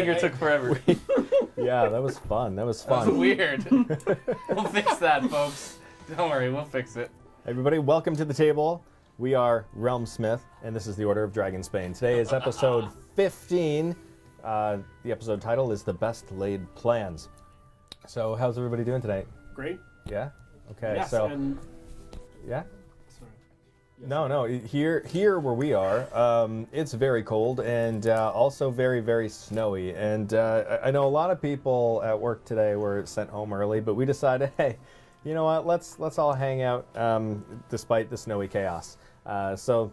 figure took forever. Yeah, that was fun. That was That was fun. weird. We'll fix that, folks. Don't worry, we'll fix it. Everybody, welcome to the table. We are Realmsmith, and this is the Order of Dragonsbane. Today is episode 15. The episode title is The Best Laid Plans. So, how's everybody doing tonight? Great. Yeah? Okay, Yes, so... and Yeah? sorry. Yes. No. Here where we are, it's very cold and also very, very snowy. And I know a lot of people at work today were sent home early, but we decided, hey, you know what? Let's all hang out despite the snowy chaos. So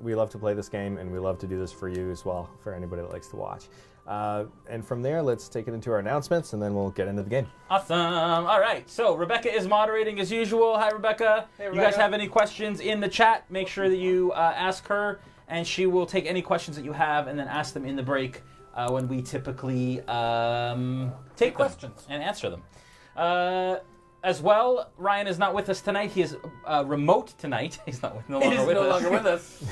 we love to play this game, and we love to do this for you as well, for anybody that likes to watch. And from there, let's take it into our announcements, and then we'll get into the game. Awesome. All right. So Rebecca is moderating as usual. Hi, Rebecca. Hey, You guys Rebecca. have any questions in the chat? Make sure that you ask her, and she will take any questions that you have and then ask them in the break when we typically take questions and answer them. As well, Ryan is not with us tonight. He is remote tonight. He's no longer with us.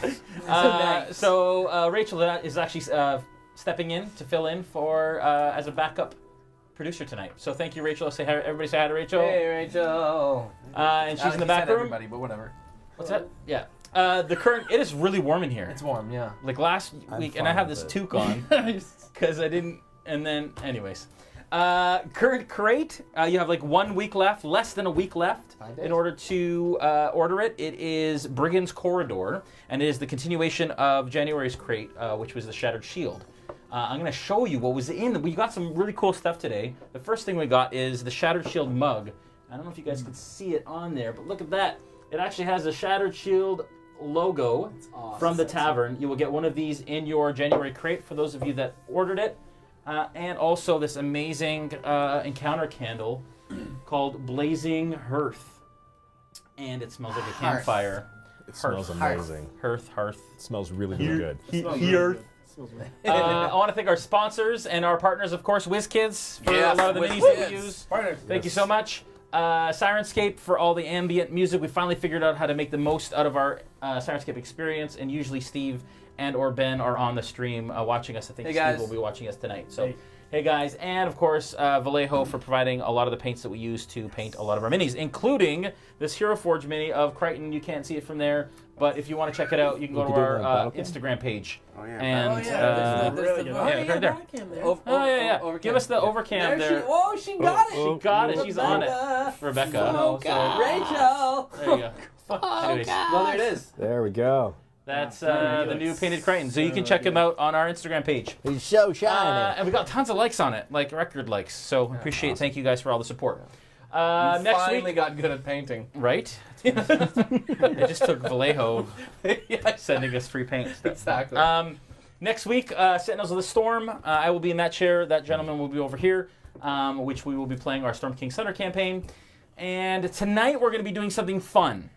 Nice. So Rachel is actually stepping in to fill in for as a backup producer tonight. So thank you, Rachel. Say hi, everybody. Say hi to Rachel. Hey, Rachel. And she's in the back room. Everybody, but whatever. What's that? Yeah. It is really warm in here. It's warm, yeah. Like last week, and I fine have with this it. toque on because I didn't. And then, anyways. Current crate, you have like 1 week left, less than a week left 5 days. in order to order it. It is Brigand's Corridor, and it is the continuation of January's crate, which was the Shattered Shield. I'm going to show you what was in. We got some really cool stuff today. The first thing we got is the Shattered Shield mug. I don't know if you guys can see it on there, but look at that. It actually has a Shattered Shield logo awesome. from the Tavern. You will get one of these in your January crate for those of you that ordered it. And also this amazing encounter candle called Blazing Hearth. And it smells like a campfire. It smells amazing. Hearth. It smells really, really good. Smells really good. Smells really good. I want to thank our sponsors and our partners, of course, WizKids for Yes, a lot of the minis WizKids. that we use. Partners. Thank you so much. Sirenscape for all the ambient music. We finally figured out how to make the most out of our Sirenscape experience, and usually Steve and or Ben are on the stream watching us. I think Hey, Steve guys. will be watching us tonight. So, Hey. hey guys, and of course Vallejo for providing a lot of the paints that we use to paint a lot of our minis, including this Hero Forge mini of Crichton. You can't see it from there, but if you want to check it out, you can go We to could do our it on Battlecam. Instagram page. Oh, yeah. And really good. yeah, right there. Oh, Give us the overcam there. Oh, she got it. She got it. She's on it. Rebecca. Oh, So- Rachel. there you go. Anyways, Well, there it is. There we go. that's the new painted Crichton. So you can check him out on our Instagram page. He's so shiny. And we got tons of likes on it, like record likes. So appreciate. Thank you guys for all the support. You Next finally week, got good at painting. right? It just took Vallejo Yeah, sending us free paint. exactly. Next week, Sentinels of the Storm. I will be in that chair. That gentleman will be over here, which we will be playing our Storm King Thunder campaign. And tonight we're going to be doing something fun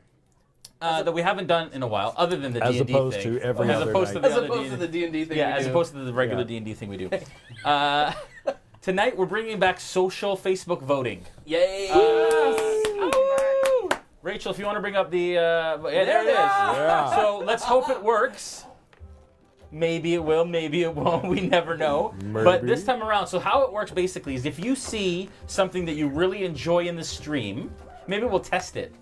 that we haven't done in a while, other than the As D&D opposed thing. to every as other opposed night. to the As other opposed to D&D. the D&D thing Yeah, we as do. opposed to the regular Yeah. D&D thing we do. Tonight we're bringing back social Facebook voting. Yay! Woo! Rachel, if you want to bring up the... yeah, there it is. Yeah. So let's hope it works. Maybe it will, maybe it won't. We never know. But Maybe. this time around, so how it works basically is if you see something that you really enjoy in the stream, maybe we'll test it.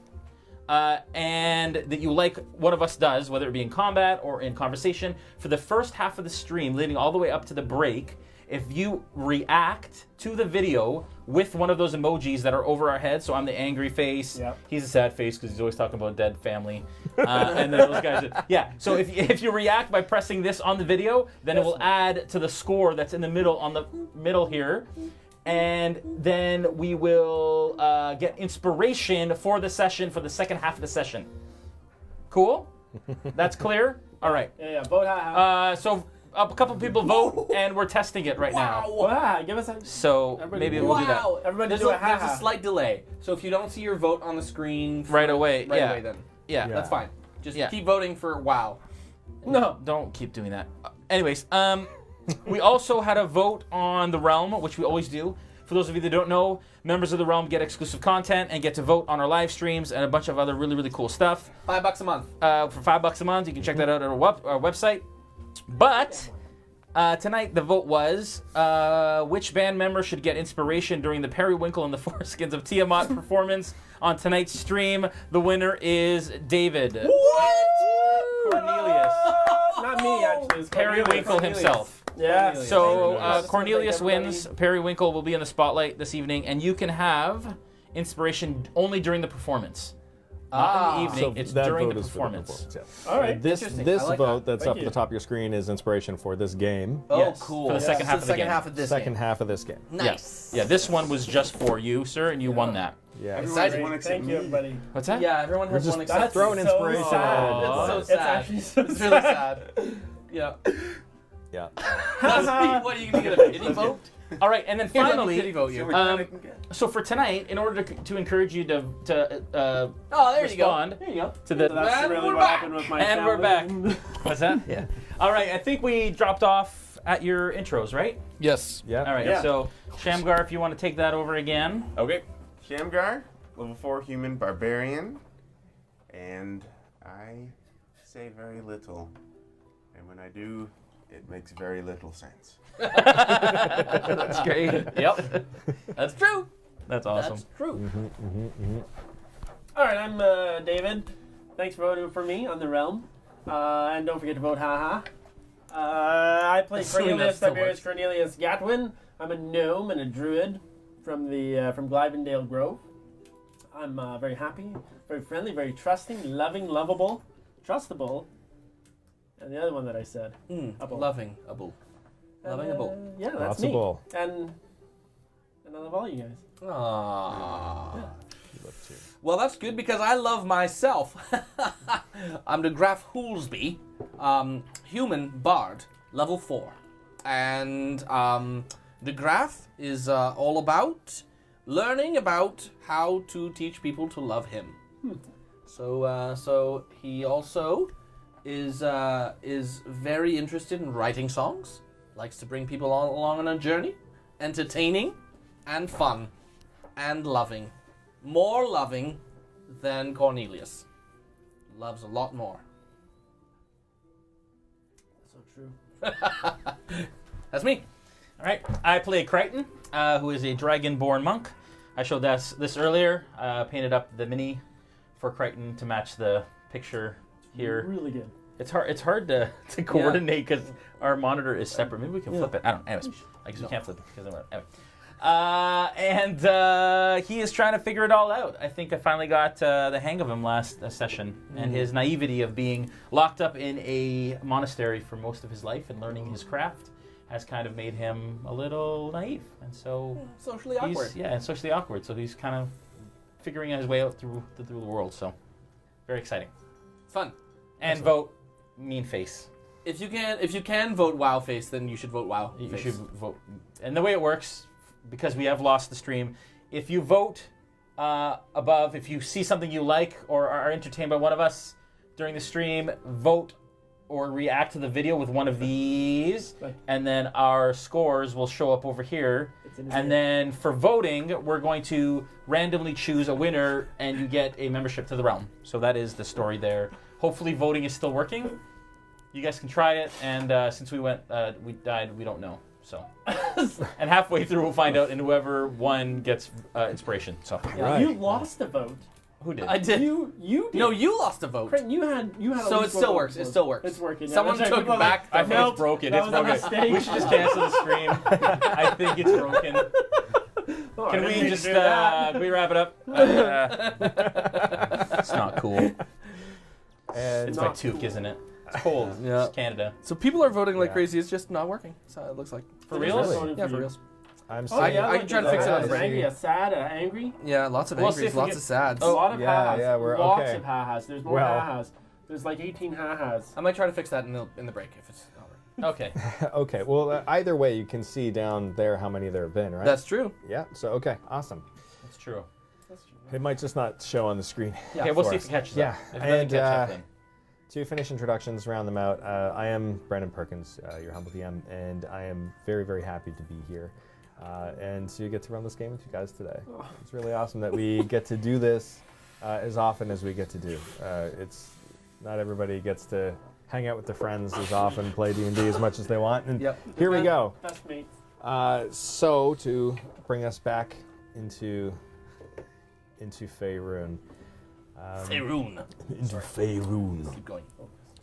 And that you like one of us does, whether it be in combat or in conversation, for the first half of the stream, leading all the way up to the break, if you react to the video with one of those emojis that are over our heads, so I'm the angry face, Yep. he's a sad face because he's always talking about dead family, and then those guys, so if you react by pressing this on the video, then it will add to the score that's in the middle, on the middle here, and then we will get inspiration for the session, for the second half of the session. Cool? That's clear? All right. Yeah. Vote how. So a couple people vote, and we're testing it right now. Wow. Give us a. So Everybody maybe do we'll do that Wow! Everybody there's do a, a ha-ha. there's a slight delay. So if you don't see your vote on the screen right away. right yeah. away, then Yeah. Yeah. that's fine. Just Yeah. keep voting for wow. No, don't keep doing that. Anyways, we also had a vote on the Realm, which we always do. For those of you that don't know, members of the Realm get exclusive content and get to vote on our live streams and a bunch of other really, really cool stuff. $5 a month. For $5 a month, you can check that out at our website. But Tonight, the vote was which band member should get inspiration during the Periwinkle and the Foreskins of Tiamat performance on tonight's stream. The winner is David. What? Cornelius. Not me, actually. It's Periwinkle himself. Yeah. So Cornelius. Cornelius Everybody. wins. Periwinkle will be in the spotlight this evening, and you can have inspiration only during the performance. Not in the evening, it's that during vote the is for performance. Yeah. All right. This Interesting. I like vote that. that's Thank up at you. the top of your screen is inspiration for this game. Oh, Yes, cool. for the second half of the second game. half of this Second game. half of this game. Nice. Yeah, this one was just for you, sir, and you won that. Yeah. Exciting. Great. Thank you, everybody. What's that? Yeah, everyone has just one That's exception. throwing inspiration sad. all Aw. over the It's so place. It's sad. actually so It's really sad. Yeah. Yeah. What are you gonna get a pity vote? All right, and then Here, let me finally, pity vote you. so for tonight, in order to encourage you to Oh, there you go. respond There you go. to the So that's And really we're what back. happened with my And we're family. what's that? Yeah. All right, I think we dropped off at your intros, right? Yes. Yeah. All right, Yeah. so Shamgar, if you want to take that over again. Okay. Shamgar, level 4 human barbarian. And I say very little. And when I do, it makes very little sense. That's great. Yep. That's true. That's awesome. That's true. All right, I'm David. Thanks for voting for me on the realm. And don't forget to vote haha. I play Assuming that Cornelius still Tiberius works. Cornelius Gatwin. I'm a gnome and a druid from Glivendale Grove. I'm very happy, very friendly, very trusting, loving, lovable, trustable. And the other one that I said. Able. Loving a bull. Loving a bull. Yeah, that's Lots me. of bull. And I love all you guys. Aww. Well, that's good because I love myself. I'm the Graf Hoolsby, human bard, level 4. And the Graf is all about learning about how to teach people to love him. So he also is very interested in writing songs, likes to bring people along on a journey, entertaining and fun and loving. More loving than Cornelius. Loves a lot more. So true. That's me. All right, I play Crichton, who is a dragonborn monk. I showed this earlier. Painted up the mini for Crichton to match the picture here. Really good. It's hard to coordinate because our monitor is separate. Maybe we can flip it. I don't know. Anyways, I guess we can't flip it because anyway. And he is trying to figure it all out. I think I finally got the hang of him last session, and his naivety of being locked up in a monastery for most of his life and learning his craft has kind of made him a little naive, and so Socially awkward. and socially awkward. So he's kind of figuring his way out through the world. So very exciting. Fun. And vote mean face. If you can vote wow face, then you should vote wow You face. should vote. And the way it works, because we have lost the stream, if you vote above, if you see something you like or are entertained by one of us during the stream, vote or react to the video with one of these, and then our scores will show up over here. And then for voting, we're going to randomly choose a winner, and you get a membership to the realm. So that is the story there. Hopefully voting is still working. You guys can try it, and since we died, we don't know. So, and halfway through we'll find out, and whoever won gets inspiration. So, Right. You lost a vote. who did? I did. You did. No, you lost a vote. Creighton, you had at So it least still one works. vote. It still works. It's working. Yeah, Someone that's right. took People are back I the think vote. it's broken. that It's was a broken. mistake. We should just cancel the stream. I think it's broken. Oh, I Can didn't we mean to just do that. can we wrap it up? It's not cool. And It's my toque, isn't it? It's cold. Yeah. It's Canada. So people are voting like Yeah. crazy. It's just not working. So it looks like. For It is reals? not voting Yeah, for for you. reals. I'm Oh, saying, yeah, I can try to fix it on a the angry, screen. a sad, a angry. Yeah, lots of We'll see angries, if we lots get- of sads. A lot of Yeah, ha-has. yeah, we're lots okay. of ha-has. There's more Well- ha-has. There's like 18 ha-has. I might try to fix that in the break if it's not working. Okay. okay, well, either way, you can see down there how many there have been, right? That's true. Yeah, so, okay, awesome. That's true. That's true. It might just not show on the screen. Okay, we'll for see us. if it catches Yeah, up. If it doesn't and, catch up, then. To finish introductions, round them out, I am Brandon Perkins, your humble DM, and I am very, very happy to be here and to get to run this game with you guys today. It's really awesome that we get to do this as often as we get to do. It's not everybody gets to hang out with their friends as often, play D&D as much as they want. And Yep. here we go. Best mates. So to bring us back into Faerun. Faerun. Into Faerun. Keep going.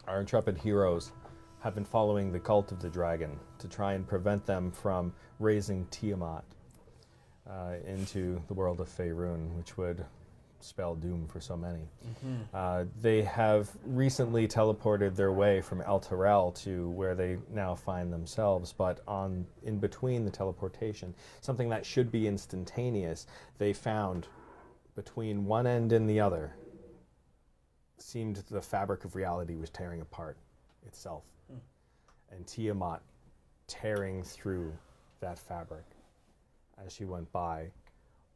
Our intrepid heroes have been following the cult of the dragon to try and prevent them from raising Tiamat into the world of Faerun, which would spell doom for so many. They have recently teleported their way from El Terrell to where they now find themselves, but in between the teleportation, something that should be instantaneous, they found between one end and the other seemed the fabric of reality was tearing apart itself. And Tiamat tearing through that fabric as she went by.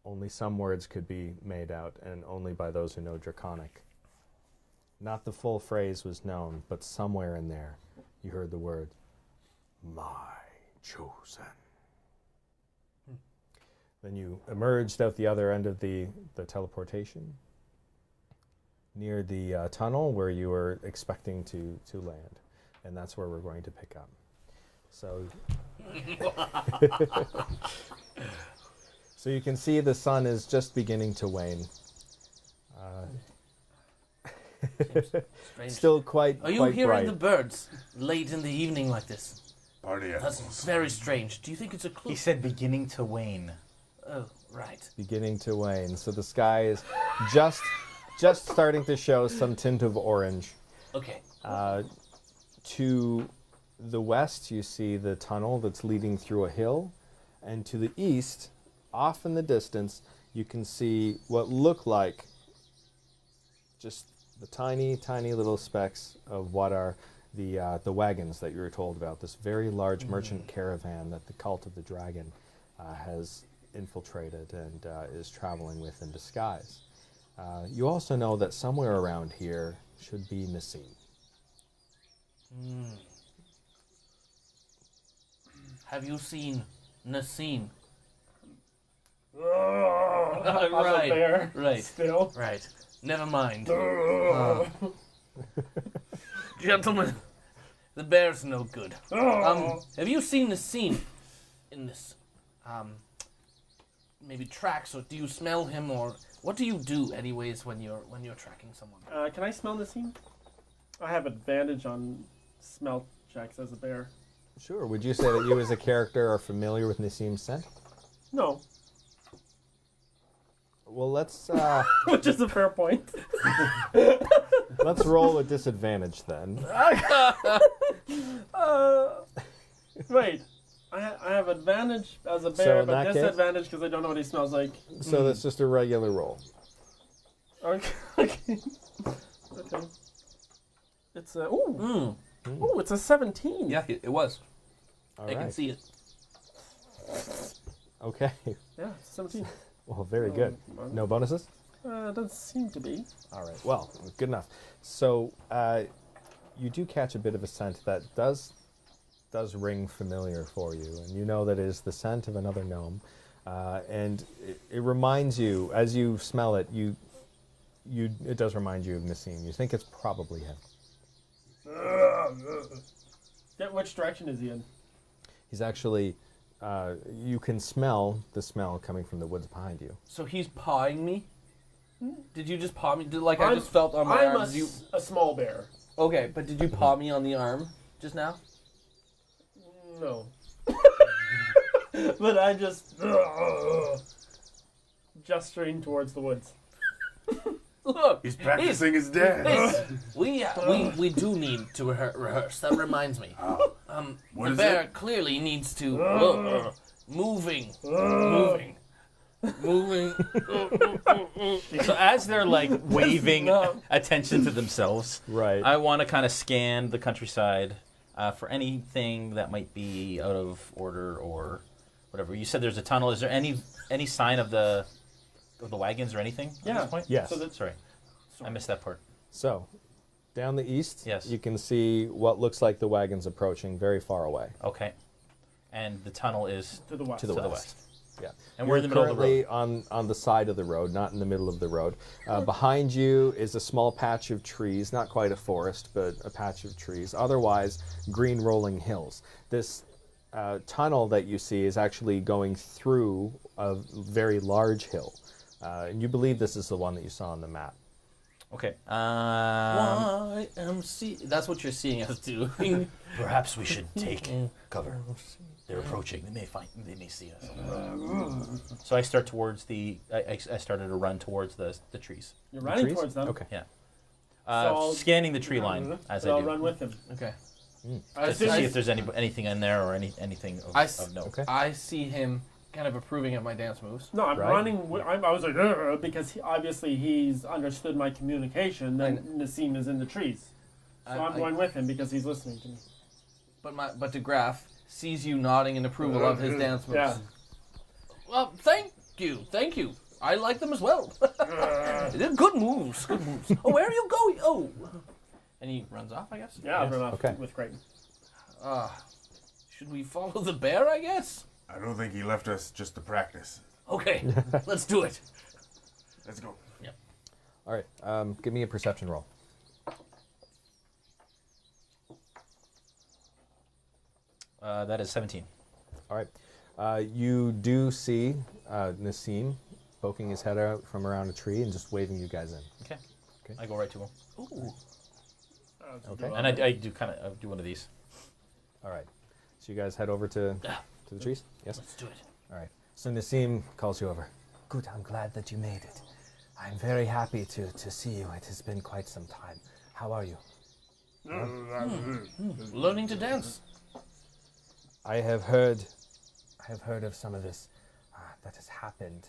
Only some words could be made out, and only by those who know Draconic. Not the full phrase was known, but somewhere in there you heard the word, "My chosen." Then you emerged out the other end of the teleportation, near the tunnel where you were expecting to land. And that's where we're going to pick up. So, so you can see the sun is just beginning to wane. Still quite Are you quite hearing bright. the birds late in the evening like this? Party That's animals. very strange. Do you think it's a clue? He said beginning to wane. Oh, right. Beginning to wane. So the sky is just starting to show some tint of orange. Okay. To the west, you see the tunnel that's leading through a hill. And to the east, off in the distance, you can see what look like just the tiny, tiny little specks of what are the wagons that you were told about. This very large merchant caravan that the cult of the dragon has infiltrated and is traveling with in disguise. You also know that somewhere around here should be Nassim. Have you seen Nassim? I'm Right, a bear. right. Still. Right. Never mind. Gentlemen, the bear's no good. Have you seen Nassim in this, maybe tracks, or do you smell him, or what do you do, anyways, when you're tracking someone? Can I smell the scene? I have advantage on smell checks as a bear. Sure. Would you say that you as a character are familiar with Nassim's scent? No, Well, let's which is a fair point. let's roll a disadvantage then. Wait, I have advantage as a So bear, in but that case- disadvantage because I don't know what he smells like. So that's just a regular roll. Okay. Okay. It's a ooh. Ooh, it's a 17. Yeah, it was. All I can right. see it. Okay. Yeah, it's a 17. Well, very good. No bonuses? Doesn't seem to be. All right. Well, good enough. So you do catch a bit of a scent that does ring familiar for you, and you know that it is the scent of another gnome, and it reminds you as you smell it. It does remind you of Nassim. You think it's probably him. Which direction is he in? He's actually. You can smell the smell coming from the woods behind you. So he's pawing me? Did you just paw me? I just felt on my I'm arm. a small bear. Okay, but did you paw me on the arm just now? No. But I just gesturing towards the woods. Look, He's practicing his dance. we do need to rehearse. That reminds me. What The is bear it? clearly needs to moving. So as they're like waving No. attention to themselves, Right. I want to kind of scan the countryside for anything that might be out of order or whatever. You said there's a tunnel. Is there any sign of the wagons or anything at Yeah. this point? Yes. So Sorry, I missed that part. So, down the east, Yes. you can see what looks like the wagons approaching very far away. Okay, and the tunnel is to the west. To the to the west. west. Yeah. And we're in the middle of the road. Currently on the side of the road, not in the middle of the road. Behind you is a small patch of trees, not quite a forest, but a patch of trees. Otherwise, green rolling hills. This tunnel that you see is actually going through a very large hill. And you believe this is the one that you saw on the map. Okay. YMC. That's what you're seeing us doing. Perhaps we should take cover. They're approaching. They may see us. So I start towards the. I started to run towards the trees. You're running trees? towards them. Okay. Yeah. So Scanning the tree line as So I I'll do. run with him. Okay. Just to see if there's anything in there or anything of note. Okay. I see him kind of approving of my dance moves. No, I'm Right. running. I was like, because obviously he's understood my communication. Then Nassim is in the trees, so I'm going with him because he's listening to me. But DeGraff sees you nodding in approval of his dance moves. Yeah. Well, thank you. I like them as well. They're good moves. Good moves. Oh, where are you going? Oh. And he runs off, I guess. Yeah, I'll run off Okay. with Creighton. Should we follow the bear, I guess? I don't think he left us just to practice. Okay, let's do it. Let's go. All right. Give me a perception roll. That is 17. All right. You do see Nassim poking his head out from around a tree and just waving you guys in. Okay. Okay. I go right to him. Okay. And I do do one of these. All right. So you guys head over to the trees? Yes? Let's do it. All right. So Nassim calls you over. Good, I'm glad that you made it. I'm very happy to see you. It has been quite some time. How are you? Learning to dance. I have heard of some of this that has happened.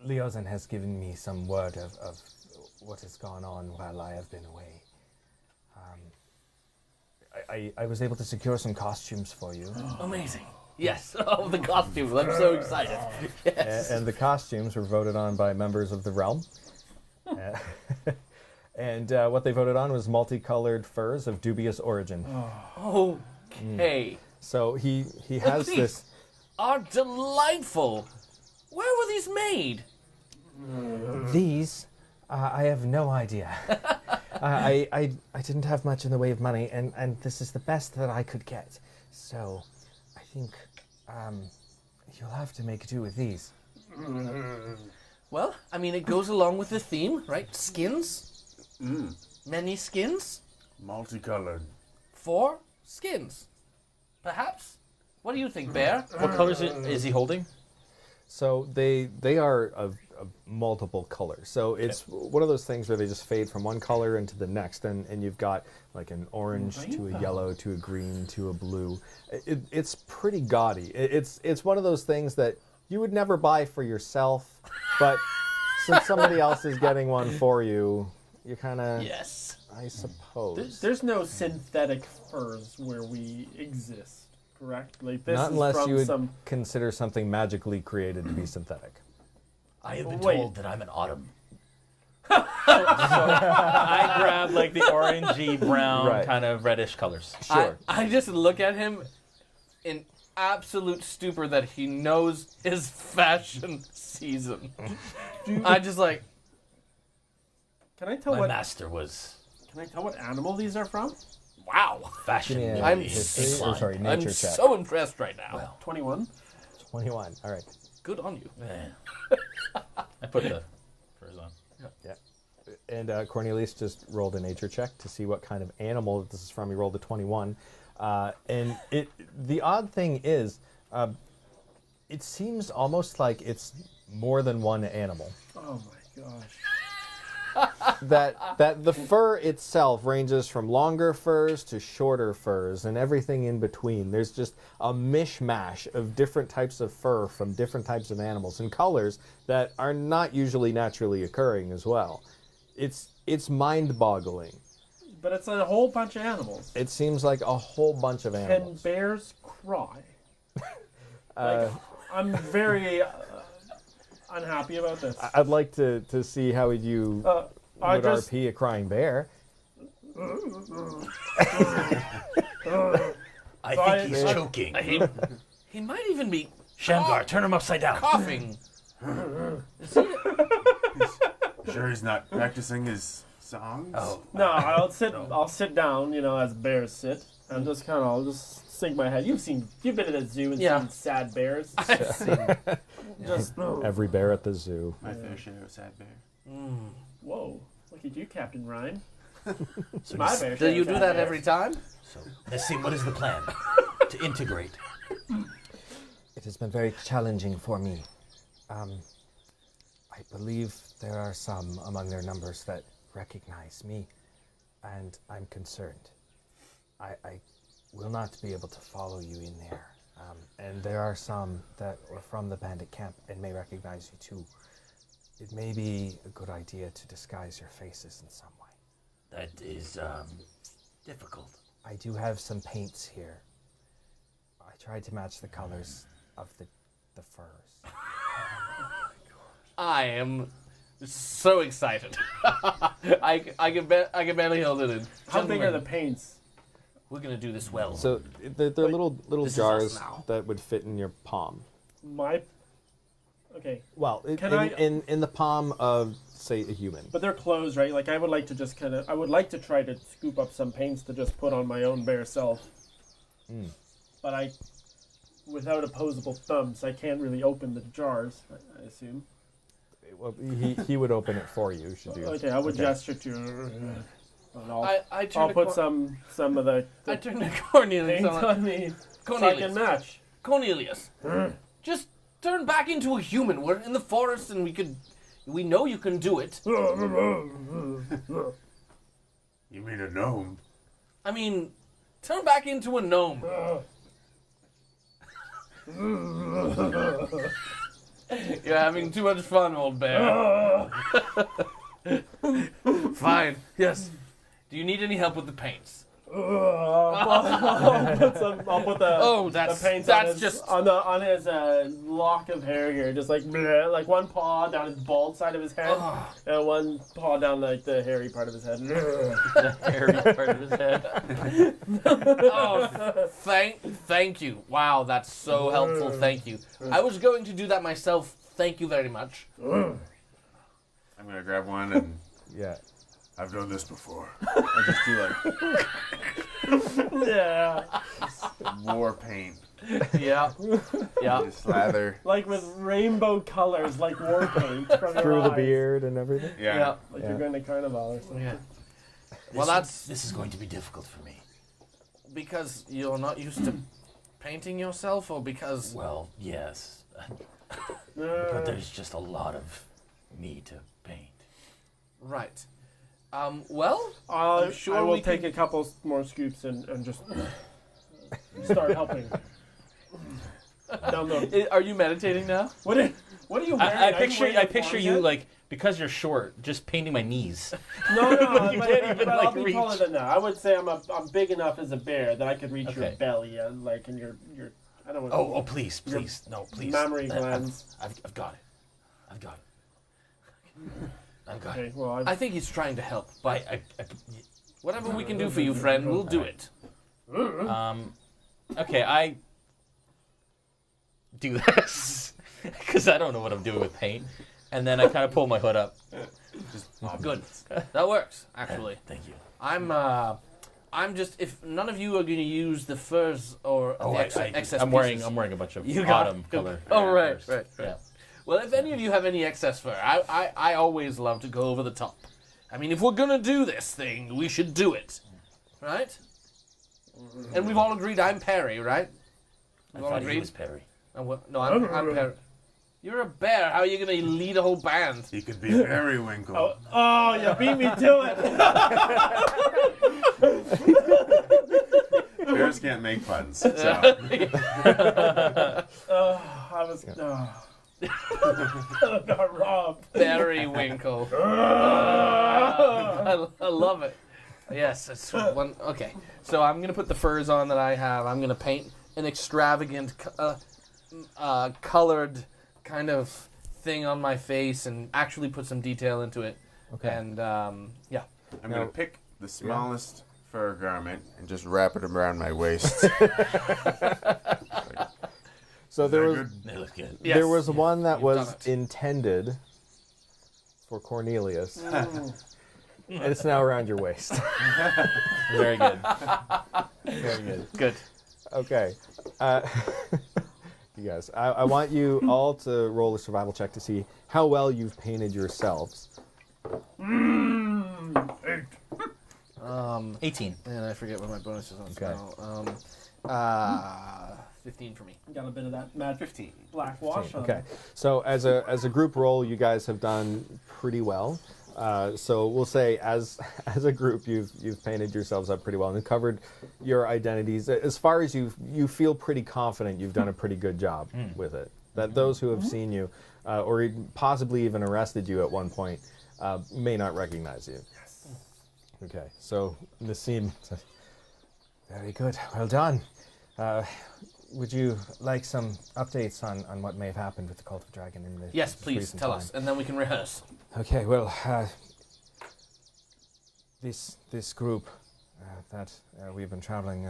Leozen has given me some word of what has gone on while I have been away. I was able to secure some costumes for you. Amazing. Yes. Oh, the costumes. I'm so excited. Yes. And the costumes were voted on by members of the realm. And what they voted on was multicolored furs of dubious origin. Okay. So he has These this. are delightful. Where were these made? These, I have no idea. I didn't have much in the way of money, and this is the best that I could get. So I think you'll have to make do with these. Well, I mean, it goes along with the theme, right? Skins. Many skins. Multicolored. 4 skins. Perhaps? What do you think, Bear? What colors is he holding? So they are of multiple colors. So it's one of those things where they just fade from one color into the next, and you've got like an orange to a yellow to a green to a blue. It's pretty gaudy. It's one of those things that you would never buy for yourself, but since somebody else is getting one for you, you kind of, Yes. I suppose. There's no synthetic furs where we exist, correct? Like this Not is unless from you would some. consider something magically created to be synthetic. I have been Wait. told that I'm an autumn. I grab like the orangey brown Right. kind of reddish colors. Sure. I just look at him in absolute stupor that he knows his fashion season. I just like, Can I tell My what? master was Can I tell what animal these are from? wow. fashion. Give me a I'm history, or sorry, I'm nature check. so impressed right now. Well. 21. 21. All right. Good on you. I put the furs on. Yeah. And Cornelius just rolled a nature check to see what kind of animal this is from. He rolled a 21. And the odd thing is, it seems almost like it's more than one animal. Oh my gosh. That the fur itself ranges from longer furs to shorter furs and everything in between. There's just a mishmash of different types of fur from different types of animals and colors that are not usually naturally occurring as well. It's mind-boggling. But it's a whole bunch of animals. It seems like a whole bunch of Can animals. bears cry? Like, I'm very unhappy about this. I'd like to see how you I would just, RP a crying bear. I I- think he's choking. He might even be Shamgar, turn him upside down. Coughing. Sure he's not practicing his songs? Oh, No, I'll sit down, as bears sit, and just kind of, I'll just sink my head. You've been at a zoo and Yeah. seen sad bears. I've seen. Just, Every bear at the zoo. My fair share of sad bear. whoa, look at you, Captain Ryan. so My let's- bear. Do you share do sad that bears. every time? So let's see. What is the plan to integrate? It has been very challenging for me. I believe there are some among their numbers that recognize me, and I'm concerned. I will not be able to follow you in there. And there are some that are from the bandit camp and may recognize you too. It may be a good idea to disguise your faces in some way. That is difficult. I do have some paints here. I tried to match the colors of the furs. I am so excited. I can barely hold it in. How big are the Gentlemen, paints? We're gonna do this well. So they're little this is us jars now. that would fit in your palm. Okay, Well, Can in the palm of, say, a human. but they're closed, right? Like I would like to just I would like to try to scoop up some paints to just put on my own bare self. But without opposable thumbs, I can't really open the jars, I assume. Well, he would open it for you, should you? Okay, I would gesture to and I turn I'll to put some of the I turn to Cornelius. paint I'm like, on me so I Cornelius. can match. Cornelius, just turn back into a human. We're in the forest, and we know you can do it. You mean a gnome? I mean, turn back into a gnome. You're having too much fun, old bear. Fine. Yes. Do you need any help with the paints? I'll put the Oh, the paints that's on his lock of hair here, just like bleh, like one paw down his bald side of his head, and one paw down like the hairy part of his head. The hairy part of his head. Oh, thank you. Wow, that's so helpful. Thank you. I was going to do that myself. Thank you very much. I'm gonna grab one and Yeah. I've done this before. I just do like Yeah, war paint. Yeah. Yeah. Just slather. like with rainbow colors, like war paint from your Through the eyes. beard and everything. Yeah. Yeah. Like Yeah. you're going to Carnival or something. Yeah. Well, that's This is going to be difficult for me. because you're not used to painting yourself, or because Well, yes, but there's just a lot of me to paint. right. Well, I'm sure sure I will we take can- a couple more scoops and just start helping. Down the, are you meditating now? what are you wearing? I Are you picture wearing I a picture form you yet? like, because you're short, just painting my knees. No, You but, can't even, but I'll like, be reach. taller than that. I would say I'm big enough as a bear that I could reach your Okay. belly and like in your I don't know. Oh, please, no, please. Mammary I've- glands. I've got it. I've got it. I've got Okay, it. well, I think he's trying to help, but I whatever we can do for you, friend, we'll do it. Okay, I do this because I don't know what I'm doing with paint, and then I kind of pull my hood up. Good. That works, actually. Thank you. I'm just, if none of you are going to use the furs or Oh, the I- excess I'm wearing pieces. a bunch of You got autumn it. color. Oh, right, furs. right. Yeah. Well, if any of you have any excess fur, I always love to go over the top. I mean, if we're going to do this thing, we should do it. Right? And we've all agreed I'm Perry, right? I We've all thought he agreed? was Perry. No, I'm Perry. You're a bear. How are you going to lead a whole band? He could be Periwinkle. oh, you beat me to it. Bears can't make puns. So. I was got robbed. Periwinkle. I love it. Yes, it's one. Okay, so I'm gonna put the furs on that I have. I'm gonna paint an extravagant, colored kind of thing on my face, and actually put some detail into it. Okay. And yeah. I'm gonna pick the smallest fur garment and just wrap it around my waist. So there was Good. They look good. Yes. there was one that You've done was it. intended for Cornelius, and it's now around your waist. Very good. Very good. Good. Okay. You guys, I want you all to roll a survival check to see how well you've painted yourselves. 18. And I forget what my bonus is on Okay. now. 15 for me. Got a bit of that mad 15. black wash on Okay. So as a group roll, you guys have done pretty well. So we'll say as a group, you've painted yourselves up pretty well and covered your identities. As far as you feel pretty confident, you've done a pretty good job with it. That those who have seen you, or possibly even arrested you at one point, may not recognize you. Yes. Okay. So Nassim says, "Very good. Well done. Would you like some updates on what may have happened with the Cult of Dragon in the Yes, please recent tell time? us, and then we can rehearse. Okay, well, this group that we've been traveling,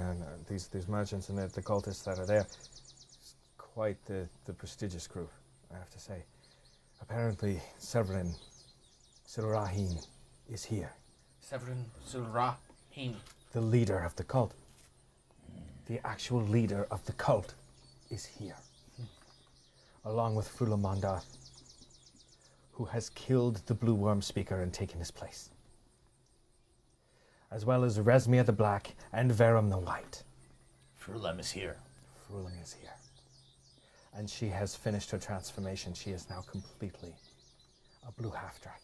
these merchants and the cultists that are there, is quite the prestigious group, I have to say. Apparently, Severin Silrahin is here, Severin Silrahin. the leader of the cult. The actual leader of the cult is here, along with Frulamanda, who has killed the Blue Worm Speaker and taken his place, as well as Resmir the Black and Verum the White. Frulem is here. Frulam is here, and she has finished her transformation. She is now completely a blue half-dragon.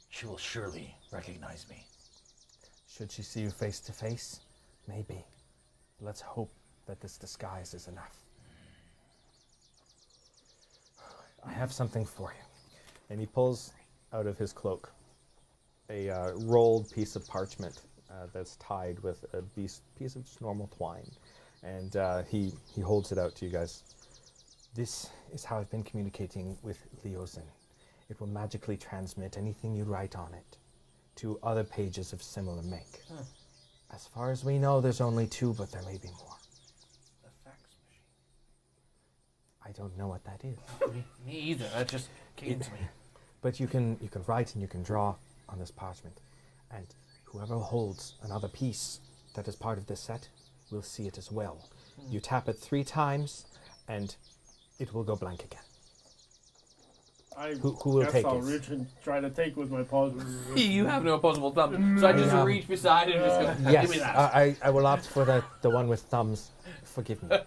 She will surely recognize me. Should she see you face to face? Maybe. Let's hope that this disguise is enough. I have something for you. And he pulls out of his cloak a rolled piece of parchment that's tied with a piece of just normal twine. And he holds it out to you guys. This is how I've been communicating with Leosin. It will magically transmit anything you write on it to other pages of similar make. As far as we know, there's only 2, but there may be more. The fax machine. I don't know what that is. Me either. That just came to me. But you can write and you can draw on this parchment. And whoever holds another piece that is part of this set will see it as well. You tap it 3 times, and it will go blank again. Who will take I'll it? reach and try to take with my paws. You have no opposable thumb, so I just reach beside it and just go, Yes, give me that. I will opt for the one with thumbs. Forgive me.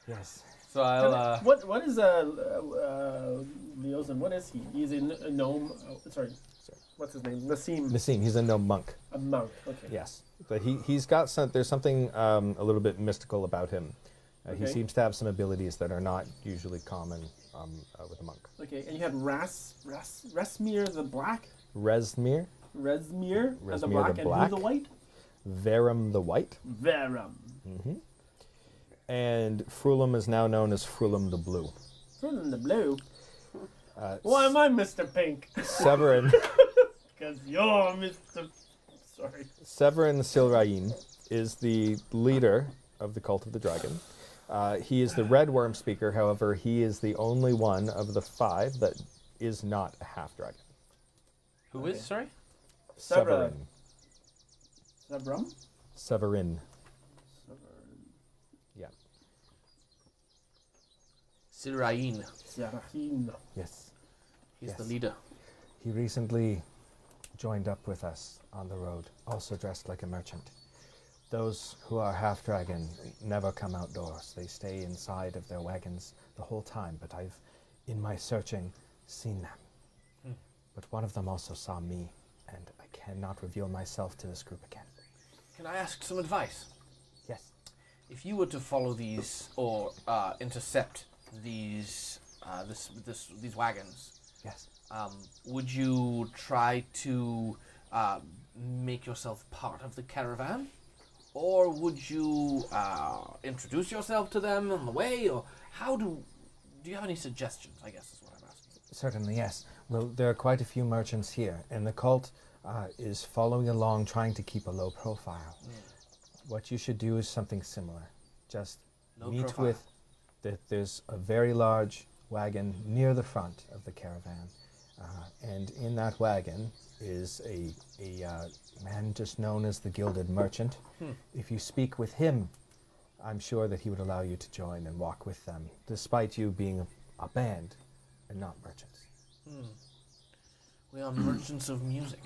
Yes. So I'll, What is Leosin? What is he? He's a gnome. Sorry. What's his name? Nassim, he's a gnome monk. A monk. Okay. Yes, but he's got some. There's something a little bit mystical about him. He Okay. seems to have some abilities that are not usually common with a monk. Okay, and you had Resmir the Black? Resmir, Resmir the Resmir Black, the and Black. who the White? Verum the White, Verum. and Frulam is now known as Frulam the Blue. Frulam the Blue? Why am I Mr. Pink? Severin, Because you're Mr. Sorry. Severin Silrain is the leader of the Cult of the Dragon. He is the Red Worm Speaker, however, he is the only one of the 5 that is not a half-dragon. Who is? Sorry? Severin. Severum? Severin. Yeah. Silrain. Serahin. Yes. He's Yes. the leader. He recently joined up with us on the road, also dressed like a merchant. Those who are half-dragon never come outdoors. They stay inside of their wagons the whole time, but I've, in my searching, seen them. But one of them also saw me, and I cannot reveal myself to this group again. Can I ask some advice? Yes. If you were to follow these or intercept these these wagons, Yes. would you try to make yourself part of the caravan, or would you introduce yourself to them on the way, or how do you have any suggestions? I guess is what I'm asking. Certainly, yes. Well, there are quite a few merchants here, and the cult is following along, trying to keep a low profile. What you should do is something similar. Just Low meet profile. with. There's a very large wagon near the front of the caravan, and in that wagon is a man just known as the Gilded Merchant. If you speak with him, I'm sure that he would allow you to join and walk with them, despite you being a band and not merchants. We are merchants of music.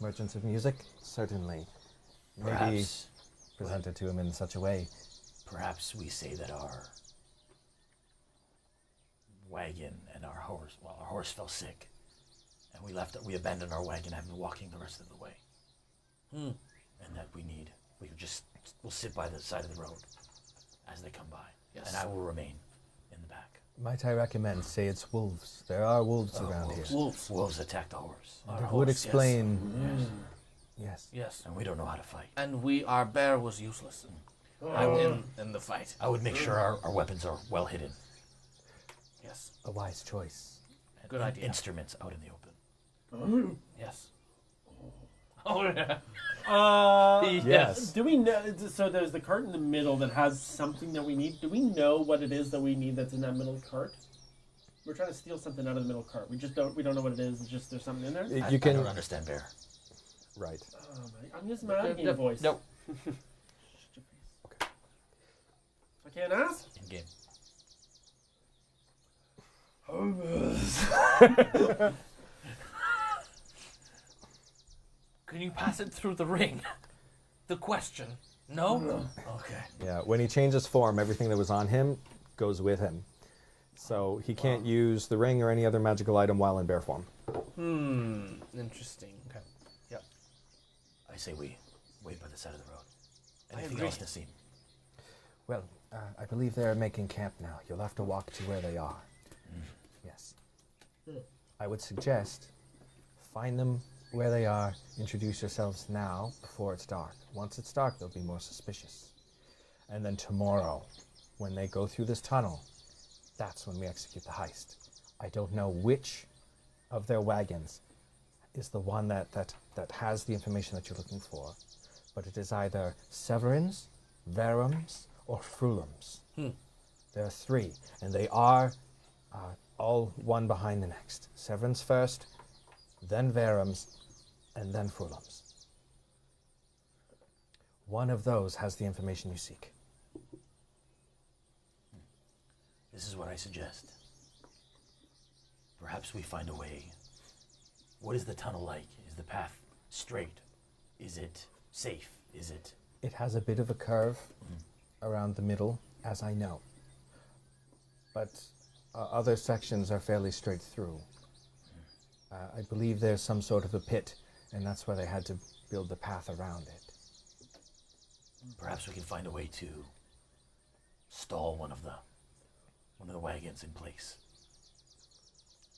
Merchants of music? Certainly. Maybe Perhaps, present it to him in such a way. perhaps we say that our wagon and our horse fell sick, and we abandoned our wagon and have been walking the rest of the way. And that we'll sit by the side of the road as they come by. Yes. And I will remain in the back. Might I recommend, say it's wolves. There are wolves around here. Wolves attacked the horse. That would explain. Yes. Yes. And we don't know how to fight. And our bear was useless in the fight. I would make sure our weapons are well hidden. Yes. A wise choice. Good And idea. Instruments out in the open. Yes. Oh, yeah. Yes. Do we know? So there's the cart in the middle that has something that we need. Do we know what it is that we need that's in that middle cart? We're trying to steal something out of the middle cart. We don't know what it is. It's just there's something in there. You I can. don't understand bear. Right. I'm just my game voice. Nope. Shut your face. I can't ask. In game. Can you pass it through the ring? The question. No? Okay. Yeah. When he changes form, everything that was on him goes with him. So he can't use the ring or any other magical item while in bear form. Interesting. Okay. Yep. I say we wait by the side of the road. I Anything agree. else, Nassim? Well, I believe they're making camp now. You'll have to walk to where they are. Yes. I would suggest find them where they are. Introduce yourselves now before it's dark. Once it's dark, they'll be more suspicious. And then tomorrow, when they go through this tunnel, that's when we execute the heist. I don't know which of their wagons is the one that has the information that you're looking for, but it is either Severin's, Verum's, or Frulum's. There are three, and they are all one behind the next. Severin's first, then Verum's, and then Frulum's. One of those has the information you seek. This is what I suggest. Perhaps we find a way. What is the tunnel like? Is the path straight? Is it safe? Is it... It has a bit of a curve around the middle, as I know. But other sections are fairly straight through. I believe there's some sort of a pit, and that's where they had to build the path around it. Perhaps we can find a way to stall one of the wagons in place.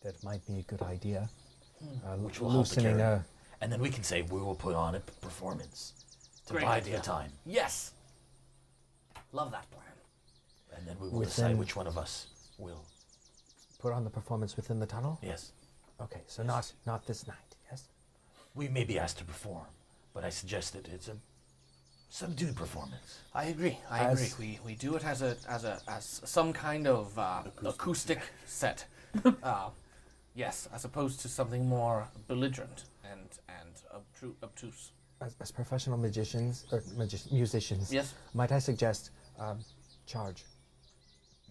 That might be a good idea. Which will halt the Loosening caravan. And then we can say we will put on a performance to Great buy idea. the time. Yes. Love that plan. And then we will Within- decide which one of us will. put on the performance within the tunnel? Yes. Okay, so not this night, yes? We may be asked to perform, but I suggest that it's a subdued performance. I agree. As- We do it as some kind of acoustic set. Yes, as opposed to something more belligerent and obtuse. As professional magicians, or musicians, Yes. might I suggest charge?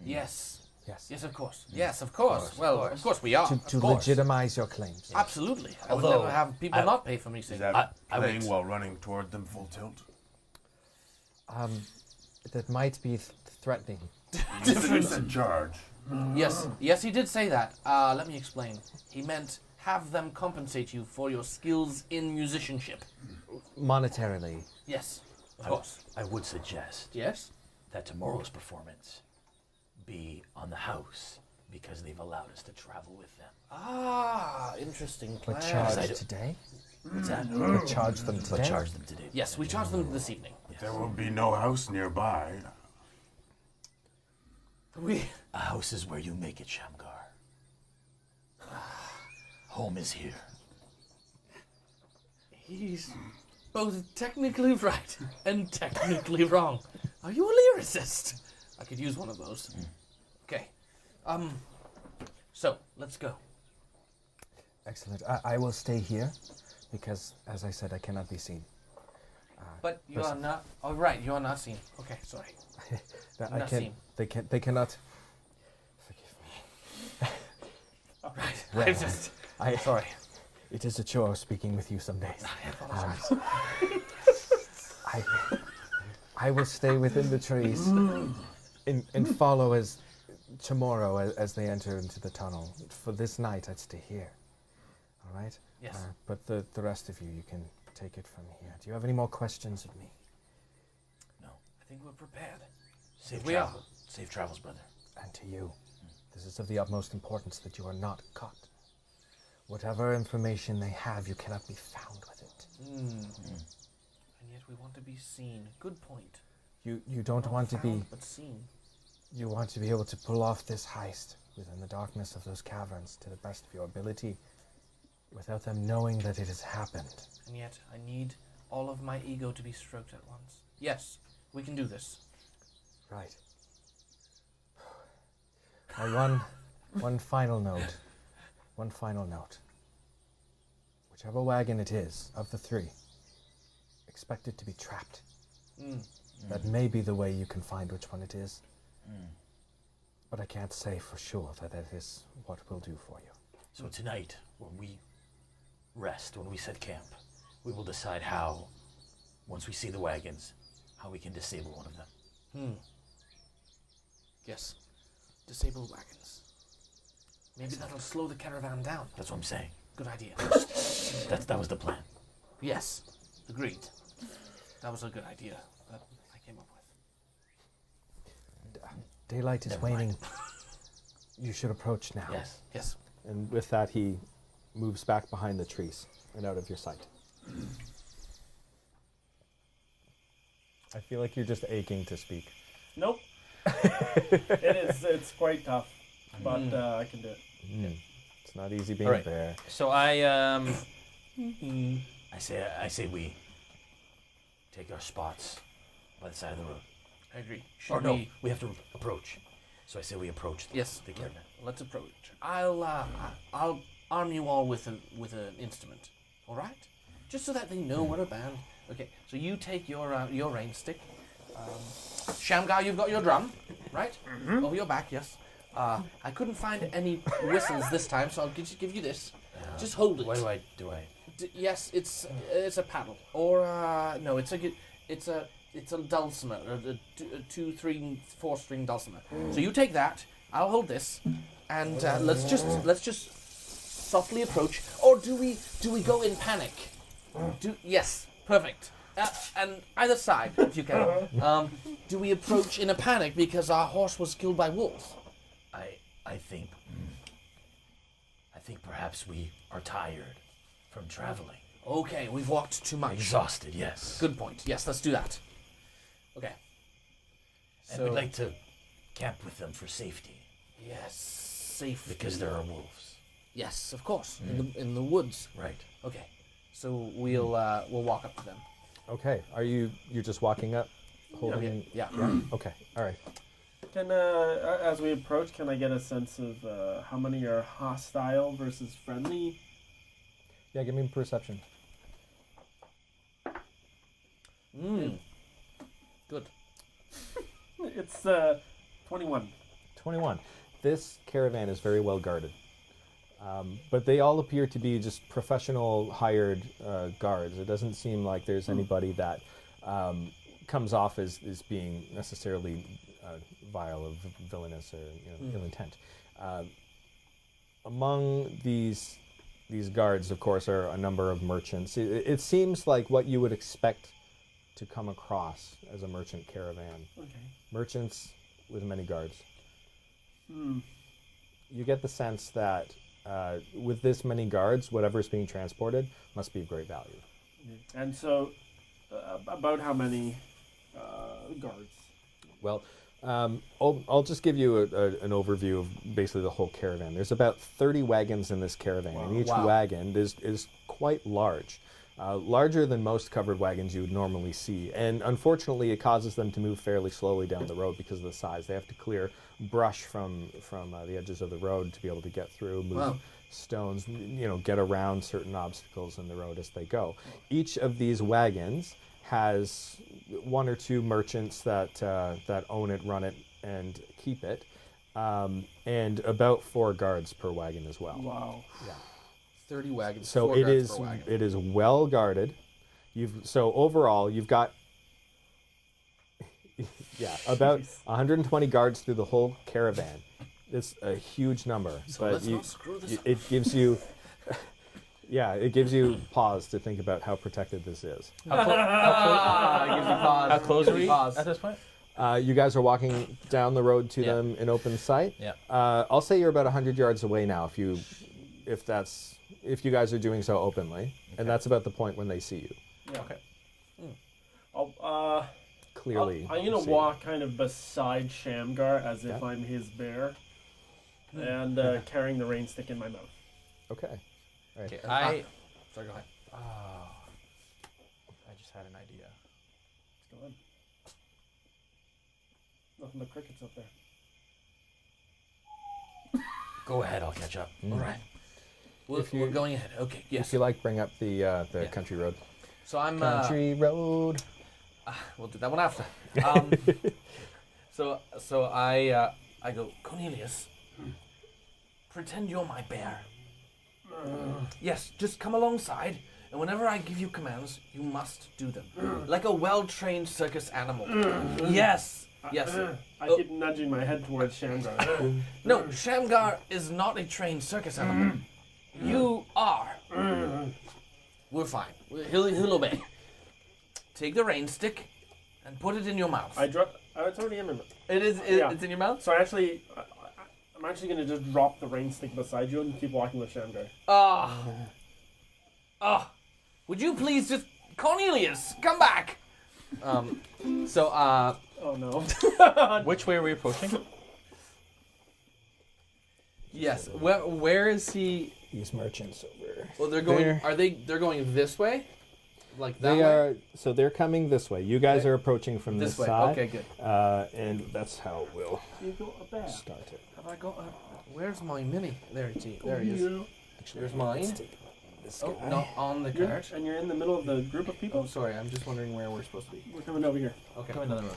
Yes. Yes. Yes, of course. Yes, of course. Well, of course we are. To of course. legitimize your claims. Absolutely. I would Although, never have people not pay for me Is singing. that I playing would- while running toward them full tilt? That might be threatening. You said charge. Yes, he did say that. Let me explain. He meant have them compensate you for your skills in musicianship. Monetarily. Yes, of course. I would suggest Yes? that tomorrow's performance be on the house because they've allowed us to travel with them. Interesting But plan. charge I do- today? What's that? But charge them But today? charge them today. Yes, we charge them this evening. There will be no house nearby. A house is where you make it, Shamgar. Home is here. He's both technically right and technically wrong. Are you a lyricist? I could use one of those. Okay. So, let's go. Excellent. I will stay here because, as I said, I cannot be seen. But you are not... Oh, right, you are not seen. Okay, sorry. I Not can't. seen. They cannot. Forgive me. All right. Well, Sorry. It is a chore speaking with you some days. I apologize. I will stay within the trees and follow as tomorrow as they enter into the tunnel. For this night, I'd stay here. All right? Yes. But the rest of you, you can take it from here. Do you have any more questions of me? No. I think we're prepared. Safe We travel. Safe travels, brother. And to you, this is of the utmost importance that you are not caught. Whatever information they have, you cannot be found with it. And yet we want to be seen. Good point. You don't Not want to be... found, but seen. You want to be able to pull off this heist within the darkness of those caverns to the best of your ability without them knowing that it has happened. And yet I need all of my ego to be stroked at once. Yes, we can do this. Right. Now one final note. One final note. Whichever wagon it is, of the three, expect it to be trapped. That may be the way you can find which one it is. But I can't say for sure that is what we'll do for you. So tonight, when we rest, when we set camp, we will decide how, once we see the wagons, how we can disable one of them. Yes. Disable wagons. Maybe that'll slow the caravan down. That's what I'm saying. Good idea. That was the plan. Yes. Agreed. That was a good idea that I came up with. Daylight is Never waning. mind. You should approach now. Yes. Yes. And with that, he moves back behind the trees and out of your sight. I feel like you're just aching to speak. Nope. It's quite tough, but I can do it. It's not easy being All right. there. So I I say we take our spots by the side of the road. I agree. Or no, we have to approach. So I say we approach Yes. the caravan. Let's approach. I'll arm you all with an instrument. All right? Just so that they know we're a band. Okay. So you take your rain stick. Shamgar, you've got your drum, right? Over your back, yes. I couldn't find any whistles this time, so I'll give you this. Just hold it. What do I? Yes, it's a paddle, or no, it's a dulcimer, a 2, 3, 4 string dulcimer. So you take that. I'll hold this, and let's just softly approach. Or do we go in panic? Yes, perfect. And either side, if you can. Do we approach in a panic because our horse was killed by wolves? I think perhaps we are tired from traveling. Okay, we've walked too much. Exhausted, yes. Good point. Yes, let's do that. Okay. And we'd like to camp with them for safety. Yes, safe. Because there are wolves. Yes, of course. In the woods. Right. Okay. So we'll walk up to them. Okay. You're just walking up, holding? Yeah. Okay. All right. Can as we approach, can I get a sense of how many are hostile versus friendly? Yeah. Give me perception. Good. It's 21. 21. This caravan is very well guarded. But they all appear to be just professional hired guards. It doesn't seem like there's anybody that comes off as being necessarily vile or villainous or ill intent. Among these guards, of course, are a number of merchants. It seems like what you would expect to come across as a merchant caravan. Okay. Merchants with many guards. You get the sense that with this many guards, whatever's being transported must be of great value. And so, about how many guards? Well, I'll just give you an overview of basically the whole caravan. There's about 30 wagons in this caravan, and each wagon is quite large. larger than most covered wagons you would normally see. And unfortunately, it causes them to move fairly slowly down the road because of the size. They have to clear brush from the edges of the road to be able to get through, move stones, get around certain obstacles in the road as they go. Each of these wagons has one or two merchants that own it, run it, and keep it, and about 4 guards per wagon as well. Wow. Yeah. 30 wagons. So 4 it guards is per wagon. it is well guarded. So overall you've got about 120 guards through the whole caravan. It's a huge number, So let's not screw this up. it gives you it gives you pause to think about how protected this is. Gives you pause. How close are Gives you we pause. at this point? You guys are walking down the road to Yeah. them in open sight. Yeah. I'll say you're about 100 yards away now if you guys are doing so openly, and that's about the point when they see you. Yeah. Okay. Clearly. I'm gonna see. walk kind of beside Shamgar as if Yeah. I'm his bear, and carrying the rain stick in my mouth. Okay. All right. Okay, Sorry, go ahead. I just had an idea. Let's go on. Nothing but crickets up there. Go ahead, I'll catch up. All right. We're going ahead. Okay, yes. If you like, bring up the country road. So I'm... Country road. we'll do that one after. So I go, Cornelius, pretend you're my bear. Yes, just come alongside, and whenever I give you commands, you must do them. Like a well-trained circus animal. Yes, yes. I keep nudging my head towards Shamgar. No, Shamgar is not a trained circus animal. You are. We're fine. He'll obey. Take the rain stick and put it in your mouth. It's already in my mouth. It's in your mouth? So I'm actually gonna just drop the rain stick beside you and keep walking with Shamgar. Would you please just... Cornelius, come back! Oh no. Which way are we approaching? Yes. Where is he? These merchants over. Well, they're going... there. They're going this way? Like that They way? are. So they're coming this way. You guys Okay. are approaching from This this way. side. Okay, good. And that's how we'll You go up there. start it. Have I got... where's my mini? There he is. There's mine. Oh, not on the cart. And you're in the middle of the group of Oh, people? sorry. I'm just wondering where we're supposed to be. We're coming over here. Okay. Come another road.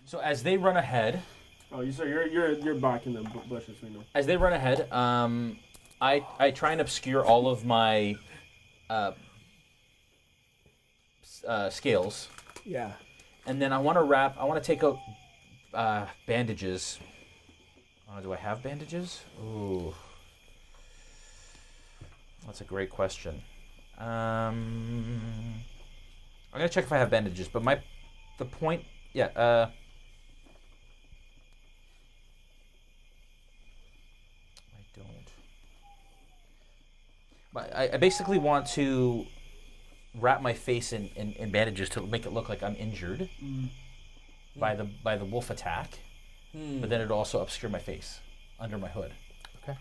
So as they run ahead, Oh, you're back in the bushes, we know. As they run ahead, I try and obscure all of my scales, Yeah. and then I want to take out bandages. Do I have bandages? Ooh, that's a great question. I'm gonna check if I have bandages, but I don't. But I basically want to wrap my face in bandages to make it look like I'm injured by the wolf attack. But then it'll also obscure my face under my hood. Okay.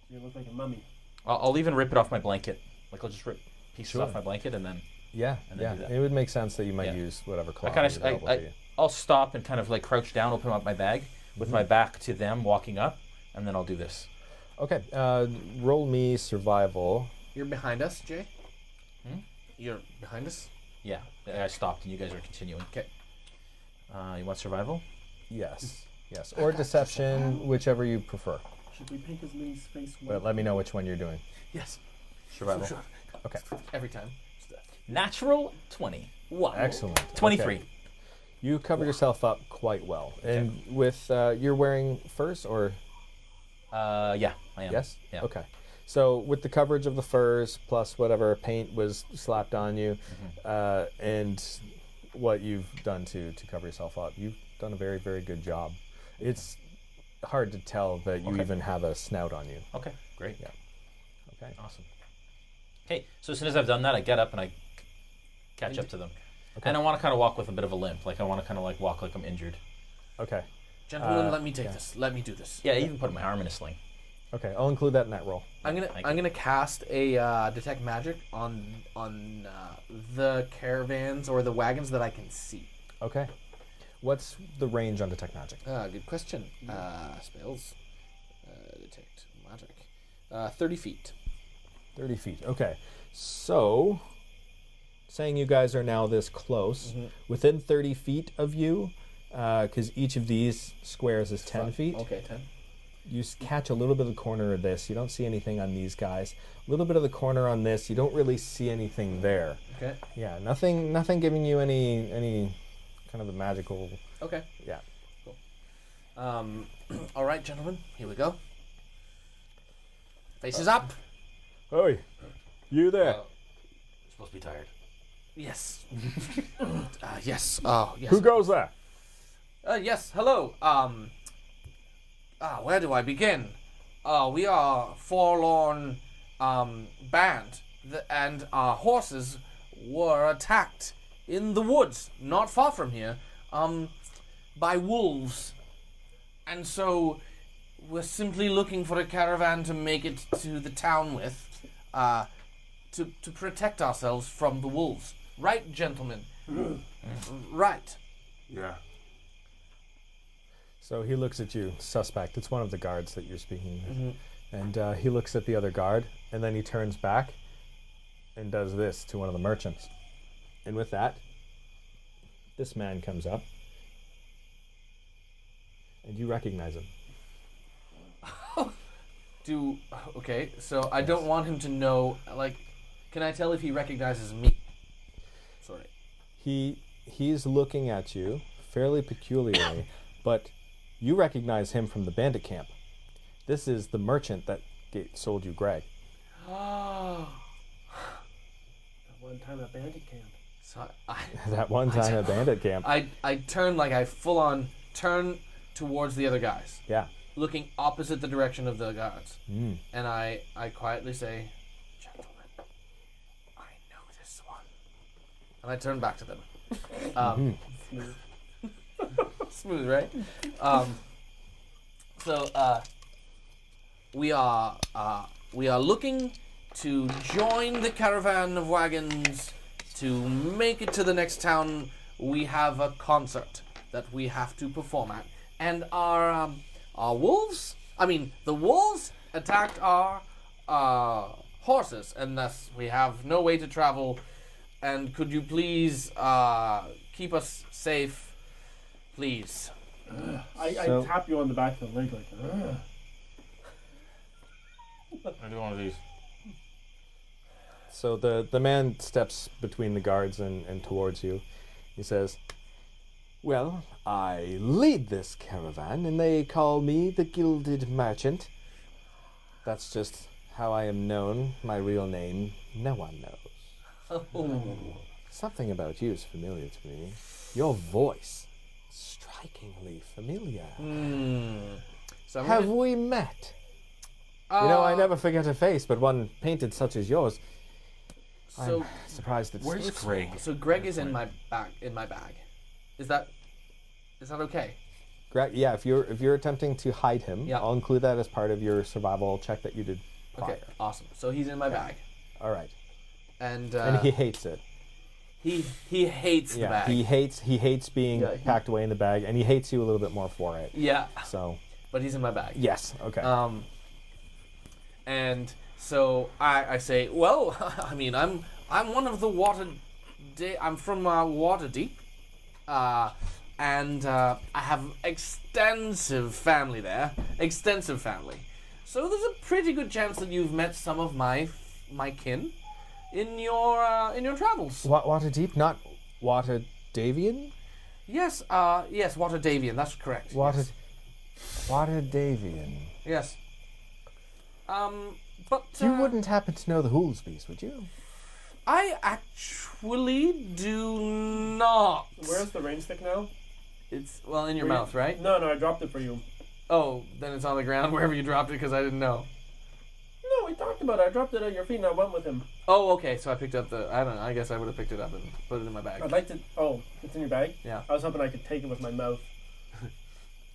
You look like a mummy. I'll even rip it off my blanket. Like I'll just rip pieces Sure. off my blanket and then Yeah. And then Yeah. do that. It would make sense that you might Yeah. use whatever cloth kinda is available to you. I'll stop and kind of like crouch down, open up my bag with my back to them walking up, and then I'll do this. Okay. Roll me survival. You're behind us, Jay? Hmm? You're behind us? Yeah, I stopped and you guys are continuing. Okay. You want survival? Yes. Yes. Or deception, whichever you prefer. Should we paint his mini's face But white? let me know which one you're doing. Yes. Survival. Sure. Okay. Every time. Natural 20. What? Excellent. 23. Okay. You cover yourself up quite well. And with you're wearing furs or Yeah, I am. yes? Yeah. Okay. So with the coverage of the furs plus whatever paint was slapped on you, and what you've done to cover yourself up, you've done a very, very good job. It's hard to tell that you Okay. even have a snout on you. Okay, great. Yeah. Okay. Awesome. Okay, so as soon as I've done that, I get up and I catch up to them. And I want to kind of walk with a bit of a limp. Like I want to kind of like walk like I'm injured. Okay. Gentlemen, let me take this. Let me do this. Yeah, I even put my arm in a sling. Okay, I'll include that in that roll. I'm gonna cast a detect magic on the caravans or the wagons that I can see. Okay. What's the range on detect magic? Good question. Spells. Detect magic. 30 feet. 30 feet. Okay. So, saying you guys are now this close, within 30 feet of you, because each of these squares is 10 feet. Okay, 10. You catch a little bit of the corner of this. You don't see anything on these guys. A little bit of the corner on this. You don't really see anything there. Okay. Yeah, nothing giving you any kind of a magical. Okay. Yeah. Cool. All right, gentlemen. Here we go. Faces up. Hey, you there? You're supposed to be tired. Yes. Yes. Oh, yes. Who goes there? Yes. Hello. Where do I begin? We are a forlorn band, and our horses were attacked in the woods, not far from here, by wolves. And so we're simply looking for a caravan to make it to the town with, to protect ourselves from the wolves. Right, gentlemen? Right. Yeah. So he looks at you, suspect. It's one of the guards that you're speaking with. And he looks at the other guard, and then he turns back and does this to one of the merchants. And with that, this man comes up, and you recognize him. Okay, so I don't want him to know, like, can I tell if he recognizes me? Sorry. He's looking at you fairly peculiarly, but you recognize him from the bandit camp. This is the merchant that sold you Greg. That one time at bandit camp. So That one time at bandit camp. I turn, like, I full on turn towards the other guys, Yeah. looking opposite the direction of the guards. Mm. And I quietly say, gentlemen, I know this one. And I turn back to them. Smooth. Smooth, right? We are looking to join the caravan of wagons to make it to the next town. We have a concert that we have to perform at, and the wolves attacked our horses, and thus we have no way to travel. And could you please keep us safe, please? I So- tap you on the back of the leg like, I do one of these. So the man steps between the guards and towards you. He says, "Well, I lead this caravan, and they call me the Gilded Merchant. That's just how I am known. My real name, no one knows. Something about you is familiar to me. Your voice, strikingly familiar. So I'm Have gonna- we met? I never forget a face, but one painted such as yours. So I'm surprised it's Where's this Greg? small. So Greg is in my bag. Is that okay? Yeah, if you're attempting to hide him, Yeah. I'll include that as part of your survival check that you did prior. Okay, awesome. So he's in my bag, All right. and And he hates it. he hates the Yeah, bag. he hates being packed away in the bag, and he hates you a little bit more for it. Yeah, So but he's in my bag. yes, okay. And so I say, well, I mean, I'm one of the I'm from Waterdeep, and I have extensive family there, So there's a pretty good chance that you've met some of my kin in your travels. Waterdeep, not Waterdavian? Yes, yes, Waterdavian. That's correct. Waterdavian. Yes. But You wouldn't happen to know the Hoolsbys, would you? I actually do not. where's the rain stick now? It's in your Where- mouth, right? No, I dropped it for you. Oh, then it's on the ground wherever you dropped it because I didn't know. No, we talked about it. I dropped it at your feet and I went with him. Oh, okay. So I picked up I don't know. I guess I would have picked it up and put it in my bag. I'd like to. Oh, it's in your bag? Yeah. I was hoping I could take it with my mouth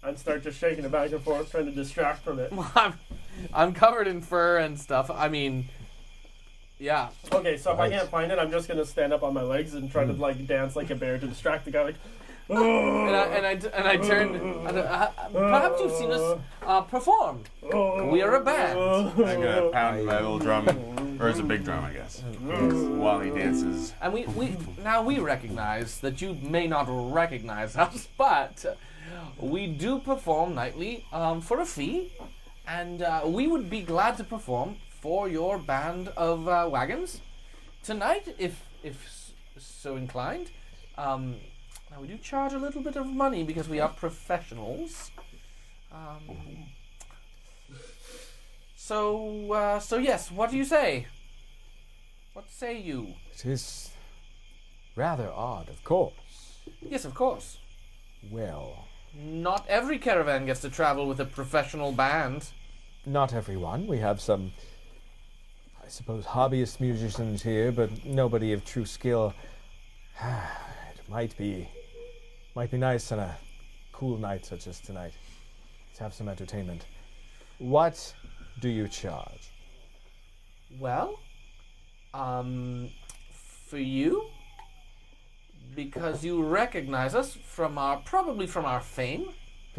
and start just shaking it back and forth, trying to distract from it. I'm covered in fur and stuff. I mean, yeah. Okay, so if I Right. can't find it, I'm just gonna stand up on my legs and try to like dance like a bear to distract the guy. Like, And I turn. Perhaps you've seen us perform. We are a band. I'm gonna pound my little drum, or it's a big drum, I guess, while he dances. And we recognize that you may not recognize us, but we do perform nightly for a fee, and we would be glad to perform for your band of wagons tonight, if so inclined. Now we do charge a little bit of money because we are professionals. So yes, what do you say? What say you? It is rather odd, of course. Yes, of course. Well, Not every caravan gets to travel with a professional band. not everyone. We have some, I suppose, hobbyist musicians here, but nobody of true skill. It might be nice on a cool night such as tonight to have some entertainment. What do you charge? Well, for you, because you recognize us from probably from our fame,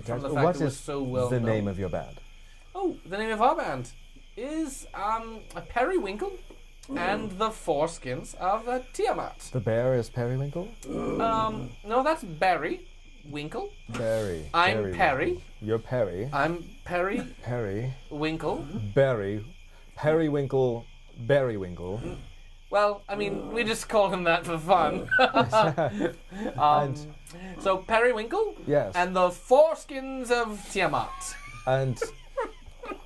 from the fact What that we're is so well the known. name of your band? Oh, the name of our band is a Periwinkle and the Foreskins of Tiamat. The bear is Periwinkle? No, that's Barry Winkle. Berry. I'm Berry. Perry. You're Perry. I'm Perry Perry. Winkle. Berry. Periwinkle. Berrywinkle. Well, I mean, we just call him that for fun. So Periwinkle Yes. and the Foreskins of Tiamat. And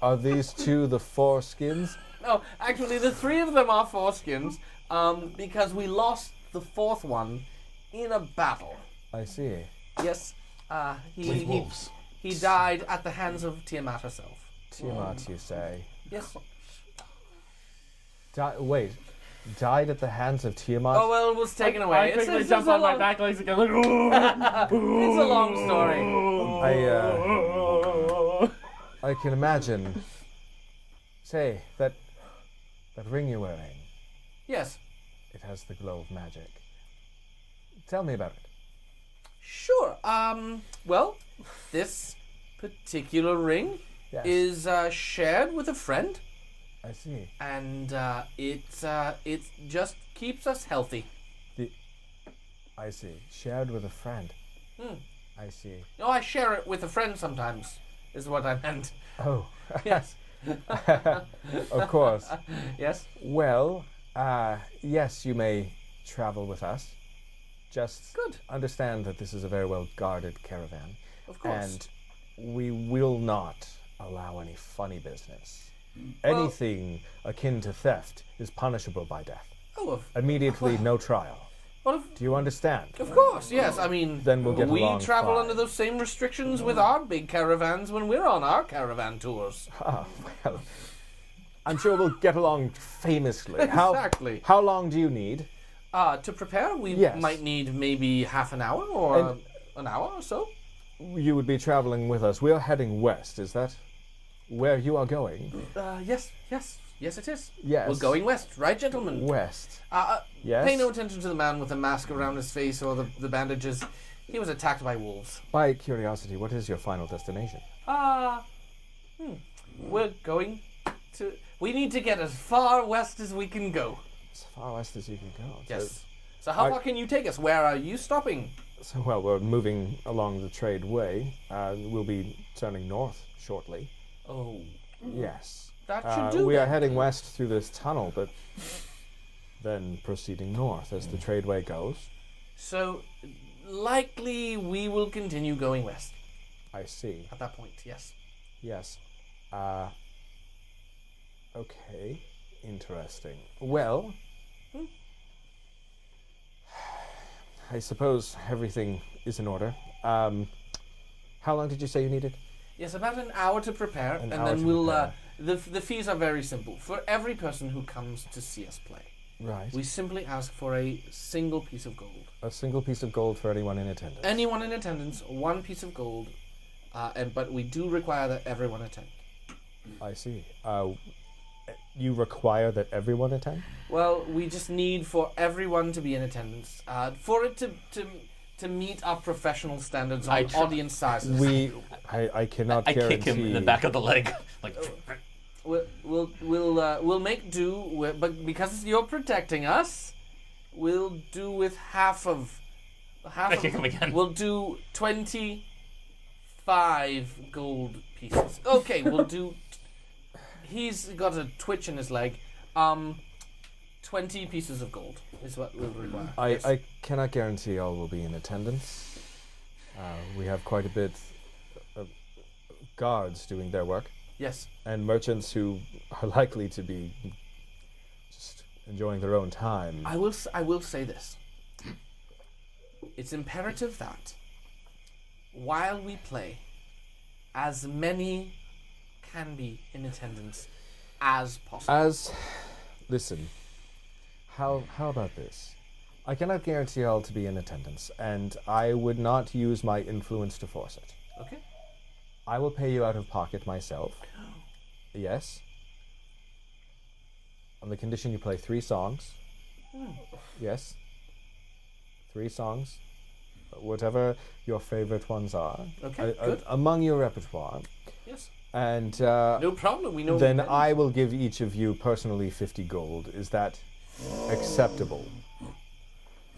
are these two the foreskins? No, actually, the three of them are foreskins, because we lost the fourth one in a battle. I see. Yes, With he wolves. he died at the hands of Tiamat herself. Tiamat, you say? Yes. Wait. Died at the hands of Tiamat? Oh well, it was taken I away. quickly jump on my back legs again. Like, It's a long story. I can imagine. Say, that ring you're wearing, Yes. it has the glow of magic. Tell me about it. Sure. Well, this particular ring Yes. is shared with a friend, I see. and it just keeps us healthy. I see. Shared with a friend. I see. No, I share it with a friend sometimes, is what I meant. Oh, Yes. of course. Yes. Well, yes, you may travel with us. Just Good. understand that this is a very well guarded caravan. Of course. And we will not allow any funny business. Well- Anything akin to theft is punishable by death. Oh, Immediately, no trial. well, Do you understand? of course. Yes. I mean, Then we'll get we along travel fine. under those same restrictions with our big caravans when we're on our caravan tours. Ah, well, I'm sure we'll get along famously. Exactly. How long do you need? To prepare, we Yes. might need maybe half an hour or And- an hour or so. You would be traveling with us. We are heading west. Is that where you are going? Yes, it is. Yes. We're going west, right, gentlemen? West. Yes. Pay no attention to the man with the mask around his face or the bandages. He was attacked by wolves. By curiosity, what is your final destination? We're going to. We need to get as far west as we can go. As far west as you can go. Yes. So how far can you take us? Where are you stopping? So, well, we're moving along the trade way. We'll be turning north shortly. Oh, Yes. that should do. We are that. heading west through this tunnel, but then proceeding north as the tradeway goes. So likely we will continue going west I see. at that point. Yes. Yes. Okay. Interesting. Well, I suppose everything is in order. How long did you say you needed? Yes, about an hour to prepare, An and hour then to we'll. prepare. The fees are very simple. For every person who comes to see us play, Right. we simply ask for a single piece of gold. A single piece of gold for anyone in attendance. Anyone in attendance, one piece of gold, but we do require that everyone attend. I see. You require that everyone attend? Well, we just need for everyone to be in attendance. For it to meet our professional standards on audience sizes. I cannot I guarantee. kick him in the back of the leg. Like, We'll make do with, but because you're protecting us, we'll do with half of. I kick him again. We'll do 25 gold pieces. Okay, we'll do. He's got a twitch in his leg. 20 pieces of gold is what we'll require. I cannot guarantee all will be in attendance. We have quite a bit of guards doing their work. Yes. And merchants who are likely to be just enjoying their own time. I will say this. It's imperative that while we play, as many can be in attendance as possible. Listen, how about this? I cannot guarantee all to be in attendance, and I would not use my influence to force it. Okay. I will pay you out of pocket myself. Yes. On the condition you play 3 songs. Yes. 3 songs. Whatever your favorite ones are. Okay, good. Among your repertoire. Yes. And No problem. We know. then I will give each of you personally 50 gold. Is that acceptable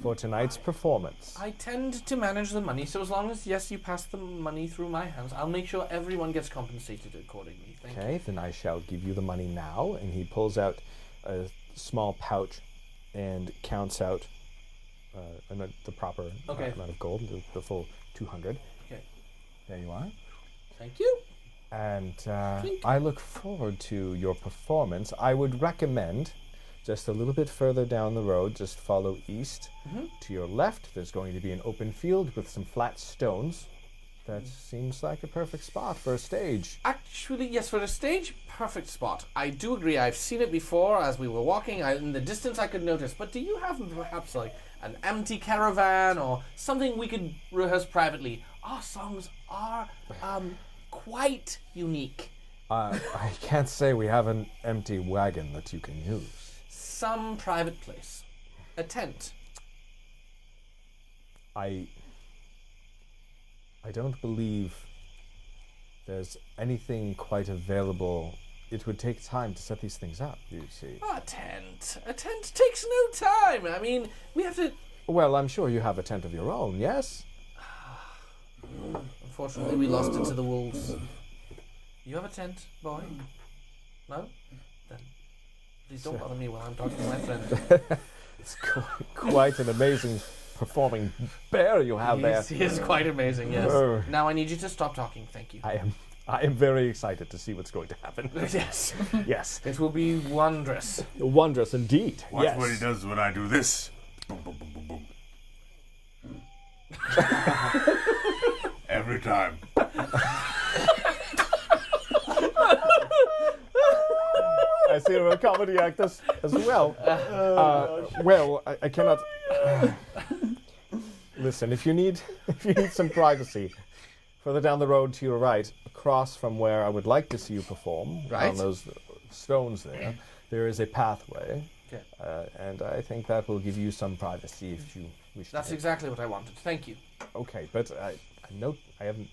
for tonight's performance? I tend to manage the money, so as long as, yes, you pass the money through my hands, I'll make sure everyone gets compensated accordingly. Thank you. Okay, then I shall give you the money now. And he pulls out a small pouch and counts out the proper amount of gold, the full 200. Okay. There you are. Thank you. And I look forward to your performance. I would recommend just a little bit further down the road, just follow east. To your left, there's going to be an open field with some flat stones. That seems like a perfect spot for a stage. Actually, yes, for a stage, perfect spot. I do agree. I've seen it before as we were walking. In the distance, I could notice. But do you have perhaps like an empty caravan or something we could rehearse privately? Our songs are quite unique. I can't say we have an empty wagon that you can use. Some private place. A tent. I don't believe there's anything quite available. It would take time to set these things up, you see. A tent. A tent takes no time. I mean, we have to... Well, I'm sure you have a tent of your own, yes? Unfortunately, we lost it to the wolves. You have a tent, boy? No? Then please don't bother me while I'm talking to my friend. It's quite an amazing performing bear you have there. He is quite amazing, yes. Now I need you to stop talking, thank you. I am very excited to see what's going to happen. Yes. Yes. It will be wondrous. Wondrous indeed. Watch yes. what he does when I do this. Boom, boom, boom, boom, boom. Every time. I see you're a comedy actor as well. Well, I cannot. Listen, if you need some privacy, further down the road to your right, across from where I would like to see you perform, on those stones there is a pathway. Okay. And I think that will give you some privacy if you wish. That's exactly what I wanted. Thank you. Okay, but I haven't.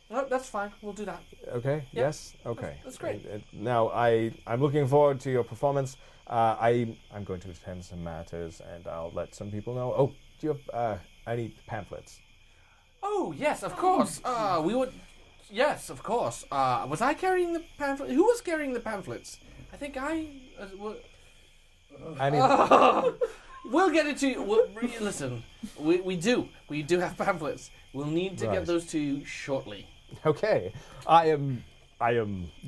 No, that's fine. We'll do that. Okay. Yep. Yes. Okay. That's great. Now I'm looking forward to your performance. I'm going to attend some matters, and I'll let some people know. Oh, do you have any pamphlets? Oh yes, of course. We would. Yes, of course. Was I carrying the pamphlet? Who was carrying the pamphlets? I think I. We'll get it to you. Listen, we do have pamphlets. We'll need to get those to you shortly. Okay, I am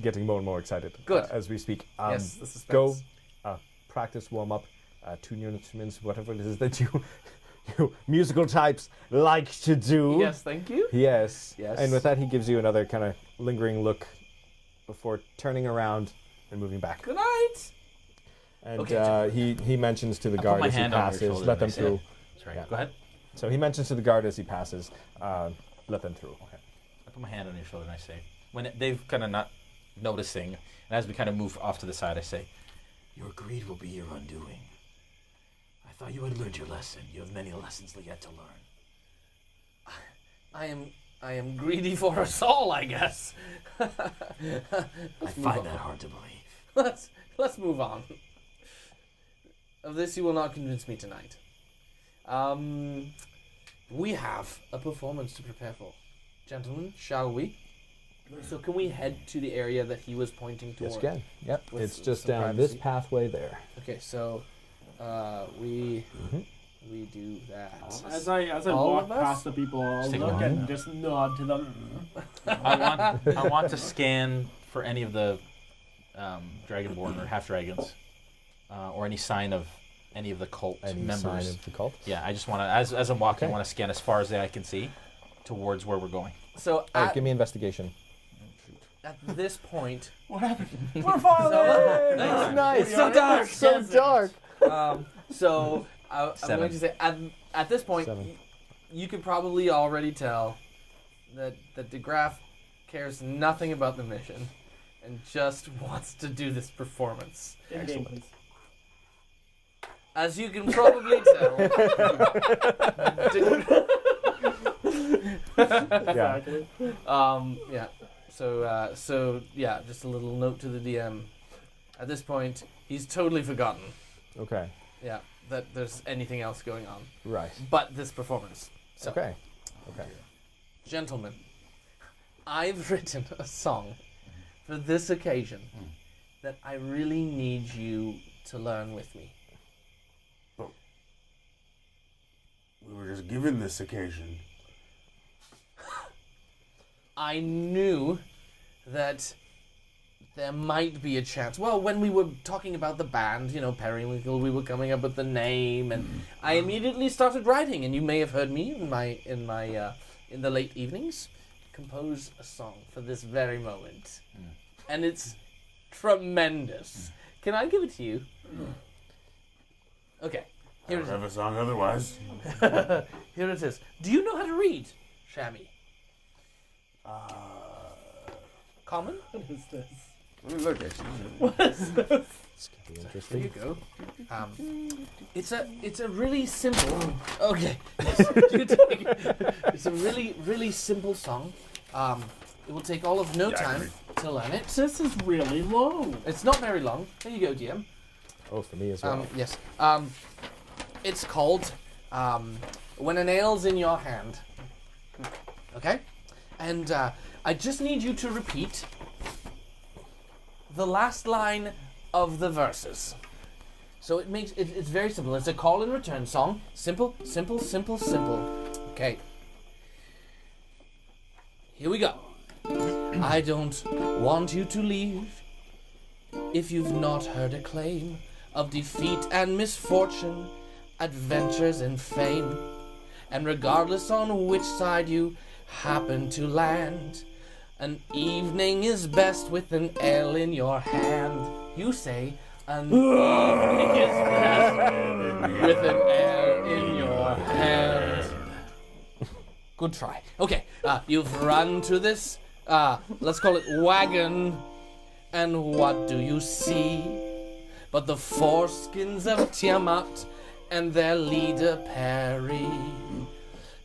getting more and more excited. Good. As we speak. Yes, the suspense. Go, practice, warm up, tune your instruments, whatever it is that you musical types like to do. Yes, thank you. Yes. Yes. And with that, he gives you another kind of lingering look before turning around and moving back. Good night. And Okay, he mentions to the guard as he passes, let them through. Sorry, Yeah. go ahead. So he mentions to the guard as he passes, let them through. I put my hand on your shoulder and I say, when they've kind of not noticing. And as we kind of move off to the side, I say, Your greed will be your undoing. I thought you had learned your lesson. You have many lessons yet to learn. I am greedy for us all, I guess. I find that hard to believe. Let's move on. Of this you will not convince me tonight. We have a performance to prepare for. Gentlemen, shall we? So can we head to the area that he was pointing toward? Yes, again. Yep. With It's just some down this privacy. pathway there. Okay, so we do that. As I All walk of us? past the people, I'll Stick look one. and just nod to them. I want to scan for any of the Dragonborn or half dragons, or any sign of any of the cult Any members. sign of the cult? Yeah, I just want to, as I'm walking, I Okay. want to scan as far as I can see towards where we're going. So All right, at, give me investigation. at this point, What happened? We're falling! Nice. So dark. So dark. I'm Seven. going to say at this point, 7. you can probably already tell that DeGraff cares nothing about the mission and just wants to do this performance. In-game, please. As you can probably tell, Yeah. Exactly. yeah. So yeah, just a little note to the DM. At this point, he's totally forgotten, Okay. yeah, that there's anything else going on Right. but this performance. So, Okay. Okay. gentlemen, I've written a song for this occasion that I really need you to learn with me. We were just given this occasion. I knew that there might be a chance. Well, when we were talking about the band, Periwinkle, we were coming up with the name, and I immediately started writing. And you may have heard me in the late evenings compose a song for this very moment, and it's tremendous. Can I give it to you? Okay, I here don't it have a song otherwise. is. Here it is. Do you know how to read, Shammy? Common? What is this? Let me look at you. What is this? It's gonna be There interesting. you go. It's a really simple. Okay. It's a really simple song. It will take all of no Yeah, I time agree. to learn it. This is really long. It's not very long. There you go, DM. Oh, for me as well. Yes. It's called "When a Nail's in Your Hand." Okay, and I just need you to repeat the last line of the verses. So it's very simple. It's a call and return song. Simple, simple, simple, simple. Okay. Here we go. I don't want you to leave if you've not heard a claim of defeat and misfortune, adventures and fame. And regardless on which side you happen to land, an evening is best with an ale in your hand. You say, an evening is best with an ale in your hand. Good try. Okay, you've run to this, let's call it wagon, and what do you see but the foreskins of Tiamat and their leader Perry?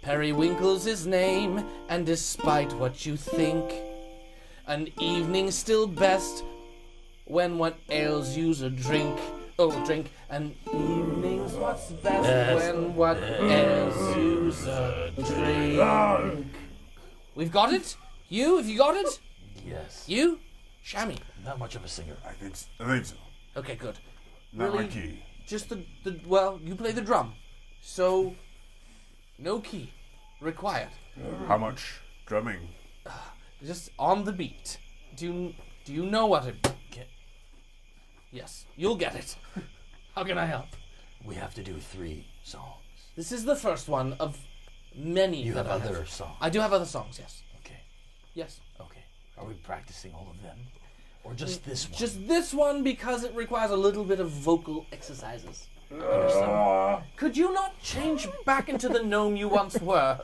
Periwinkle's his name, and despite what you think, an evening's still best when what ails you's a drink. Oh, drink. An evening's what's best when what ails you's a drink. We've got it? You? Have you got it? Yes. You? Shammy. Not much of a singer. I think so. Okay, good. Not my Really? key. Just well, you play the drum. So, no key required. How much drumming? Just on the beat. Do you know what it... Yes, you'll get it. How can I help? We have to do 3 songs. This is the first one of many. You that have I other songs. I do have other songs, yes. Okay. Yes. Okay. Are we practicing all of them? Or just this one? Just this one because it requires a little bit of vocal exercises. Understood. Could you not change back into the gnome you once were?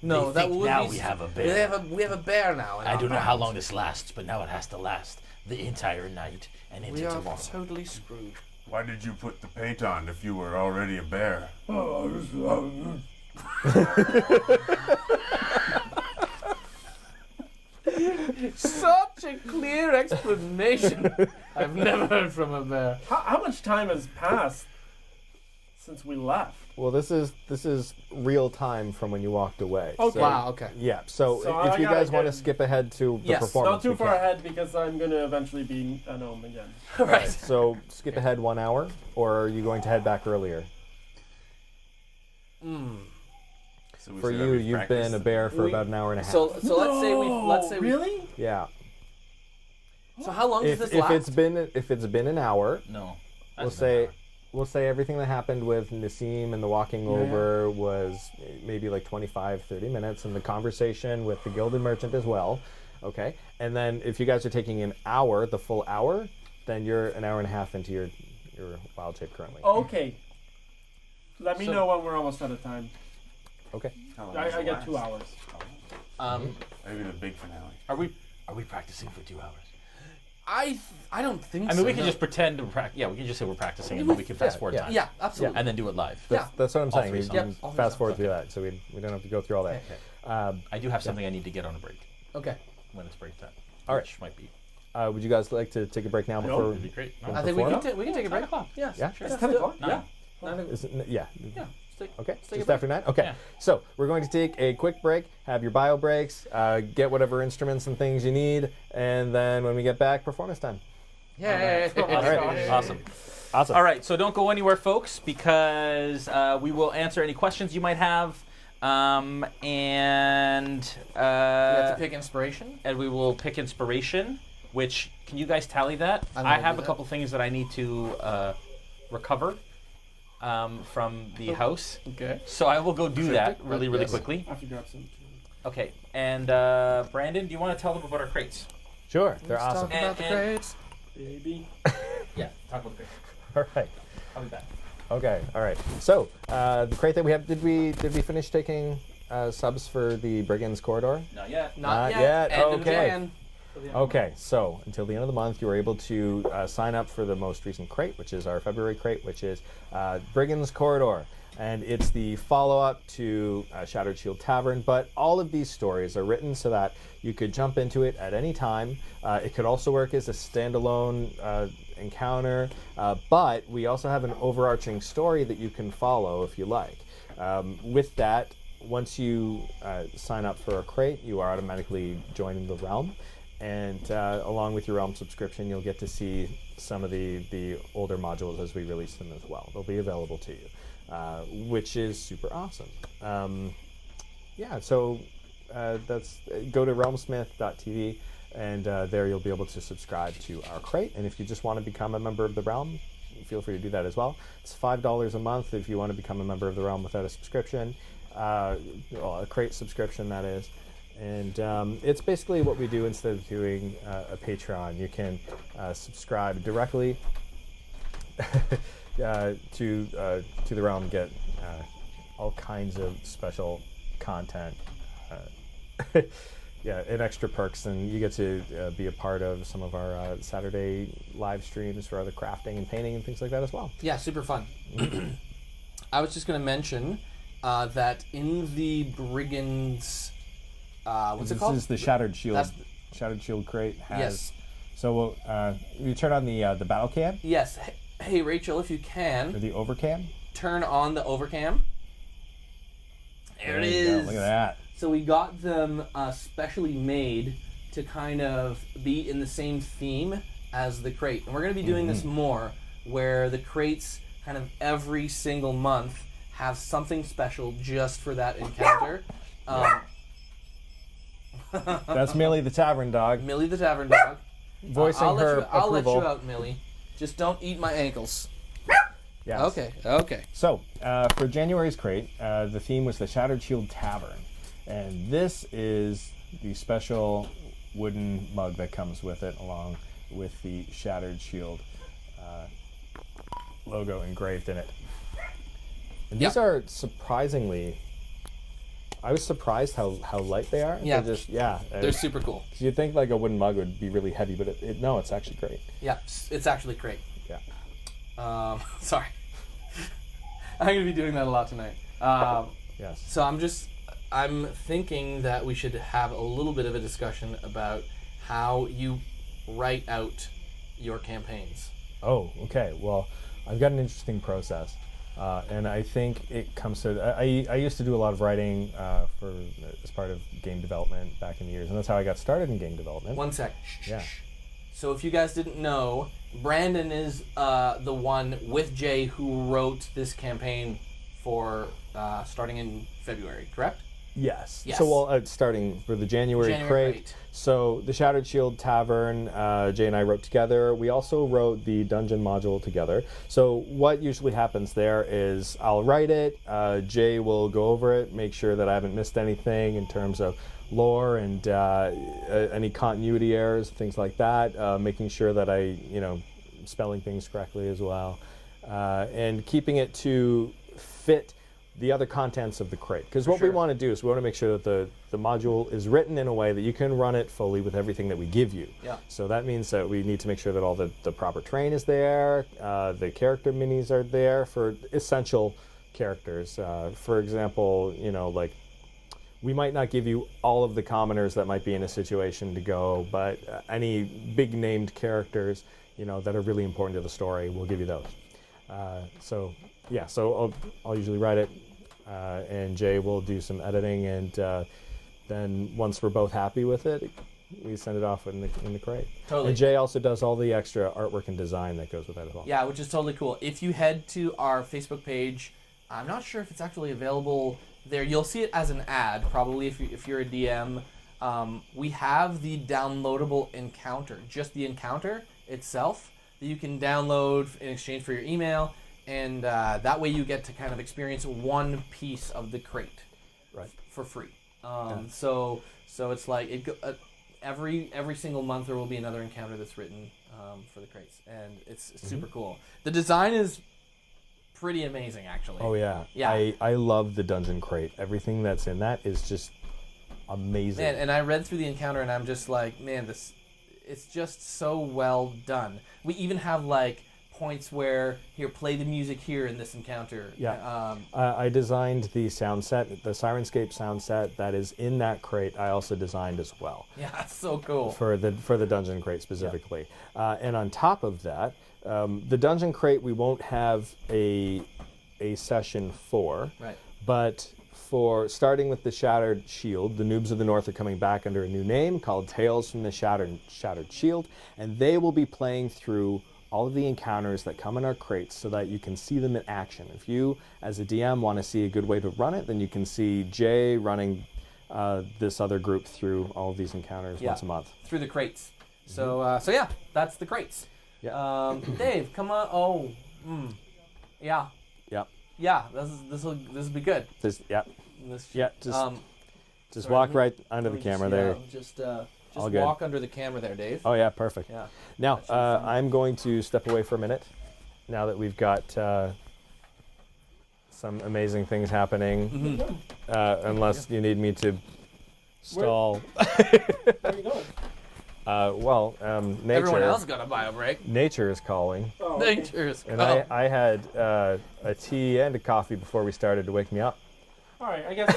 No, They that think would now be... we have a bear. We have a bear now. in I our don't know how band. long this lasts, but now it has to last. the entire night and into We are tomorrow. totally screwed. Why did you put the paint on if you were already a bear? Such a clear explanation. I've never heard from a bear. How much time has passed since we left? Well, this is real time from when you walked away. Okay. So, Wow, okay. Yeah. So, So if I you gotta guys want to get- skip ahead to the Yes, performance, Not too we far can. ahead because I'm going to eventually be a gnome again. Right. So skip ahead 1 hour, or are you going to head back earlier? So we For said you, we've you've practiced. been a bear for about an hour and a half. So let's say we really? yeah. So how long does If, this if last? it's been an hour, No. we'll say everything that happened with Nassim and the walking over was maybe like 25, 30 minutes, and the conversation with the gilded merchant as well. Okay. And then if you guys are taking an hour, the full hour, then you're an hour and a half into your wild shape currently. Okay. Let me So- know when we're almost out of time. Okay. How long does I it get 2 last? hours. Maybe the big finale. Are we practicing for 2 hours? I don't think I so. mean, we can no. just pretend to practice. Yeah, we can just say we're practicing, and then we can fast forward time. Yeah, absolutely. And then do it live. That's what I'm All saying. three You songs. can Yep, all three fast songs. forward through that, so we don't have to go through all that. I do have something I need to get on a break Okay. when it's break time. All right. Which might be. Would you guys like to take a break now before? It'd be great. No? Yeah. I think we Before? can take a break. 9 o'clock. Yes. Yeah? Sure. It's 10 o'clock? Nine. Yeah. Is it, yeah. Yeah. Okay, take a just break. after 9? Okay, Yeah. so we're going to take a quick break, have your bio breaks, get whatever instruments and things you need, and then when we get back, performance time. Yeah. Awesome. Awesome. All right, so don't go anywhere, folks, because we will answer any questions you might have, and We have to pick inspiration. we will pick inspiration. Which can you guys tally that? I'm I gonna have do a that. couple things that I need to recover from the house, Okay. so I will go do that Perfect. really Yes. quickly. I have to grab some. Okay, and Brandon, do you want to tell them about our crates? Sure, they're Let's awesome. talk about the And- crates. Baby. Yeah, talk about the crates. All right. I'll be back. Okay. All right. So the crate that we have, did we finish taking subs for the Brigands Corridor? Not yet. Not yet. End of Okay. Jan. Okay, so until the end of the month, you were able to sign up for the most recent crate, which is our February crate, which is Brigands Corridor. And it's the follow-up to Shattered Shield Tavern, but all of these stories are written so that you could jump into it at any time. It could also work as a standalone encounter, but we also have an overarching story that you can follow if you like. With that, once you sign up for a crate, you are automatically joining the realm. And along with your Realm subscription, you'll get to see some of the older modules as we release them as well. They'll be available to you, which is super awesome. Yeah, so that's go to realmsmith.tv, and there you'll be able to subscribe to our crate. And if you just want to become a member of the Realm, feel free to do that as well. It's $5 a month if you want to become a member of the Realm without a subscription, well, a crate subscription, that is. And it's basically what we do instead of doing a Patreon. You can subscribe directly to the Realm, get all kinds of special content, yeah, and extra perks, and you get to be a part of some of our Saturday live streams for other crafting and painting and things like that as well. Yeah, super fun. I was just going to mention that in the Brigands, what's it called? This is the Shattered Shield. That's- Shattered Shield crate has. Yes. So you turn on the battle cam Yes. Hey, Rachel, if you or can, the overcam. turn on the overcam. There it you go. is. Look at that. So we got them specially made to kind of be in the same theme as the crate. And we're going to be doing this more, where the crates kind of every single month have something special just for that encounter. That's Millie the Tavern dog, Millie the Tavern Dog. voicing I'll her let you, I'll let approval. you out, Millie. Just don't eat my ankles. Yes. Okay. So for January's crate, the theme was the Shattered Shield Tavern, and this is the special wooden mug that comes with it, along with the Shattered Shield logo engraved in it. And these Yep. are surprisingly I was surprised how light they are. Yeah. They're They're super cool. you'd think like a wooden mug would be really heavy, but no, it's actually great. Yeah, it's actually great. Yeah. Sorry. I'm going to be doing that a lot tonight. Yes. So I'm thinking that we should have a little bit of a discussion about how you write out your campaigns. Oh, okay. Well, I've got an interesting process. And I think it comes to I used to do a lot of writing as part of game development back in the years, and that's how I got started in game development. One sec. Yeah. So if you guys didn't know, Brandon is the one with Jay who wrote this campaign for starting in February, correct? Yes. Yes. So starting for the January crate. So the Shattered Shield Tavern, Jay and I wrote together. We also wrote the dungeon module together. So what usually happens there is I'll write it, Jay will go over it, make sure that I haven't missed anything in terms of lore and any continuity errors, things like that, making sure that I, spelling things correctly as well, and keeping it to fit the other contents of the crate. Because what we want to do is we want to make sure that the module is written in a way that you can run it fully with everything that we give you. Yeah. So that means that we need to make sure that all the proper terrain is there, the character minis are there for essential characters. For example, like we might not give you all of the commoners that might be in a situation to go, but any big named characters, that are really important to the story, we'll give you those. So I'll usually write it, and Jay will do some editing, and then once we're both happy with it, we send it off in the crate. Totally. And Jay also does all the extra artwork and design that goes with that as well. Yeah, which is totally cool. If you head to our Facebook page, I'm not sure if it's actually available there. You'll see it as an ad, probably if you're a DM. We have the downloadable encounter, just the encounter itself, that you can download in exchange for your email. And that way you get to kind of experience one piece of the crate, right, for free. So it's like every single month there will be another encounter that's written for the crates, and it's super cool. The design is pretty amazing, actually. Oh yeah, yeah. I love the dungeon crate. Everything that's in that is just amazing. Man, and I read through the encounter, and I'm just like, man, it's just so well done. We even have like points where play the music here in this encounter. Yeah. I designed the sound set, the Sirenscape sound set that is in that crate. I also designed as well. Yeah, that's so cool. For the dungeon crate specifically. Yeah. And on top of that, the dungeon crate we won't have a session for. Right. But for starting with the Shattered Shield, the Noobs of the North are coming back under a new name called Tales from the Shattered Shield, and they will be playing through all of the encounters that come in our crates so that you can see them in action. If you, as a DM, want to see a good way to run it, then you can see Jay running this other group through all of these encounters once a month. Through the crates. So yeah, that's the crates. Yeah. Dave, come on. Oh, yeah. Yep. Yeah, this will be good. Just Sorry, walk right under the camera there. Just All good. walk under the camera there, Dave. Oh yeah, perfect. Yeah. Now, I'm going to step away for a minute, now that we've got some amazing things happening, unless you need me to stall. Where are you going? Nature. Everyone else got a bio break. Nature is calling. Oh, okay. Nature is And calling. I had a tea and a coffee before we started to wake me up. All right, I guess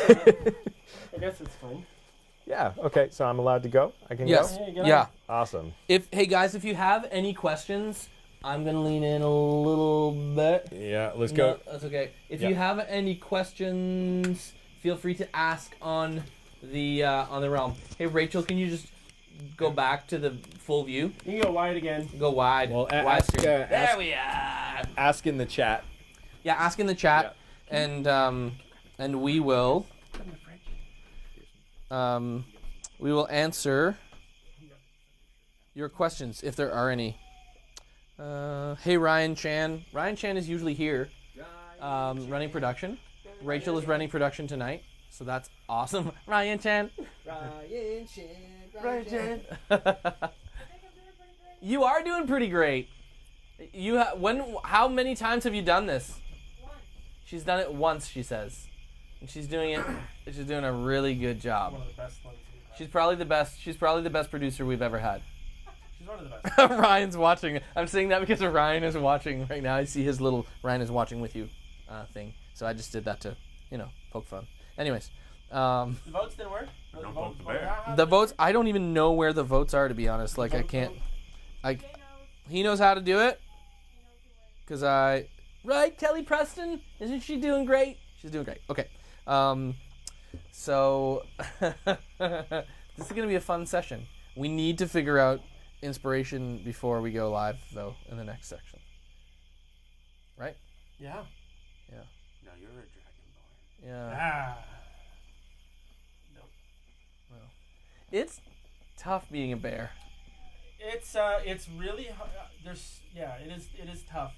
it's fine. Yeah, okay, so I'm allowed to go? I can Yes. go? Yeah. Awesome. Hey guys, if you have any questions, I'm gonna lean in a little bit. Yeah, let's No, go. that's okay. If Yeah. you have any questions, feel free to ask on the realm. Hey Rachel, can you just go back to the full view? You can go wide again. Go wide. Well, wide ask, screen. There ask- we are. Ask in the chat. Yeah, ask in the chat, and we will answer your questions if there are any. Hey Ryan Chan. Ryan Chan is usually here, running production. Rachel is running production tonight, so that's awesome. Ryan Chan. Ryan Chan. Ryan Chan. You are doing pretty great. How many times have you done this? Once. She's done it once, she says. And she's doing it. She's doing a really good job. One of the best ones we've had. She's probably the best. She's probably the best producer we've ever had. She's one of the best. Ryan's watching. I'm saying that because Ryan is watching right now. I see his little Ryan is watching with you thing. So I just did that to, poke fun. Anyways, The votes didn't work? Don't poke the bear. the votes. I don't even know where the votes are, to be honest. Like I can't. He knows how to do it. Cause right, Kelly Preston, isn't she doing great? She's doing great. Okay. So this is gonna be a fun session. We need to figure out inspiration before we go live, though, in the next section. Right? Yeah. Yeah. No, you're a dragonborn. Yeah. Ah. Nope. Well, it's tough being a bear. It's really it is tough.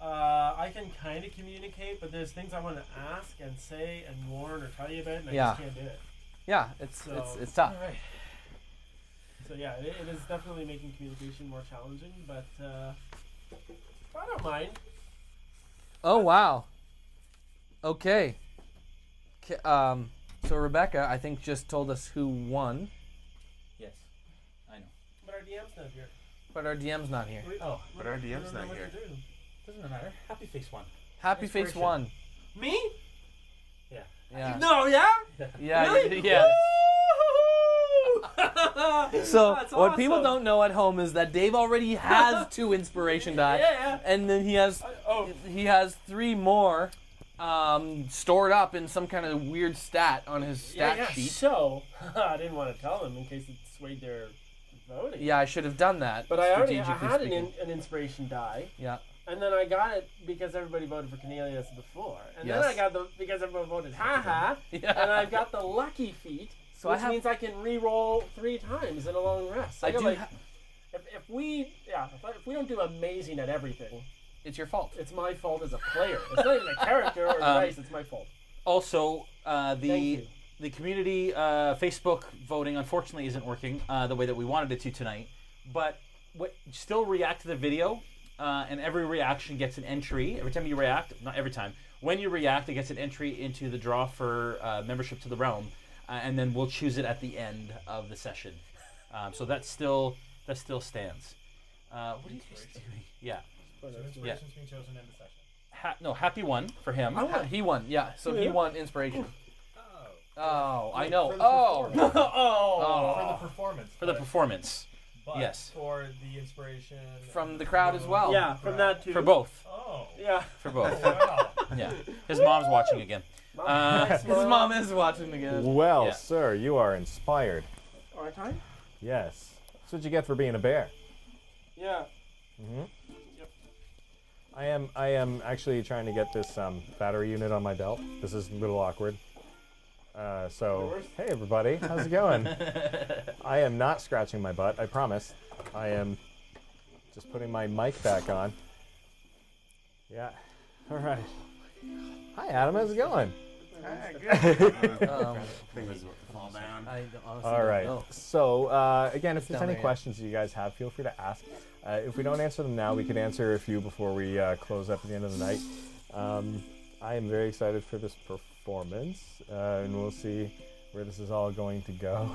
I can kind of communicate, but there's things I want to ask and say and warn or tell you about, and I just can't do it. Yeah, it's tough. All right. So yeah, it is definitely making communication more challenging, but I don't mind. Oh wow. Okay. So Rebecca, I think, just told us who won, Yes, I know. But our DM's not here. but our DM's not here. Oh, But our DM's not here. doesn't matter. Happy face one. Happy Face Inspiration. won. Me? Yeah. No, yeah. Yeah. Really? Yeah. Woo! So That's what people awesome. don't know at home is that Dave already has 2 inspiration die, Yeah. and then he has he has 3 more stored up in some kind of weird stat on his stat sheet. So I didn't want to tell them in case it swayed their voting. Yeah, I should have done that. But I already strategically had speaking. an inspiration die, Yeah. and then I got it because everybody voted for Cornelius before, and Yes. then I got because everyone voted haha, Yeah. and I've got the lucky feat, So I which have- means I can re-roll 3 times in a long rest. I got, do like, ha- if we don't do amazing at everything, It's your fault. it's my fault as a player. It's not even a character or a dice. It's my fault. Also, Thank the you. community Facebook voting unfortunately isn't working the way that we wanted it to tonight. But still react to the video, and every reaction gets an entry. Every time you react, not every time. When you react, it gets an entry into the draw for membership to the realm, and then we'll choose it at the end of the session. So that still stands. What are you guys doing? Yeah. Inspiration's being chosen in the session. Happy one for him. He won. Yeah. So he Yeah. won inspiration. Oh, I For know. the Oh. performance. Oh. For the performance. For the but- performance. but yes. For the inspiration. From the crowd as well. Yeah, from that too. For both. Oh. Yeah. For both. Wow. Yeah. His mom's watching again. Nice, His mom is watching again. Well, Yeah. sir, you are inspired. Aren't I? Yes. That's what you get for being a bear. Yeah. I am actually trying to get this battery unit on my belt. This is a little awkward. Hey everybody, how's it going? I am not scratching my butt, I promise. I am just putting my mic back on. Yeah. All right. Hi Adam, how's it going? Thing was fall down. I honestly All don't right. know. So again, if there's down any there, yeah. questions you guys have, feel free to ask. If we don't answer them now, we can answer a few before we close up at the end of the night. I am very excited for this performance, and we'll see where this is all going to go.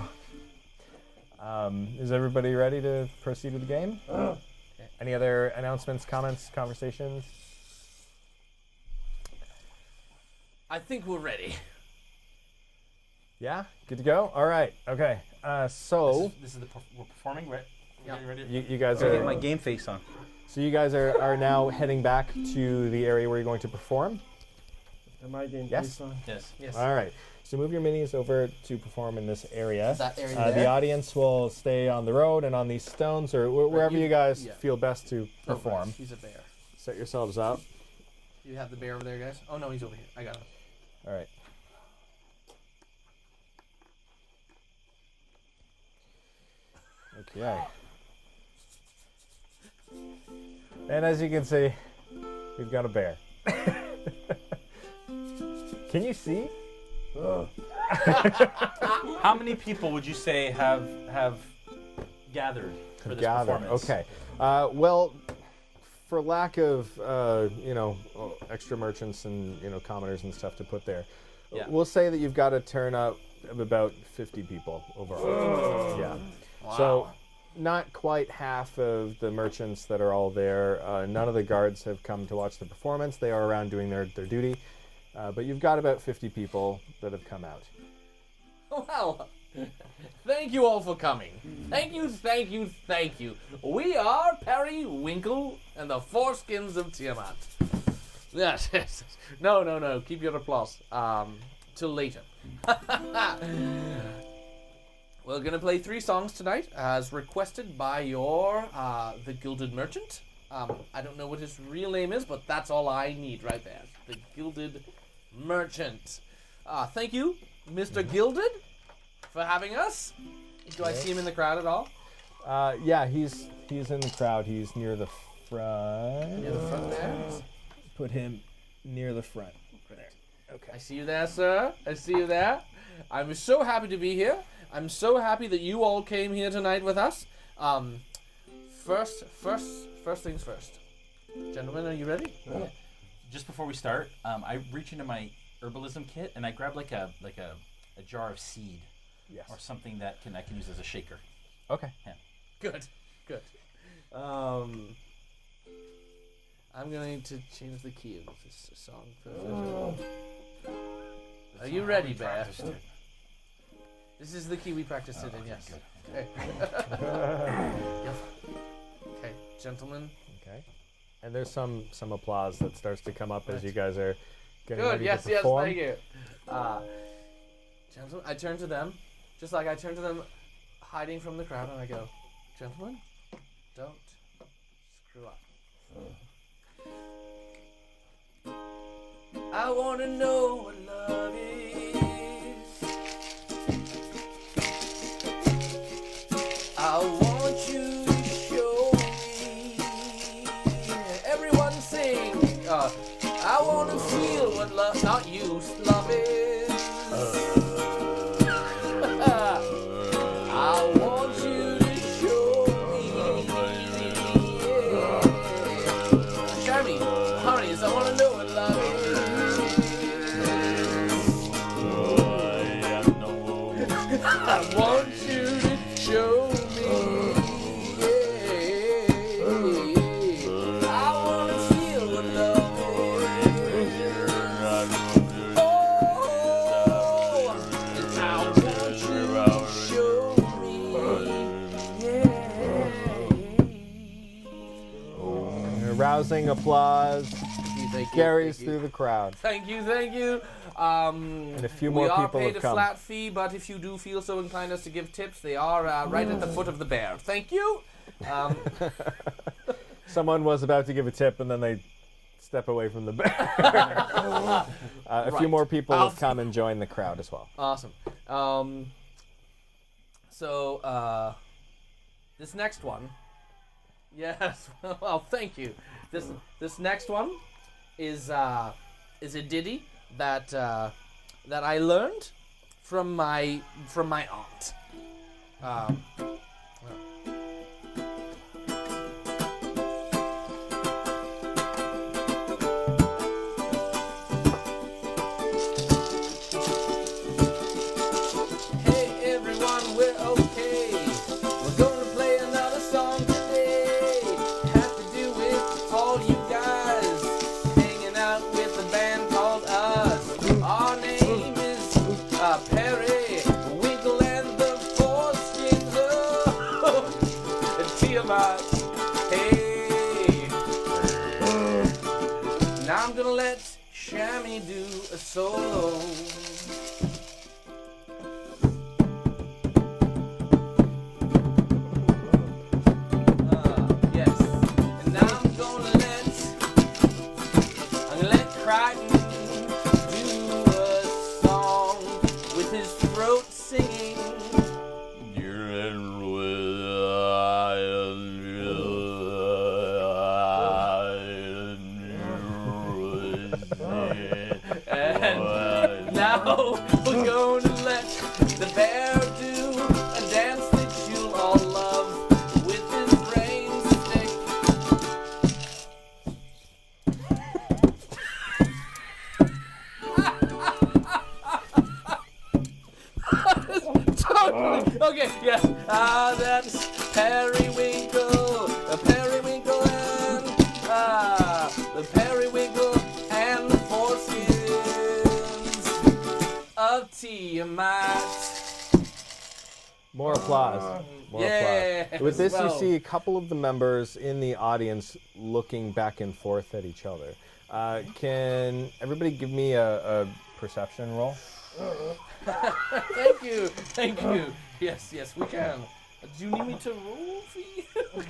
Is everybody ready to proceed with the game? Any other announcements, comments, conversations? I think we're ready. Yeah? Good to go? All right. Okay. So This is we're performing, right? Yeah. You ready? you guys Get are my game face on. So you guys are now heading back to the area where you're going to perform. Am I getting Yes. Yes. Yes. All right. So move your minis over to perform in this area. That area The there? audience will stay on the road and on these stones or wherever you guys yeah. feel best to perform. He's a bear. Set yourselves up. You have the bear over there, guys? Oh, no, he's over here. I got him. All right. Okay. And as you can see, we've got a bear. Can you see? How many people would you say have gathered for this performance? Okay. Well, for lack of extra merchants and commoners and stuff to put there, Yeah. We'll say that you've got a turnout of about 50 people overall. Yeah. So not quite half of the merchants that are all there. None of the guards have come to watch the performance. They are around doing their duty. But you've got about 50 people that have come out. Well, thank you all for coming. Thank you, thank you, thank you. We are Periwinkle and the Foreskins of Tiamat. Yes, yes. No. Keep your applause. Till later. We're gonna play 3 songs tonight, as requested by the Gilded Merchant. I don't know what his real name is, but that's all I need right there. The Gilded Merchant. Thank you, Mr. Gilded, for having us. Do I see him in the crowd at all? Yeah, he's in the crowd. He's near the front. Near the front there. Put him near the front. There. Okay. I see you there, sir. I see you there. I'm so happy to be here. I'm so happy that you all came here tonight with us. First things first. Gentlemen, are you ready? Yeah. Just before we start, I reach into my herbalism kit and I grab like a jar of seed. Yes. Or something that I can use as a shaker. Okay. Yeah. Good. I'm going to change the key of this song. Are you ready, Bear? This is the key we practiced it in, yes. Okay. Okay, gentlemen. Okay. And there's some applause that starts to come up as you guys are getting Good, ready yes, to perform. thank you. Gentlemen, I turn to them, just like I turn to them hiding from the crowd, and I go, gentlemen, don't screw up. I want to know what love is. I want you to show me. Everyone sing. I want to feel what love, not you, love is. I want you to show me. Show me, honeys, I want to know what love is. I want you to show me. I want to feel what love is. Oh, I want you to show me. Rousing applause Thank you, carries thank you. through the crowd. Thank you. And a few more people We are have paid a come. flat fee, but if you do feel so inclined as to give tips, they are right at the foot of the bear. Thank you. Someone was about to give a tip and then they step away from the bear. A few Right. more people have come and joined the crowd as well. Awesome. This next one. Yes. Well, thank you. This next one is a ditty that I learned from my aunt. Hey everyone, we're okay. We're gonna play another song today. Has to do with all you guys hanging out with a band called us. Our name is Perry, Winkle, and the Foreskins of Tiamat. Hey. Now I'm gonna let Shammy do a solo. Yes. And now I'm gonna let Crichton do a song with his throat singing. And now we're gonna let the bear do a dance that you'll all love with his rain stick. Okay, yes. That's Periwinkle, Periwinkle and the Periwinkle and the foreskins of Tiamat. More applause. More Yes, applause. With this, well. you see a couple of the members in the audience looking back and forth at each other. Can everybody give me a perception roll? Thank you. Yes, we can. Do you need me to roll for you?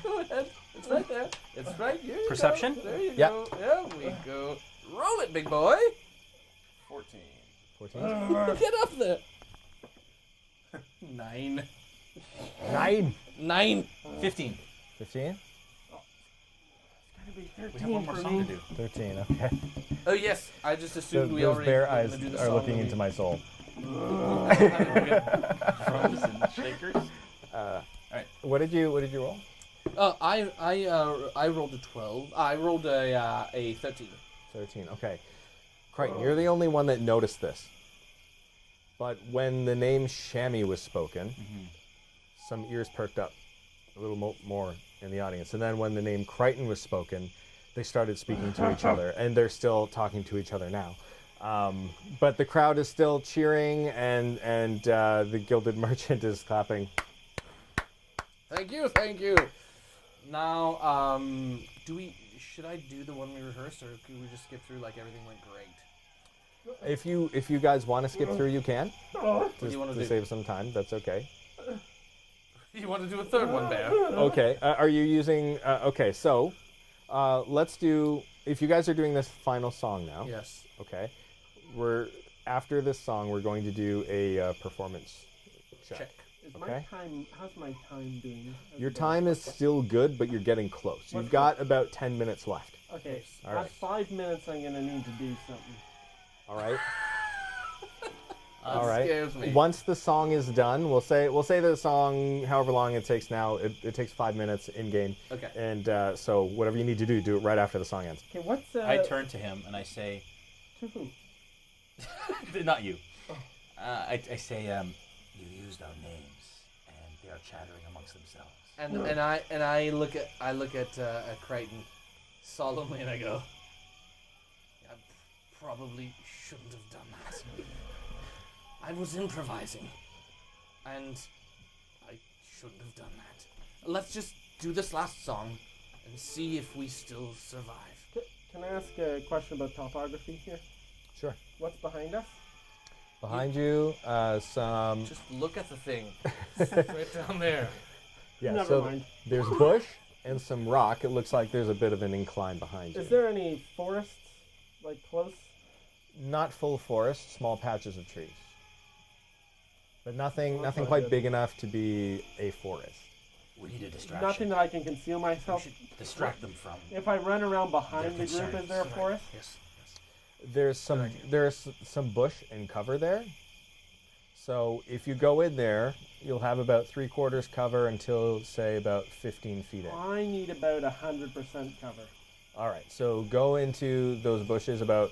Go ahead. It's right there. It's right here. Perception? There you Yep. go. There we go. Roll it, big boy. 14. 14? Get up there. 9. 9. 15. 15? We have one more song to do. 13, okay. Oh yes, I just assumed we Those already bear were gonna eyes do the are song looking that into we- my soul. Drums and shakers. What did you roll? I rolled a 12. I rolled a 13. 13, okay. Crichton, you're the only one that noticed this. But when the name Shammy was spoken, some ears perked up a little more in the audience. And then when the name Crichton was spoken, they started speaking to each other. And they're still talking to each other now. But the crowd is still cheering, and the Gilded Merchant is clapping. Thank you. Now, should I do the one we rehearsed, or could we just skip through like everything went great? If you guys want to skip through, you can. What do you want to To do? save some time, that's okay. You want to do a third one, Bear? Okay. Are you using? Okay. So, let's do. If you guys are doing this final song now. Yes. Okay. After this song, we're going to do a performance check. Is Okay. how's my time doing? Your time is still good, but you're getting close. You've got about 10 minutes left. Okay, All right. at 5 minutes I'm gonna need to do something. All right. That All right. scares me. Once the song is done, we'll say the song, however long it takes now. It takes 5 minutes in game. Okay. And so whatever you need to do it right after the song ends. Okay, what's I turn to him and I say, to who? not you. I say, you used our names, and they are chattering amongst themselves. And I look at Crichton solemnly, and I go, I probably shouldn't have done that. I was improvising, and I shouldn't have done that. Let's just do this last song and see if we still survive. Can I ask a question about topography here? Sure. What's behind us? Behind you, some. Just look at the thing. Right down there. Yeah, Never so mind. there's bush and some rock. It looks like there's a bit of an incline behind you. Is there any forests, like, close? Not full forest, small patches of trees. But nothing That's not quite good. big enough to be a forest. We need a distraction. Nothing that I can conceal We myself? should distract them from. If I run around behind Their the group, concerns. is there a forest? Yes. There's some bush and cover there. So if you go in there, you'll have about 3/4 cover until, say, about 15 feet in. I need about 100% cover. All right, so go into those bushes about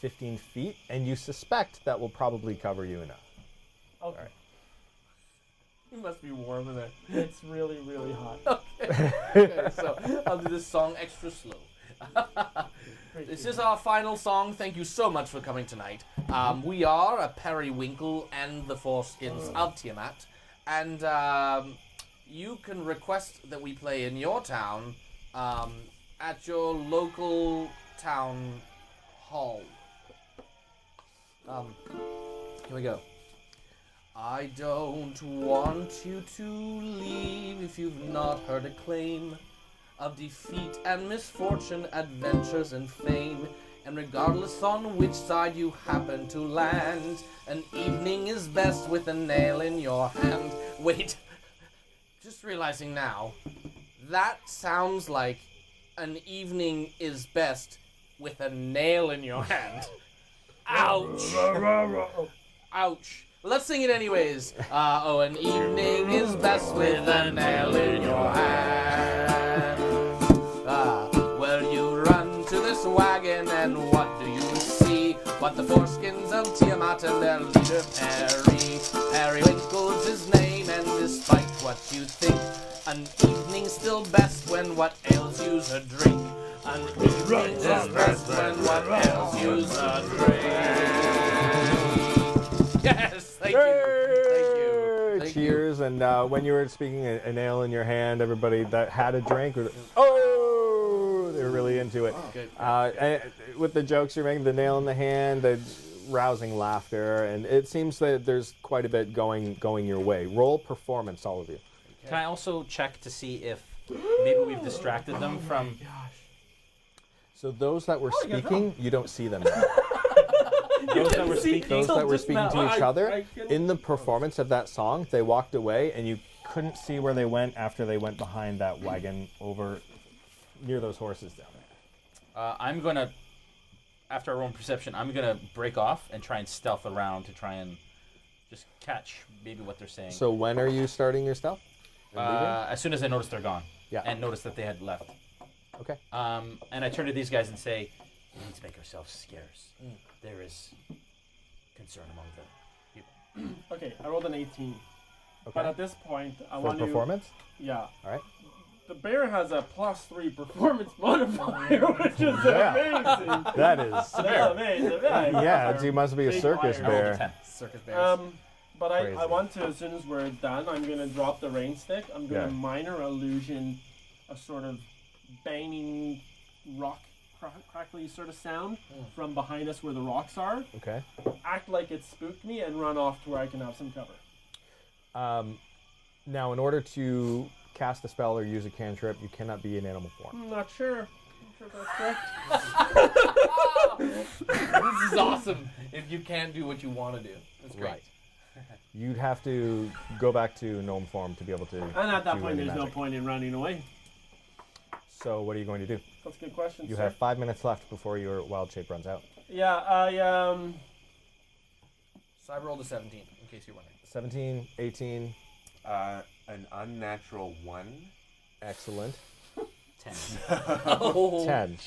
15 feet, and you suspect that will probably cover you enough. Okay. Alright. It must be warm in there. It's really, really hot. Okay, so I'll do this song extra slow. This is our final song. Thank you so much for coming tonight. We are a Periwinkle and the Foreskins of Tiamat, and you can request that we play in your town at your local town hall. Here we go. I don't want you to leave if you've not heard a claim of defeat and misfortune, adventures and fame. And regardless on which side you happen to land, an evening is best with a nail in your hand. Wait, just realizing now, that sounds like an evening is best with a nail in your hand. Ouch! Ouch. Let's sing it anyways. An evening is best with a nail in your hand. Well, you run to this wagon, and what do you see? But the foreskins of Tiamat and their leader Periwinkle's his name, and this what you think. An evening's still best when what ails you's a drink. An evening's best when what ails you's a drink. Yes, thank you. Thank you. Cheers, and when you were speaking an ale in your hand, everybody that had a drink was, oh, they were really into it. Good. And with the jokes you're making, the nail in the hand, the rousing laughter, and it seems that there's quite a bit going your way. Roll performance, all of you. Can I also check to see if maybe we've distracted them from... So those that were speaking, you don't see them. Those that were speaking. Those that were speaking to each other, in the performance of that song, they walked away, and you couldn't see where they went after they went behind that wagon over near those horses down there. I'm going to, after our own perception, I'm going to break off and try and stealth around to try and just catch maybe what they're saying. So when are you starting your stealth? As soon as I notice they're gone. Yeah. And notice that they had left. Okay. And I turn to these guys and say, we need to make ourselves scarce. There is concern among the people. Okay, I rolled an 18. Okay. But at this point, I For want to... performance? Yeah. All right. The bear has a +3 performance modifier, which is amazing. That is. That's amazing. Yeah, you must be a Big circus liar. bear. 10. Circus bears. But I Crazy. want to, as soon as we're done, I'm going to drop the rain stick. I'm going to Yeah. minor illusion a sort of banging rock crackly sort of sound from behind us where the rocks are. Okay. Act like it spooked me and run off to where I can have some cover. Now, in order to cast a spell or use a cantrip, you cannot be in animal form. I'm not sure. I'm sure that's correct. This is awesome. If you can't do what you want to do, that's great. Right. You'd have to go back to gnome form to be able to. And at that do point, any there's no magic. point in running away. So, what are you going to do? That's a good question. You sir. have 5 minutes left before your wild shape runs out. Yeah, So I rolled a 17, in case you're wondering. 17, 18, An unnatural 1. excellent. 10. Oh. 10.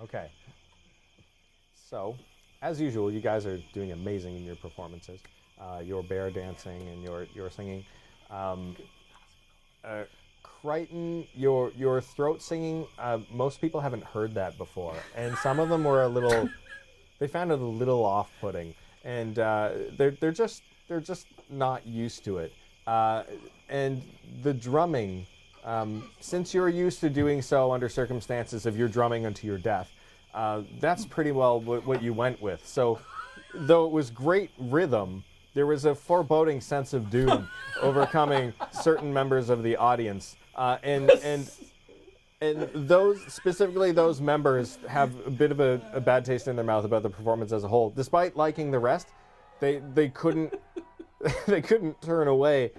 Okay. So, as usual, you guys are doing amazing in your performances. Your bear dancing and your singing. Crichton, your throat singing, most people haven't heard that before. And some of them were a little, they found it a little off-putting. And they're just not used to it. And the drumming, since you're used to doing so under circumstances of you're drumming unto your death, that's pretty well what you went with. So, though it was great rhythm, there was a foreboding sense of doom overcoming certain members of the audience, and those specifically those members have a bit of a bad taste in their mouth about the performance as a whole. Despite liking the rest, they couldn't they couldn't turn away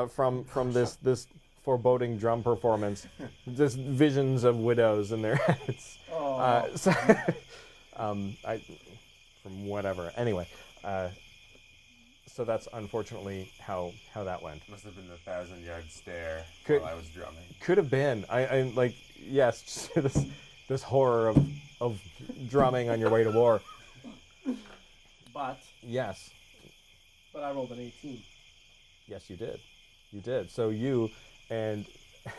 from this foreboding drum performance, just visions of widows in their heads. From whatever. Anyway, so that's unfortunately how that went. Must have been the 1,000-yard stare Could- while I was drumming. Could have been. I like yes, just this horror of drumming on your way to war. but Yes, I rolled an 18. yes, you did. You did. So you and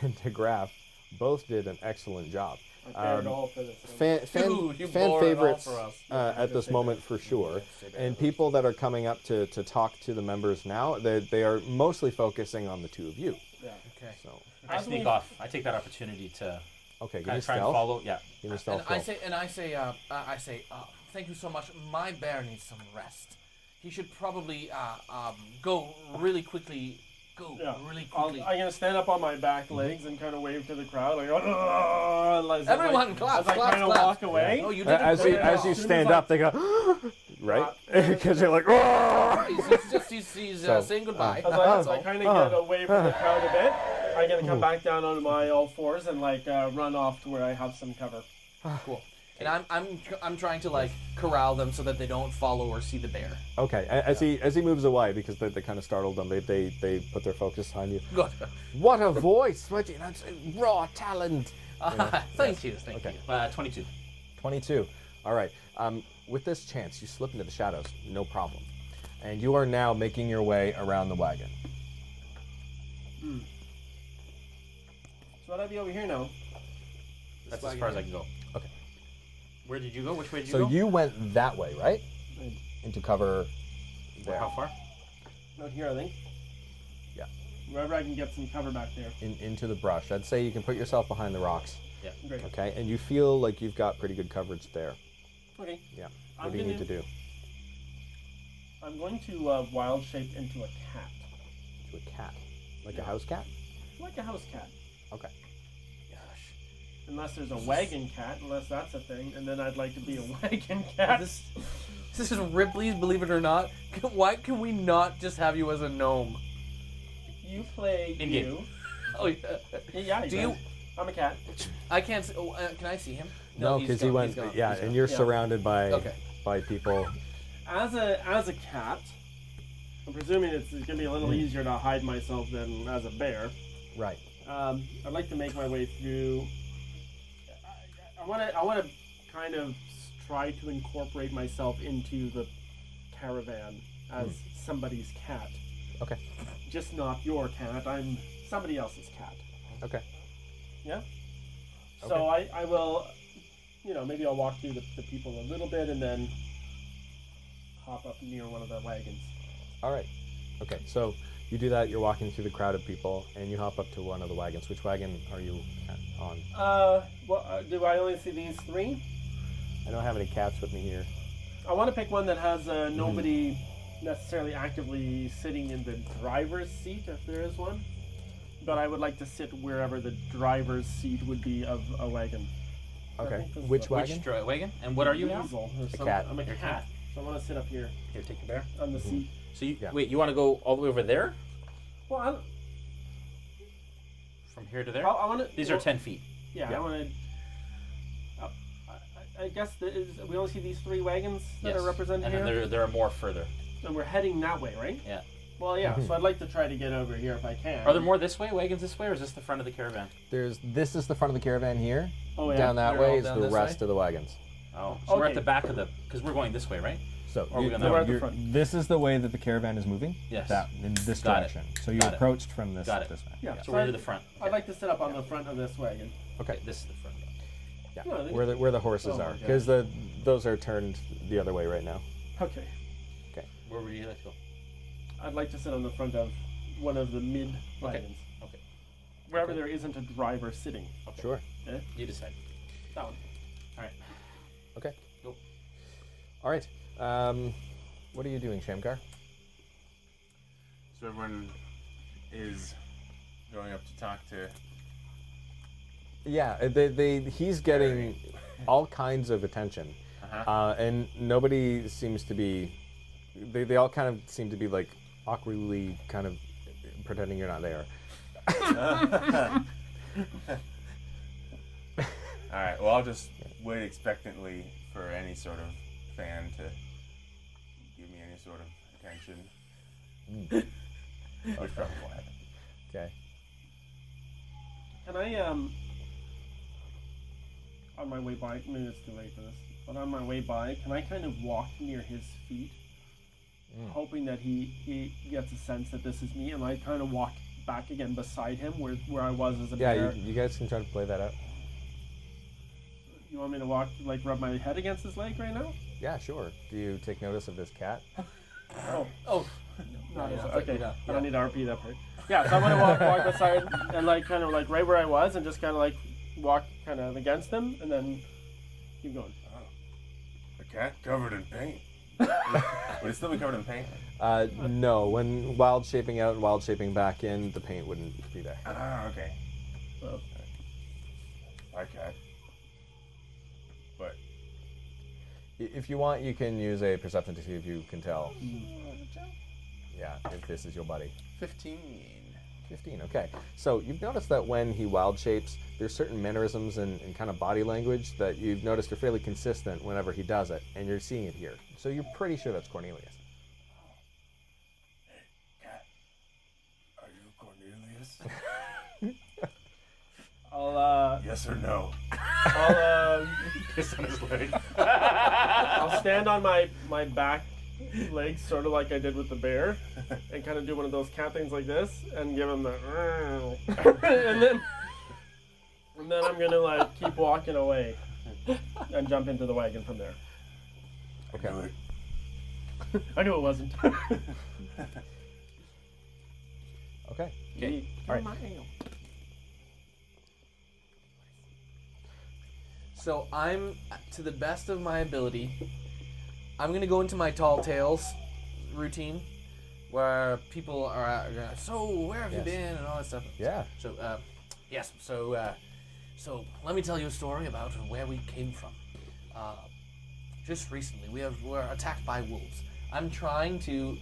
DeGraff both did an excellent job. I cared all for this. Dude, you Fan bore it all favorites for us. at this moment for sure, and people that are coming up to talk to the members now, they are mostly focusing on the two of you. Yeah. Okay. So I sneak off. I take that opportunity to okay, give kind me of try and stealth. follow. Yeah. Give me And stealth. I say, thank you so much. My bear needs some rest. He should probably go really quickly. Yeah. Really I'm quickly. gonna stand up on my back legs and kind of wave to the crowd, like, as Everyone, clap, as I clap, kind of clap. walk away. Oh, you did As it you very as well. you As soon stand as I- up, they go right because you're like He's So, saying goodbye. As I kind of get away from the crowd a bit, I'm gonna come back down on my all fours and like run off to where I have some cover. Cool. And I'm trying to like corral them so that they don't follow or see the bear. okay. As he moves away because they kind of startled them, they put their focus on you. Good. What a voice! That's raw talent. Thank you. Thank Okay. you. 22. 22. All right. With this chance, you slip into the shadows, no problem. And you are now making your way around the wagon. So I'd be over here now. That's as far as I can go. Okay. Where did you go? Which way did you So go? you went that way, right? Right. Into cover there. How far? Out here, I think. Yeah. Wherever I can get some cover back there. Into the brush. I'd say you can put yourself behind the rocks. Yeah. Great. Okay, and you feel like you've got pretty good coverage there. Okay. Yeah. I'm What do you need to gonna- do? I'm going to wild shape into a cat. To a cat? Like a house cat? Like a house cat. Okay. Unless there's a wagon cat, unless that's a thing, and then I'd like to be a wagon cat. This is Ripley's, believe it or not. Why can we not just have you as a gnome? You play In-game. you. Oh yeah. Yeah, Do you? I'm a cat. I can't. Can I see him? No, he's because he gone, went. he's gone, Yeah, he's and gone. you're Yeah. surrounded by Okay. people. As a cat, I'm presuming it's going to be a little easier to hide myself than as a bear. Right. I'd like to make my way through. I want to kind of try to incorporate myself into the caravan as somebody's cat. Okay. Just not your cat. I'm somebody else's cat. Okay. Yeah. So I will, maybe I'll walk through the people a little bit and then hop up near one of the wagons. All right. Okay. So you do that. You're walking through the crowd of people, and you hop up to one of the wagons. Which wagon are you on? Do I only see these three? I don't have any cats with me here. I want to pick one that has nobody necessarily actively sitting in the driver's seat, if there is one. But I would like to sit wherever the driver's seat would be of a wagon. I Okay. think this is Which a wagon? Which wagon? And what are you now? weasel or something. cat. I'm a You're a cat. cat. So I want to sit up here Here, take the bear. on the seat. So you Yeah. wait. You want to go all the way over there? Well, From here to there? I want to. These are 10 feet. Yeah, Yeah. I want to. I guess we only see these three wagons that Yes. are represented And here, then there are more further. and we're heading that way, right? Yeah. Well, yeah. So I'd like to try to get over here if I can. Are there more this way? Wagons this way, or is this the front of the caravan? This is the front of the caravan here. Oh yeah. Down that They're way all is down the this rest way? of the wagons. Oh, so we're at Okay. the back of the, because we're going this way, right? So Or are we gonna- We're at the front. this is the way that the caravan is moving. Yes. That in this Got it. direction. So you Got it. approached from this Got it. this way. Yeah. So we're I'd- to the front. I'd like to sit up on the front of this wagon. Okay. This is the front. Yeah. No, I think- Where the horses Oh my are, gosh. because those are turned the other way right now. Okay. Where would you like to go? I'd like to sit on the front of one of the mid wagons. Okay. Wherever there isn't a driver sitting. Sure. You decide. That one. All right. Okay. Go. All right. What are you doing, Shamgar? So everyone is going up to talk to. Yeah, he's getting all kinds of attention, Uh-huh. and nobody seems to be. They all kind of seem to be like awkwardly kind of pretending you're not there. All right. Well, I'll just wait expectantly for any sort of fan to give me any sort of attention. Which probably won't happen. Okay. Can I on my way by, maybe it's too late for this, but on my way by, can I kind of walk near his feet, hoping that he gets a sense that this is me, and I kind of walk back again beside him where I was as a Yeah, bear. you guys can try to play that out. You want me to walk, like rub my head against his leg right now? Yeah, sure. Do you take notice of this cat? Oh, No, no, yeah, okay. yeah, I don't need to RP that part. Yeah, so I'm gonna walk beside and like kind of like right where I was, and just kind of like walk kind of against him, and then keep going. A cat covered in paint. Would it still be covered in paint? No. When wild shaping out and wild shaping back in, the paint wouldn't be there. Ah, okay. So, Hi, cat. But If you want, you can use a perception to see if you can tell. Yeah, if this is your buddy. 15. 15, okay. So you've noticed that when he wild shapes, there's certain mannerisms and kind of body language that you've noticed are fairly consistent whenever he does it, and you're seeing it here. So you're pretty sure that's Cornelius. Cat, are you Cornelius? I'll Yes or no? Piss on his leg. I'll stand on my back legs, sort of like I did with the bear, and kind of do one of those cat things like this, and give him the, and then I'm gonna like keep walking away, and jump into the wagon from there. Okay. I knew it wasn't. Okay. Okay. All right. So I'm, to the best of my ability, I'm gonna go into my tall tales routine, where people are so where have you Yes. been and all that stuff. Yeah. So yes. So let me tell you a story about where we came from. Just recently, we're attacked by wolves. I'm trying to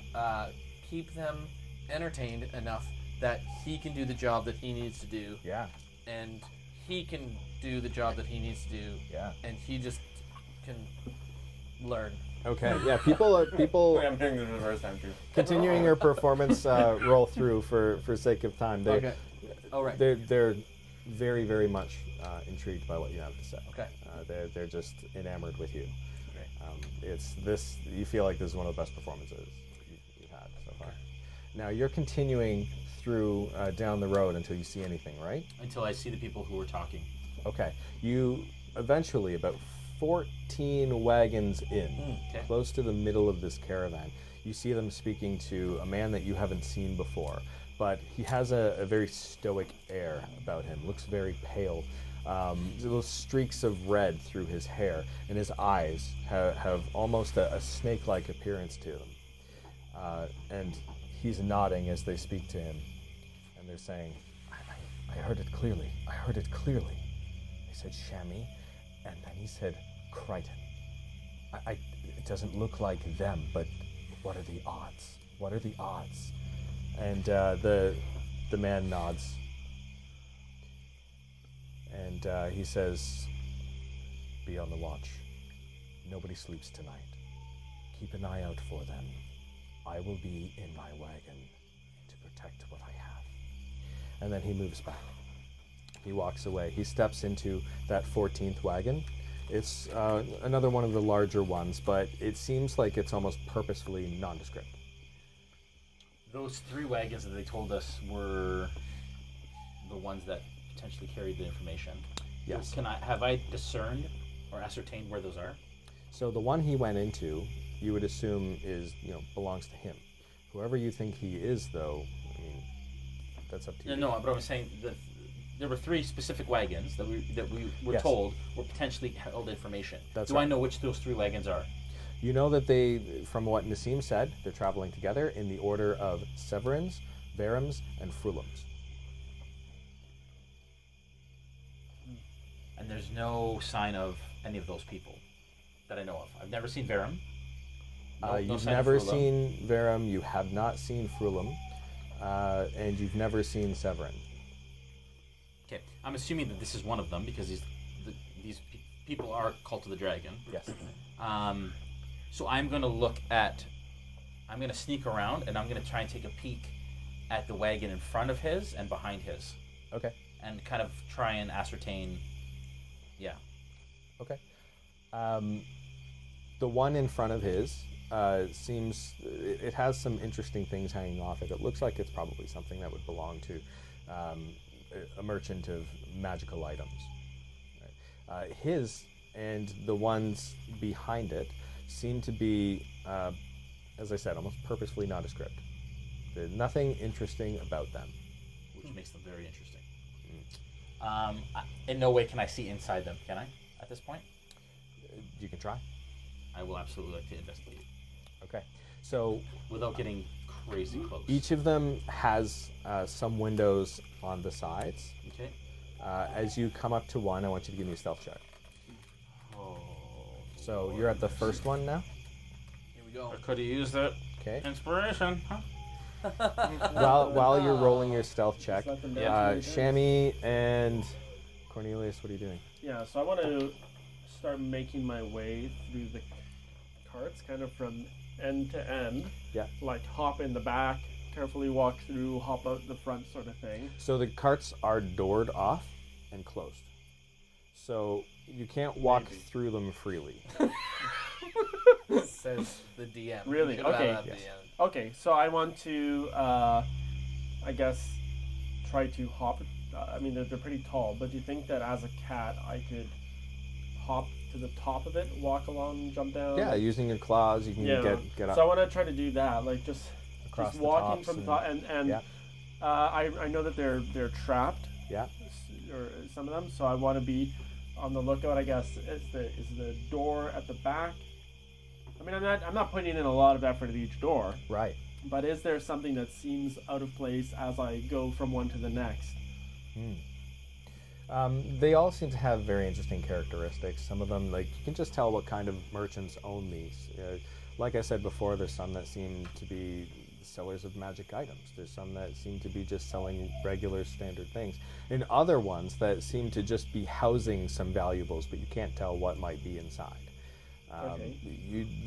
keep them entertained enough that he can do the job that he needs to do, Yeah. and he can do the job that he needs to do, Yeah. and he just can learn. Okay. Yeah. People I'm hearing this for the first time too. continuing your performance roll through for sake of time. Okay. All right. They're very, very much intrigued by what you have to say. Okay. They're just enamored with you. Okay. It's this. You feel like this is one of the best performances you've had so far. Now you're continuing through down the road until you see anything, right? Until I see the people who were talking. Okay. You eventually, about 14 wagons in, Okay. close to the middle of this caravan, you see them speaking to a man that you haven't seen before, but he has a very stoic air about him. Looks very pale. Little streaks of red through his hair, and his eyes have almost a snake-like appearance to them. And he's nodding as they speak to him, and they're saying, I heard it clearly. I heard it clearly. They said Chamois, and then he said Crichton. It doesn't look like them, but what are the odds? What are the odds? And the man nods. And he says, be on the watch. Nobody sleeps tonight. Keep an eye out for them. I will be in my wagon to protect what I have. And then he moves back. He walks away. He steps into that 14th wagon. It's another one of the larger ones, but it seems like it's almost purposefully nondescript. Those 3 wagons that they told us were the ones that potentially carried the information. Yes. Have I discerned or ascertained where those are? So the one he went into, you would assume belongs to him. Whoever you think he is, though, I mean, that's up to you. No, but I'm saying that there were 3 specific wagons that we were Yes. told were potentially held information. That's Do I right. know which those 3 wagons are? You know that they, from what Nassim said, they're traveling together in the order of Severins, Varums, and Frulums. And there's no sign of any of those people that I know of. I've never seen Varum. No You've sign of never Frullo. seen Varum, you have not seen Frulum, and you've never seen Severin. Okay, I'm assuming that this is one of them because these people are Cult of the Dragon. Yes. So I'm going to sneak around and I'm going to try and take a peek at the wagon in front of his and behind his. Okay. And kind of try and ascertain, yeah. Okay. The one in front of his seems, it has some interesting things hanging off it. It looks like it's probably something that would belong to a merchant of magical items. Right. His and the ones behind it seem to be, as I said, almost purposefully nondescript. There's nothing interesting about them. Which makes them very interesting. In no way can I see inside them, can I, at this point? You can try. I will absolutely like to investigate. Okay. So Without getting crazy close. each of them has some windows on the sides. Okay. As you come up to one, I want you to give me a stealth check. Oh. So you're at the first one now. Here we go. I could have used that Okay. inspiration, huh? While you're rolling your stealth check, Just let them down. Chamois and Cornelius, what are you doing? Yeah, so I want to start making my way through the carts, kind of from end to end. Yeah. Like hop in the back, carefully walk through, hop out the front, sort of thing. So the carts are doored off and closed. So you can't walk through them freely. Says the DM. Really? You should've Okay. had that at the Yes. end. Okay, so I want to, I guess, try to hop. I mean, they're pretty tall, but do you think that as a cat I could hop to the top of it, walk along, jump down? Yeah, using your claws, you can get up. So I want to try to do that, like just Across the walking tops from the and- top, and yeah. I know that they're trapped, Yeah. or some of them. So I want to be on the lookout. I guess is the door at the back. I mean, I'm not putting in a lot of effort at each door, Right. but is there something that seems out of place as I go from one to the next? They all seem to have very interesting characteristics. Some of them, like, you can just tell what kind of merchants own these. Like I said before, there's some that seem to be sellers of magic items. There's some that seem to be just selling regular standard things. And other ones that seem to just be housing some valuables, but you can't tell what might be inside. Okay.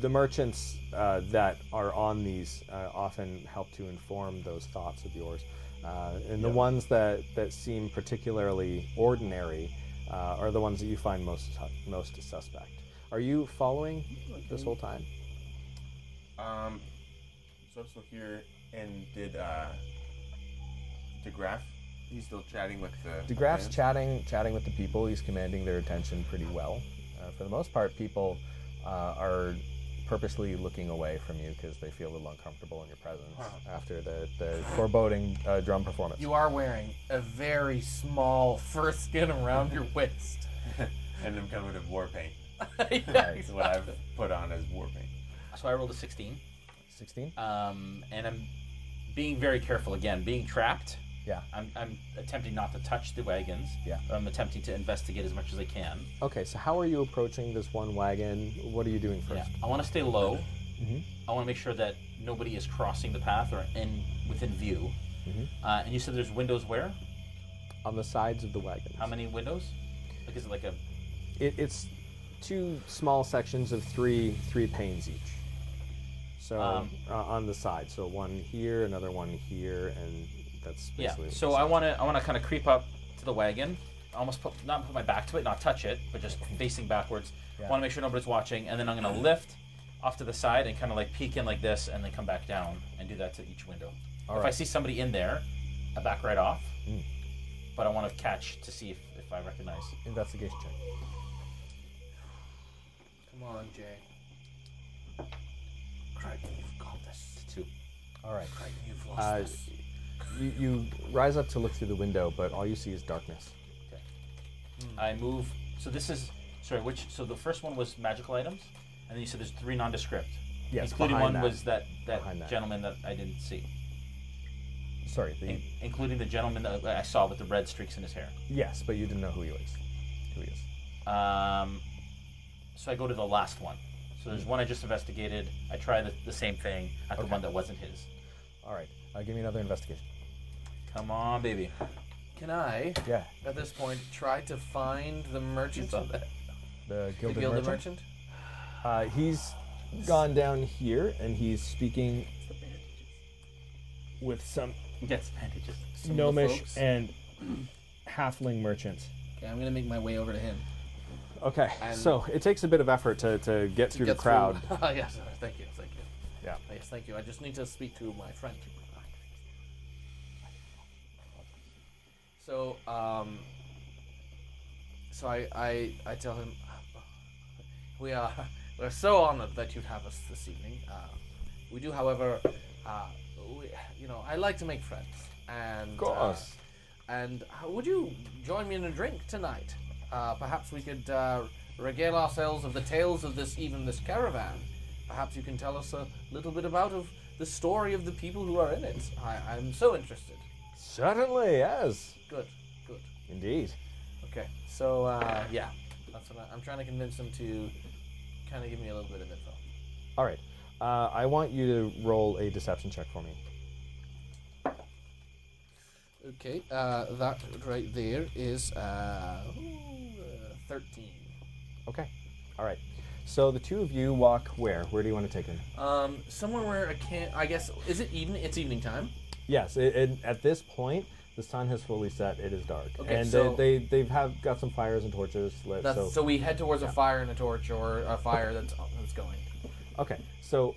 The merchants that are on these often help to inform those thoughts of yours. And the ones that seem particularly ordinary are the ones that you find most suspect. Are you following this whole time? So I'm still here, and did DeGraff? He's still chatting with the. DeGraff's fans? chatting with the people. He's commanding their attention pretty well. For the most part, people are purposely looking away from you because they feel a little uncomfortable in your presence after the foreboding drum performance. You are wearing a very small fur skin around your waist. And I'm coming with war paint. Yeah, That's what I've put on as war paint. So I rolled a 16. 16? And I'm being very careful again. Being trapped, Yeah. I'm attempting not to touch the wagons. Yeah. I'm attempting to investigate as much as I can. Okay, so how are you approaching this one wagon? What are you doing first? Yeah. I want to stay low. Mhm. I want to make sure that nobody is crossing the path or within view. And you said there's windows where? On the sides of the wagons. How many windows? Like, is it like a... It's two small sections of three panes each. So on the side, so one here, another one here, and that's Yeah, basically. so I want to kind of creep up to the wagon, almost not put my back to it, not touch it, but just facing backwards. Yeah. Want to make sure nobody's watching, and then I'm going to lift off to the side and kind of like peek in like this, and then come back down and do that to each window. All if I right. see somebody in there, I back right off, but I want to catch to see if I recognize. Investigation check. Come on, Jay. Craig, you've got this. 2. All right. Craig, you've lost this. You rise up to look through the window, but all you see is darkness. Okay. I move. So this is so the first one was magical items, and then you said there's 3 nondescript. Yes, including behind one that. was that Behind that. gentleman that I didn't see. Sorry. Including the gentleman that I saw with the red streaks in his hair. Yes, but you didn't know who he was. Who he is. So I go to the last one. So there's one I just investigated. I try the same thing at the Okay. one that wasn't his. All right. Give me another investigation. Come on, baby. Can I, Yeah. at this point, try to find the merchant? The The gilded gilded merchant. merchant? He's gone down here, and he's speaking with some Gets bandages. Some of the gnomish folks? and halfling merchants. Okay, I'm gonna make my way over to him. Okay, And- so it takes a bit of effort to get through the Get crowd. through- yes, thank you. Yeah. Yes, thank you. I just need to speak to my friend. So, I tell him, we're so honored that you'd have us this evening. We do, however, I like to make friends, and Of course. Would you join me in a drink tonight? Perhaps we could regale ourselves of the tales of this caravan. Perhaps you can tell us a little bit about the story of the people who are in it. I'm so interested. Certainly, yes. Good. Indeed. Okay, so yeah, that's what I'm trying to convince them to kind of give me a little bit of info. All right. I want you to roll a deception check for me. Okay, that right there is 13. Okay. All right. So the two of you walk where? Where do you want to take them? Somewhere where I guess, is it evening? It's evening time. Yes. At this point, the sun has fully set. It is dark, Okay, and so- they've got some fires and torches lit. So we head towards a fire and a torch, or a fire that's going. Okay, so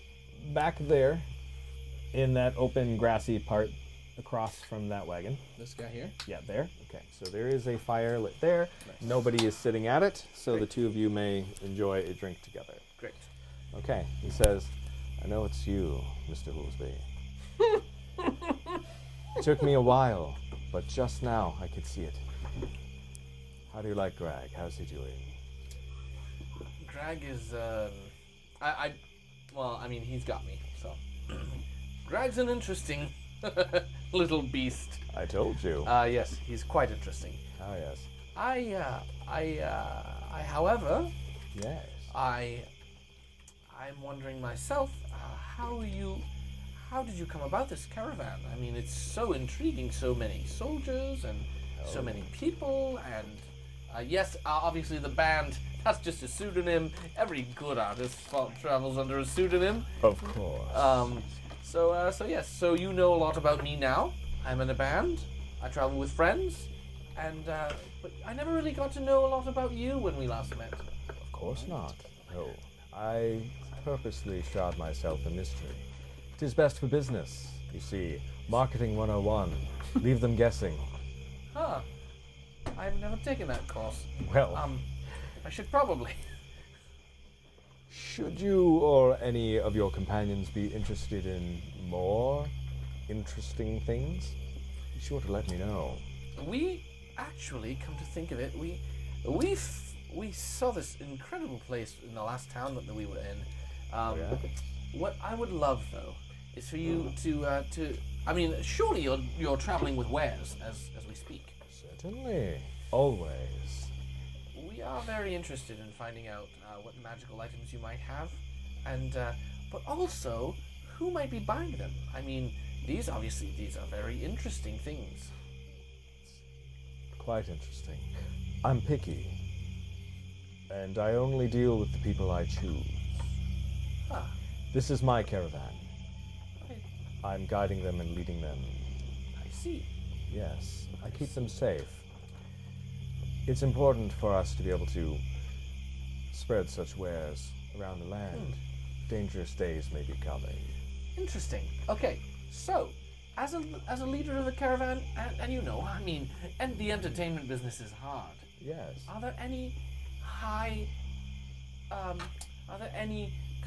back there, in that open grassy part across from that wagon. This guy here? Yeah, there. Okay, so there is a fire lit there. Nobody is sitting at it, so the two of you may enjoy a drink together. Great. Okay, he says, I know it's you, Mr. Hoolsby. It took me a while, but just now I could see it. How do you like Greg? How's he doing? Greg is, well, I mean, he's got me, so. Greg's an interesting little beast. I told you. Yes, he's quite interesting. Oh, yes. However, Yes. I'm wondering myself, how did you come about this caravan? I mean, it's so intriguing, so many soldiers and so many people, and yes, obviously the band, that's just a pseudonym. Every good artist travels under a pseudonym. Of course. So yes, so you know a lot about me now. I'm in a band, I travel with friends, and, but I never really got to know a lot about you when we last met. Of course not. No. I purposely shroud myself in mystery. 'Tis best for business. You see, marketing 101. Leave them guessing. Huh. I've never taken that course. Well, I should probably. should you or any of your companions be interested in more interesting things, be sure to let me know. We actually, come to think of it, we saw this incredible place in the last town that we were in. Yeah? What I would love, though, is for you to. I mean, surely you're traveling with wares as we speak. Certainly. Always. We are very interested in finding out what magical items you might have, and but also who might be buying them. I mean, these are very interesting things. Quite interesting. I'm picky. And I only deal with the people I choose. Ah, This is my caravan. I I'm guiding them and leading them. see. Yes, I keep them safe. It's important for us to be able to spread such wares around the land. Dangerous days may be coming. Interesting. Okay, so as a leader of the caravan, and you know, I mean, and the entertainment business is hard. Yes. Are there any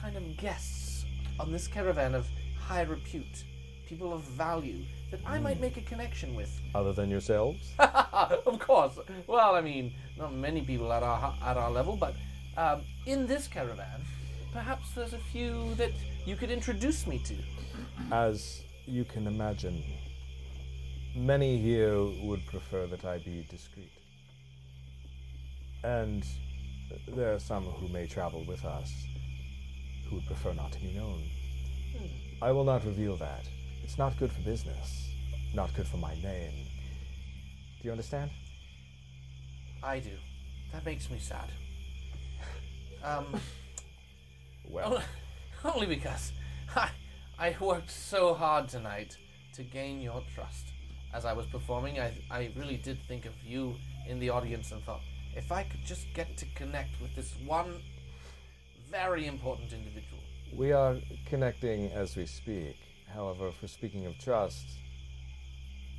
kind of guests on this caravan of high repute, people of value that I might make a connection with? Other than yourselves? Of course. Well, I mean, not many people at our level, but in this caravan, perhaps there's a few that you could introduce me to. As you can imagine, many here would prefer that I be discreet. And there are some who may travel with us who would prefer not to be known. I will not reveal that. It's not good for business. Not good for my name. Do you understand? I do. That makes me sad. Well, Only because I worked so hard tonight to gain your trust. As I was performing, I really did think of you in the audience and thought, if I could just get to connect with this one very important individual. we are connecting as we speak. However, for speaking of trust,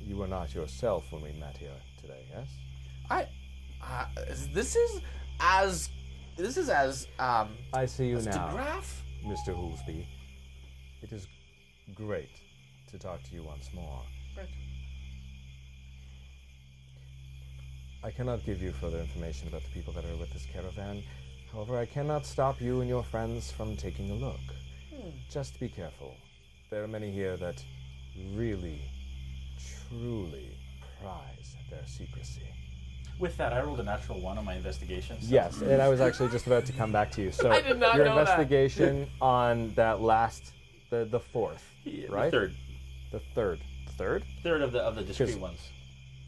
you were not yourself when we met here today, yes? This is as I see you as now, DeGraff. Mr. Hoolsby. It is great to talk to you once more. Right. I cannot give you further information about the people that are with this caravan. However, I cannot stop you and your friends from taking a look. Just be careful. There are many here that really, truly prize their secrecy. With that, I rolled a natural 1 on my investigation. So Yes, and I was actually just about to come back to you. So I did not your know that. investigation on that last, the fourth, Yeah, right? The third. The third. Third? Third of the discrete 'Cause- ones.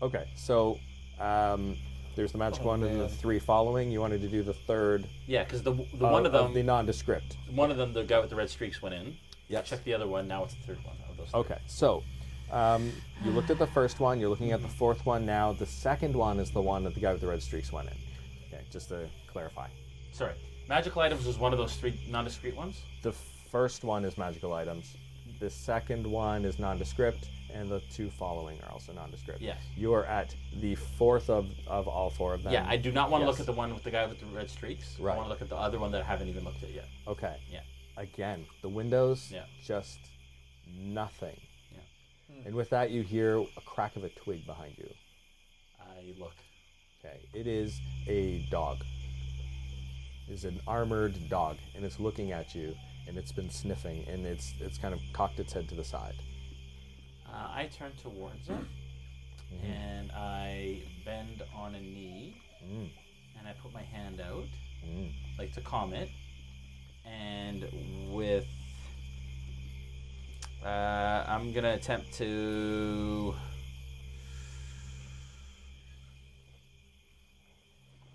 Okay, so there's the magic one and the 3 following. You wanted to do the third. Yeah, because the one of them, the nondescript. one of them, the guy with the red streaks went in. Yes. Check the other one. Now it's the third one of those. Okay, so you looked at the first one. You're looking at the fourth one now. The second one is the one that the guy with the red streaks went in. Okay, just to clarify. Sorry. Magical items was one of those 3 non-discrete ones. The first one is magical items. The second one is nondescript, and the 2 following are also nondescript. Yes. You are at the 4th of all 4 of them. Yeah, I do not want to look Yes. at the one with the guy with the red streaks. Right. I want to look at the other one that I haven't even looked at yet. Okay. Yeah. Again, the windows, Yeah. just nothing. Yeah. And with that, you hear a crack of a twig behind you. I look. Okay. It is a dog. It is an armored dog, and it's looking at you, and it's been sniffing, and it's kind of cocked its head to the side. I turn towards it, and I bend on a knee, and I put my hand out, like to calm it, and with I'm gonna attempt to.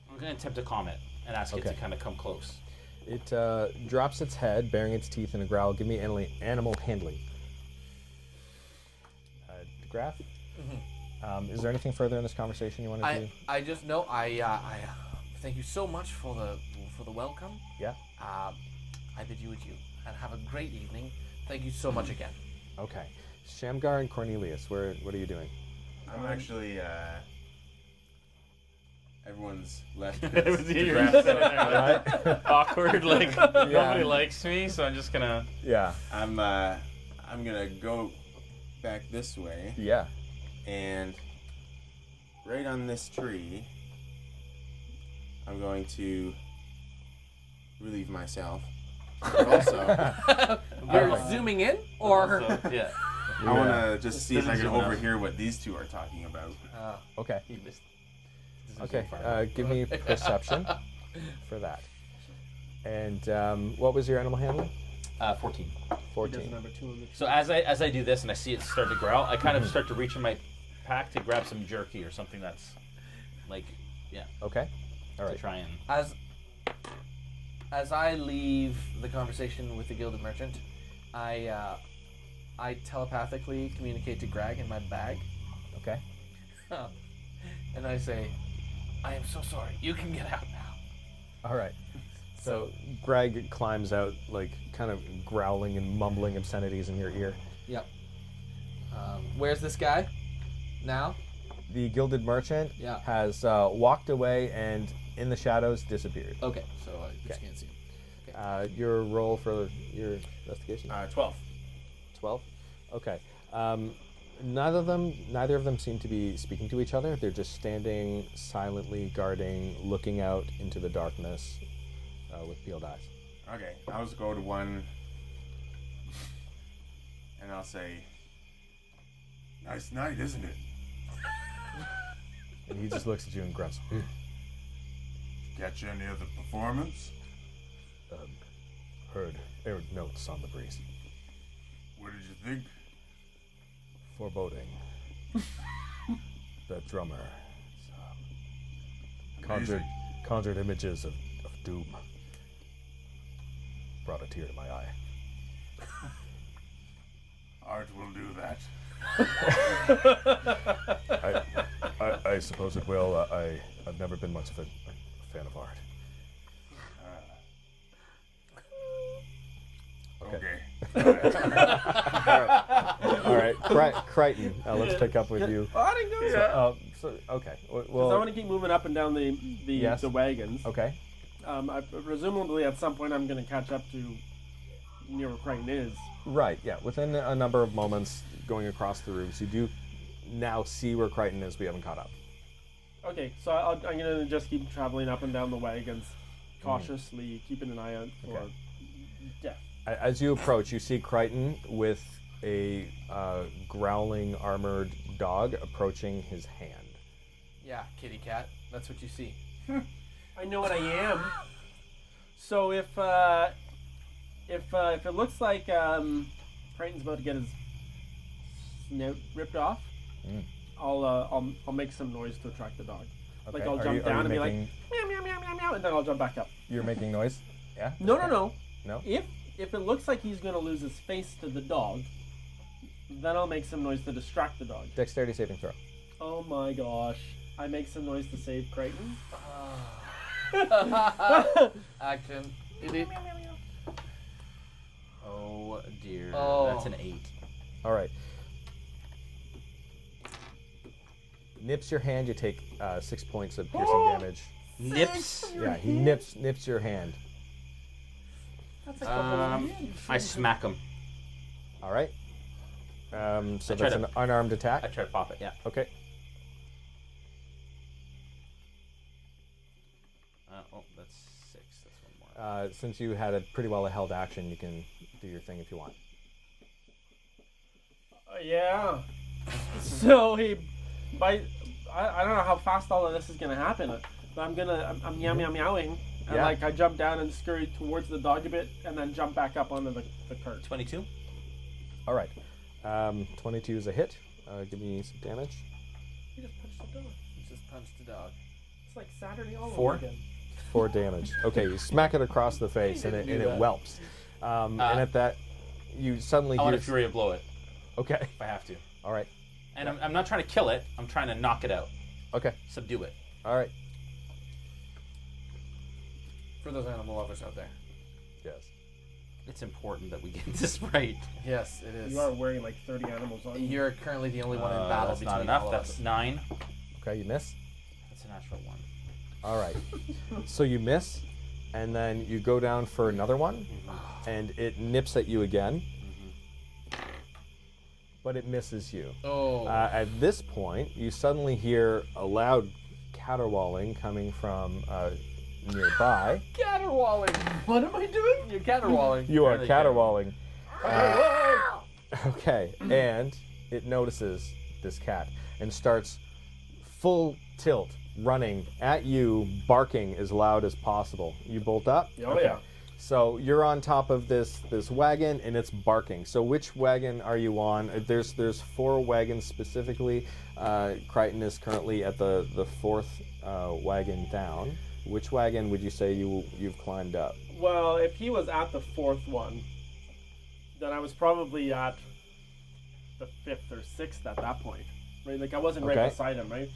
I'm gonna attempt to calm it and ask it to Okay. kind of come close. It drops its head, baring its teeth in a growl. Give me animal handling. Graph? Is there anything further in this conversation you want to do? I just know I thank you so much for the welcome. Yeah? I bid you adieu and have a great evening. Thank you so much again. Okay. Shamgar and Cornelius, what are you doing? I'm actually, everyone's left. Everyone's the here. graph set it out. Awkward, like nobody likes me, so I'm just gonna. Yeah. I'm gonna go back this way, Yeah. and right on this tree, I'm going to relieve myself. But also, You're zooming in, or Also, yeah. I want to just see if I doesn't can zoom out. overhear what these two are talking about. Okay. He missed. Okay. Give me perception for that. And what was your animal handling? 14. 14. Number 2 on the So as I do this and I see it start to growl, I kind of start to reach in my pack to grab some jerky or something that's like, yeah, Okay. All to right. try and. as I leave the conversation with the gilded merchant, I telepathically communicate to Greg in my bag, Okay. and I say, "I am so sorry. You can get out now." All right. So Greg climbs out, like kind of growling and mumbling obscenities in your ear. Yep. Where's this guy now? The gilded merchant Yeah. has walked away and in the shadows disappeared. Okay, so I just can't see him. Your roll for your investigation? 12. 12. Okay. Neither of them seem to be speaking to each other. They're just standing silently, guarding, looking out into the darkness with peeled eyes. Okay, I'll just go to one, and I'll say, "Nice night, isn't it? And he just looks at you and grunts. Catch any of the performance? Heard notes on the breeze. What did you think? Foreboding. The drummer Amazing. conjured images of doom. Brought a tear to my eye. Art will do that. I suppose it will. I've never been much of a fan of art. Okay. All right, Crichton. Let's pick up with you. Oh, I didn't go yet. So okay. I Well, want to keep moving up and down the Yes. wagons. okay. Presumably at some point I'm going to catch up to near where Crichton is. Right. Yeah. Within a number of moments, going across the roofs, you do now see where Crichton is. We haven't caught up. Okay, so I'm going to just keep traveling up and down the wagons, cautiously keeping an eye out for Okay. death. As you approach, you see Crichton with a growling armored dog approaching his hand. Yeah, kitty cat. That's what you see. I know what I am. So if it looks like Crichton's about to get his snout ripped off, I'll make some noise to attract the dog. Okay. Like I'll Are jump you down and be like making- meow meow meow meow meow, and then I'll jump back up. You're making noise. Yeah. No. No. If it looks like he's gonna lose his face to the dog, then I'll make some noise to distract the dog. Dexterity saving throw. Oh my gosh! I make some noise to save Crichton. Action. Oh That's an 8. All right. Nips your hand. You take 6 points of piercing damage. Nips. Yeah, he nips your hand. That's a couple I smack him. All right. So I try that's to- an unarmed I attack. try to pop it. Yeah. Okay. Oh, that's 6. That's one more. Since you had a pretty well held action, you can do your thing if you want. Yeah. So he bite. I don't know how fast all of this is gonna happen, but I'm meow meow meowing, and Yeah. like I jump down and scurry towards the dog a bit, and then jump back up onto the cart. 22. All right. 22 is a hit. Give me some damage. He just punched the dog. Just punched the dog. It's like Saturday all 4? over again. 4 damage. Okay, you smack it across the face, and didn't it do that. whelps. And at that, you suddenly I want hear. to Fury of Blow it Okay. if I have to. All right. And I'm not trying to kill it. I'm trying to knock it out. Okay. Subdue it. All right. For those animal lovers out there. Yes. It's important that we get this right. Yes, it is. You are wearing like 30 animals on you. You're currently the only one in battle That's between not enough. all of That's us. 9. Okay, you miss. That's a natural 1. All right. So you miss, and then you go down for another one, and it nips at you again, but it misses you. Oh. At this point, you suddenly hear a loud caterwauling coming from nearby. Caterwauling. What am I doing? You're caterwauling. You are Really caterwauling. Okay, and it notices this cat and starts full tilt running at you, barking as loud as possible. You bolt up? Oh, yeah. So you're on top of this wagon and it's barking. So which wagon are you on? There's 4 wagons specifically. Crichton is currently at the 4th wagon down. Which wagon would you say you've climbed up? Well, if he was at the 4th one, then I was probably at the 5th or 6th at that point. Right? Like I wasn't right Okay. beside him, right?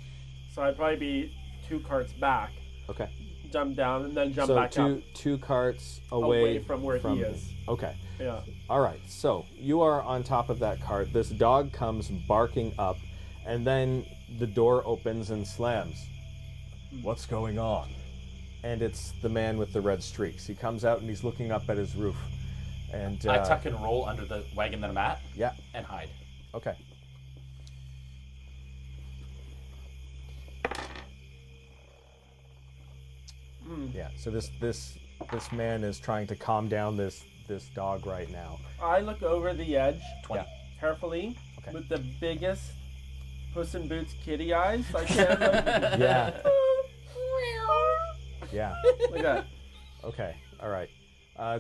So I'd probably be 2 carts back, Okay. jump down, and then jump So back up. two carts away From where he is. Okay. Yeah. All right. So you are on top of that cart. This dog comes barking up, and then the door opens and slams. What's going on? And it's the man with the red streaks. He comes out and he's looking up at his roof. And I tuck and roll under the wagon that I'm at Yeah. and hide. Okay. Yeah. So this man is trying to calm down this dog right now. I look over the edge 20. carefully Okay. with the biggest Puss in Boots kitty eyes I can. Like, Yeah. Yeah. like that. Okay. All right.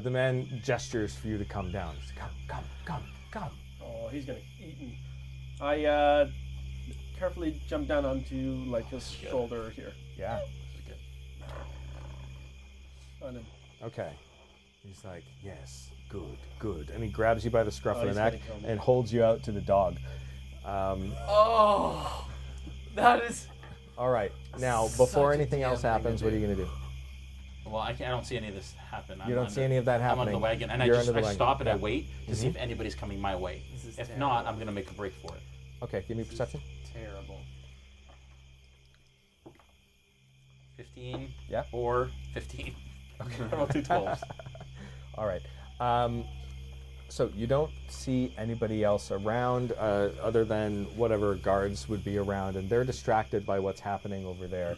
The man gestures for you to come down. He says, come. Oh, he's gonna eat me. I carefully jump down onto like his shoulder here. Yeah. On him. Okay. He's like, yes, good. And he grabs you by the scruff of the he's neck gonna kill me. and holds you out to the dog. Oh. That is. All right. Now, before Such a anything damn else thing to happens, what are do. you going to do? Well, I don't see any of this happen. You don't see any of that I'm happening. on the wagon, and You're I under the wagon. stop and I Yeah. wait to see if anybody's coming my way. This is If terrible. not, I'm gonna make a break for it. Okay, give me perception. Terrible. 15. Yeah. Or 15. Okay. I rolled 2 12s. All right. So you don't see anybody else around other than whatever guards would be around, and they're distracted by what's happening over there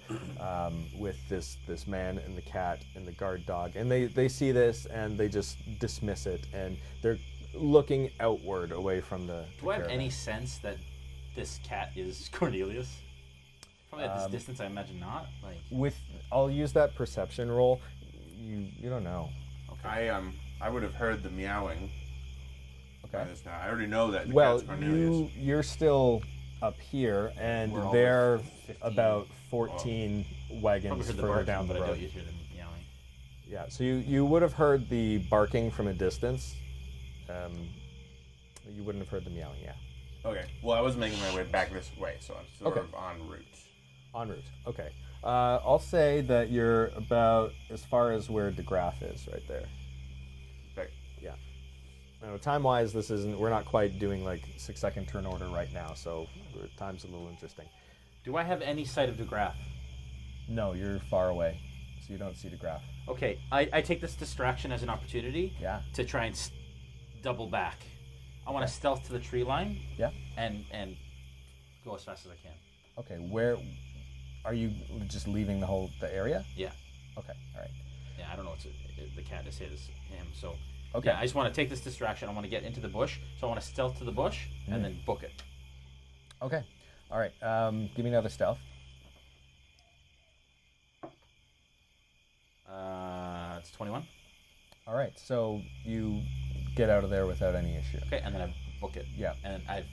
with this man and the cat and the guard dog. And they see this and they just dismiss it, and they're looking outward away from the Do I have caravan. any sense that this cat is Cornelius? Probably at this distance, I imagine not. Like, I'll use that perception roll. You don't know. I would have heard the meowing. Okay. By this now. I already know that the Well, cat's Cornelius. you're still up here, and We're all they're 15. about 14 probably wagons heard the further barking, down the but I road. doubt you'd hear the meowing. Yeah, so you would have heard the barking from a distance. You wouldn't have heard the meowing, yeah. Okay. Well, I was making my way back this way, so I'm sort Okay. of en route. En route, okay. I'll say that you're about as far as where DeGraff is, right there. Okay. Yeah. time-wise, this isn't. We're not quite doing like 6-second turn order right now, so time's a little interesting. Do I have any sight of the graph? No, you're far away, so you don't see the graph. Okay, I take this distraction as an opportunity Yeah. to try and double back. I want to stealth to the tree line Yeah. and go as fast as I can. Okay. Where are you? Just leaving the area? Yeah. Okay. All right. Yeah, I don't know what the cat is him, so... Okay. Yeah, I just want to take this distraction. I want to get into the bush, so I want to stealth to the bush and then book it. Okay. All right. Give me another stealth. It's 21. All right. So you get out of there without any issue. Okay, and then I book it. Yeah. And I've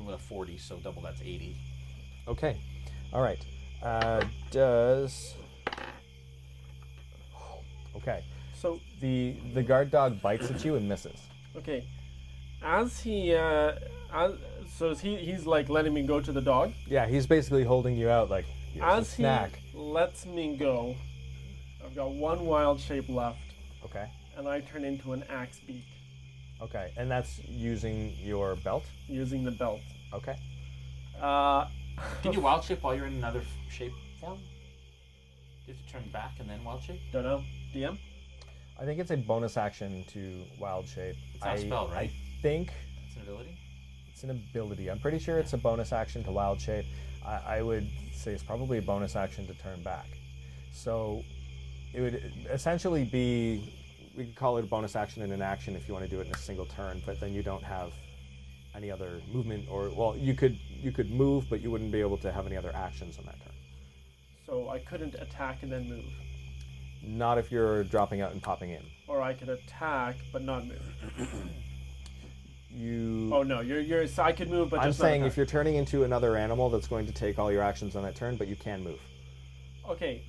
with a 40, so double that's 80. Okay. All right. Does. Okay. So, The guard dog bites at you and misses. okay. As he, he's like letting me go to the dog. Yeah, he's basically holding you out like here's a As snack. he lets me go, I've got one wild shape left, Okay. and I turn into an axe beak Okay. And that's using your belt. using the belt. Okay. Can you wild shape while you're in another shape form? Do you have to turn back and then wild shape? Don't know. DM? I think it's a bonus action to wild shape. It's not a spell, right? I think It's an ability? it's an ability. I'm pretty sure it's a bonus action to wild shape. I would say it's probably a bonus action to turn back. So it would essentially be, we could call it a bonus action and an action if you want to do it in a single turn, but then you don't have any other movement, or well, you could move, but you wouldn't be able to have any other actions on that turn. So I couldn't attack and then move. Not if you're dropping out and popping in. Or I could attack but not move. You. Oh no, you're so I could move but I'm just saying not if you're turning into another animal, that's going to take all your actions on that turn, but you can move. Okay.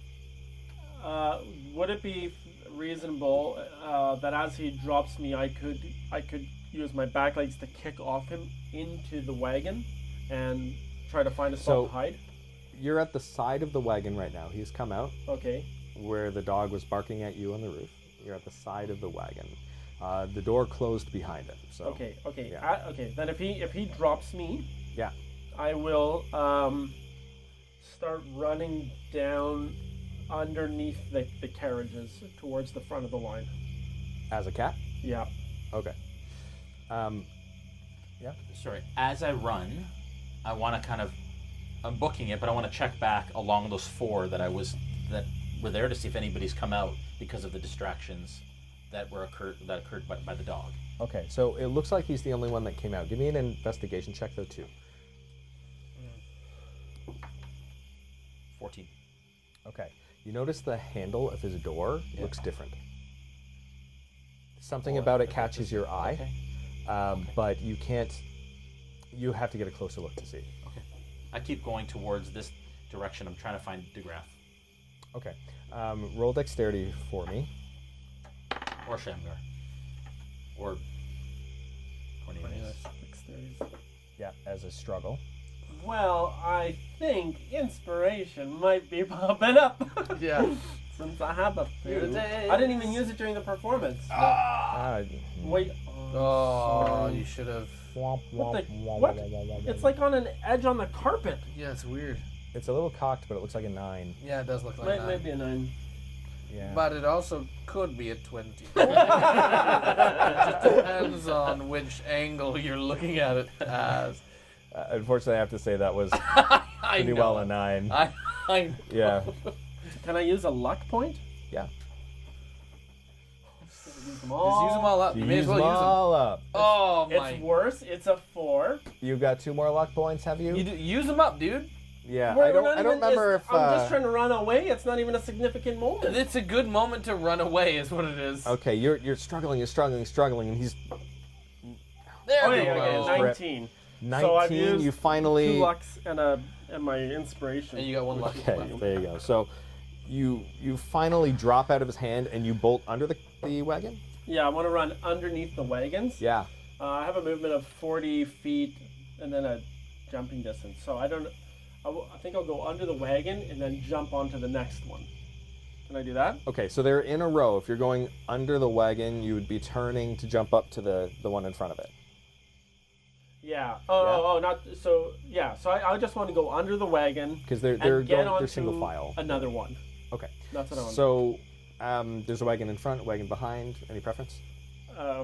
Would it be reasonable that as he drops me, I could use my back legs to kick off him into the wagon and try to find a spot to hide? You're at the side of the wagon right now. He's come out Okay. where the dog was barking at you on the roof. You're at the side of the wagon. The door closed behind him. So. Okay. Yeah. Okay. Then if he drops me, Yeah. I will start running down underneath the carriages towards the front of the line. As a cat. Yeah. Okay. Yeah. Sorry. As I run, I want to kind of... I'm booking it, but I want to check back along those four that were there to see if anybody's come out because of the distractions that occurred by the dog. Okay. So it looks like he's the only one that came out. Give me an investigation check though too. 14. Okay. You notice the handle of his door looks different. Something about it catches your eye, but you can't. You have to get a closer look to see. Okay. I keep going towards this direction. I'm trying to find DeGraff. Okay. Roll dexterity for me. Or Shamgar. Or Cornelius. Yeah, as a struggle. Well, I think inspiration might be popping up. Yeah. Since I have a few. Here it is. I didn't even use it during the performance. Wait. Oh, you should have. What? It's like on an edge on the carpet. Yeah, it's weird. It's a little cocked, but it looks like a 9. Yeah, it does look like that. Maybe a 9. Yeah. But it also could be a 20. It just depends on which angle you're looking at it as. Unfortunately, I have to say that was I pretty know. well a 9. I know. Yeah. Can I use a luck point? Yeah. Use them Just all. use them all up. You may as Use well them use them. all up. Oh my. It's worse. It's a 4. You got 2 more luck points, have you? Use them up, dude. Yeah. We're I don't not even- remember if. I'm just trying to run away. It's not even a significant moment. It's a good moment to run away, is what it is. Okay, you're struggling, and he's There we Okay, go. 19. 19. So I've used You finally. 2 lucks and my inspiration. And you got 1 luck. Okay, there you go. So, you finally drop out of his hand and you bolt under the wagon. Yeah, I want to run underneath the wagons. Yeah. I have a movement of 40 feet and then a jumping distance. So I think I'll go under the wagon and then jump onto the next one. Can I do that? Okay, so they're in a row. If you're going under the wagon, you would be turning to jump up to the one in front of it. Yeah. Oh, not so. Yeah. So I just want to go under the wagon Because they're single file. Another one. Okay. That's what I want. So there's a wagon in front, a wagon behind. Any preference?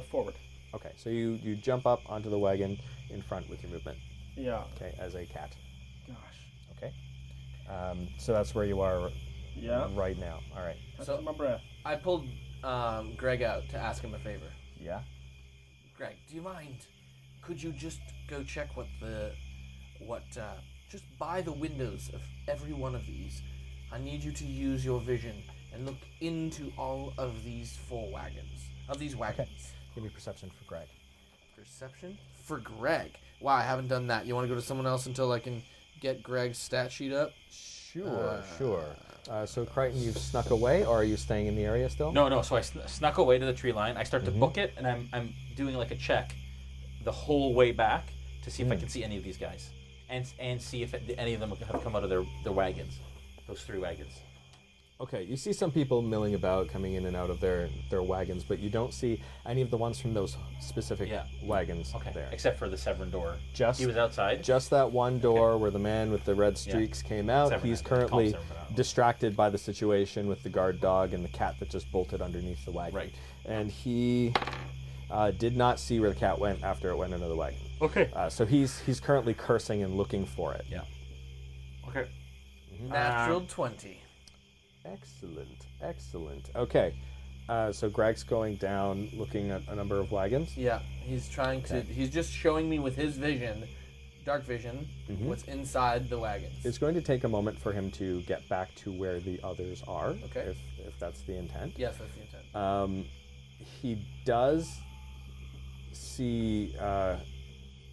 Forward. Okay, so you jump up onto the wagon in front with your movement. Yeah. Okay, as a cat. Gosh. Okay. So that's where you are Yeah. right now. All right. That's my breath. I pulled Greg out to ask him a favor. Yeah. Greg, do you mind? Could you just go check just by the windows of every one of these? I need you to use your vision and look into all of these wagons. Okay. Give me perception for Greg. Perception for Greg. Wow, I haven't done that. You want to go to someone else until I can get Greg's stat sheet up? Sure. So Crichton, you've snuck away, or are you staying in the area still? No. So I snuck away to the tree line. I start to book it, and I'm doing like a check the whole way back to see if I can see any of these guys, and see if any of them have come out of their wagons, those 3 wagons. Okay, you see some people milling about, coming in and out of their wagons, but you don't see any of the ones from those specific wagons there. Except for the Severn door. Just he was outside. Just that one door where the man with the red streaks came out. Severn, He's currently distracted by the situation with the guard dog and the cat that just bolted underneath the wagon. Right. And he did not see where the cat went after it went into the wagon. Okay. So he's currently cursing and looking for it. Yeah. Okay. Natural 20. Excellent. Okay. So Greg's going down, looking at a number of wagons. Yeah, he's trying to. He's just showing me with his vision, dark vision, what's inside the wagons. It's going to take a moment for him to get back to where the others are. Okay. If that's the intent. Yes, that's the intent. He does see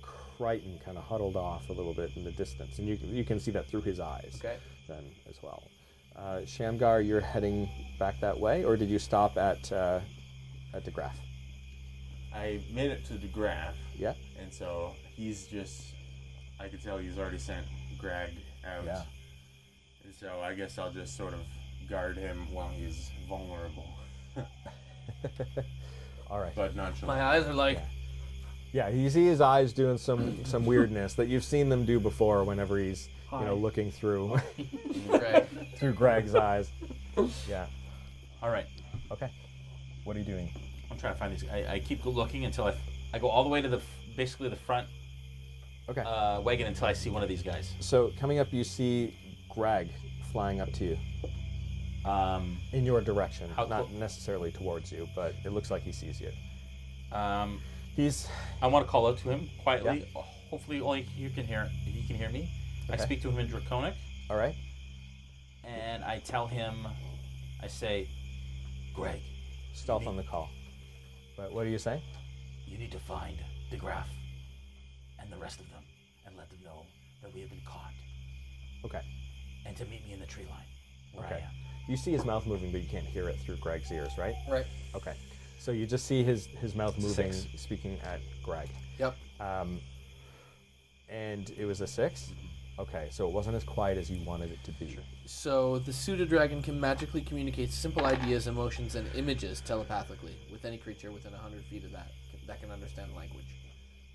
Crichton kind of huddled off a little bit in the distance, and you can see that through his eyes. Okay. Then as well. Shamgar, you're heading back that way, or did you stop at the Graph? I made it to the Graph. Yeah. And so I could tell he's already sent Greg out. Yeah. And so I guess I'll just sort of guard him while he's vulnerable. All right. But nonchalant. My eyes are like. Yeah, you see his eyes doing some weirdness that you've seen them do before whenever he's looking through through Greg's eyes. Yeah. All right. Okay. What are you doing? I'm trying to find these. I keep looking until I go all the way to basically the front wagon until I see one of these guys. So coming up, you see Greg flying up to you. In your direction, not necessarily towards you, but it looks like he sees you. I want to call out to him quietly. Yeah. Hopefully, only he can hear me. Okay. I speak to him in Draconic. All right. And I tell him, I say, Greg. Stealth on the call. But what do you say? You need to find the Graph and the rest of them and let them know that we have been caught. Okay. And to meet me in the tree line where I am. You see his mouth moving, but you can't hear it through Greg's ears, right? Right. Okay. So you just see his mouth moving, speaking at Greg. Yep. And it was a 6? Okay, so it wasn't as quiet as you wanted it to be. Sure. So the pseudo dragon can magically communicate simple ideas, emotions, and images telepathically with any creature within 100 feet of that can understand language.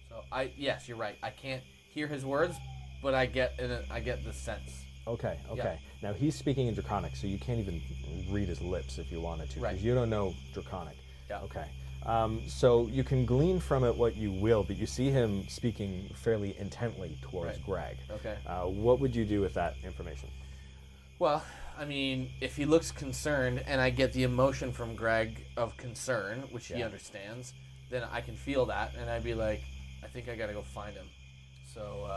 So yes, you're right. I can't hear his words, but I get the sense. Okay. Yeah. Now he's speaking in Draconic, so you can't even read his lips if you wanted to, because right. you don't know Draconic. Yeah. Okay. So you can glean from it what you will, but you see him speaking fairly intently towards Greg. Okay. What would you do with that information? Well, I mean, if he looks concerned and I get the emotion from Greg of concern, which he understands, then I can feel that, and I'd be like, I think I gotta go find him. So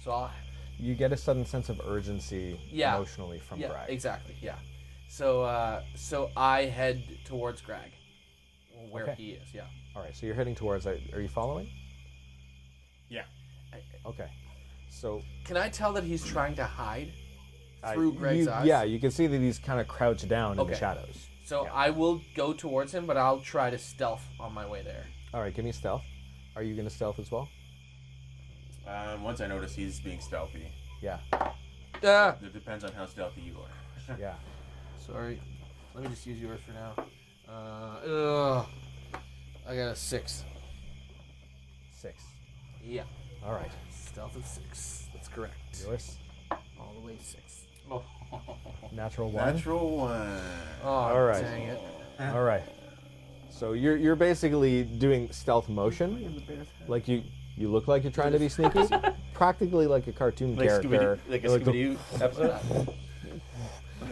I'll... You get a sudden sense of urgency emotionally from Greg. Yeah, exactly, yeah. So I head towards Greg. Where he is, yeah. All right, so you're heading towards. Are you following? Yeah. Okay. So. Can I tell that he's trying to hide through Greg's eyes? Yeah, you can see that he's kind of crouched down in the shadows. So I will go towards him, but I'll try to stealth on my way there. All right, give me stealth. Are you going to stealth as well? Once I notice he's being stealthy. Yeah. It depends on how stealthy you are. Yeah. Sorry. Let me just use yours for now. I got a 6. 6. Yeah. All right. Stealth of 6. That's correct. Yours. All the way 6. Natural 1. Natural 1. Oh, All right. dang it. All right. So you're basically doing stealth motion, like you look like you're trying to be sneaky, practically like a cartoon character. Like a Like the- Scooby-Doo episode.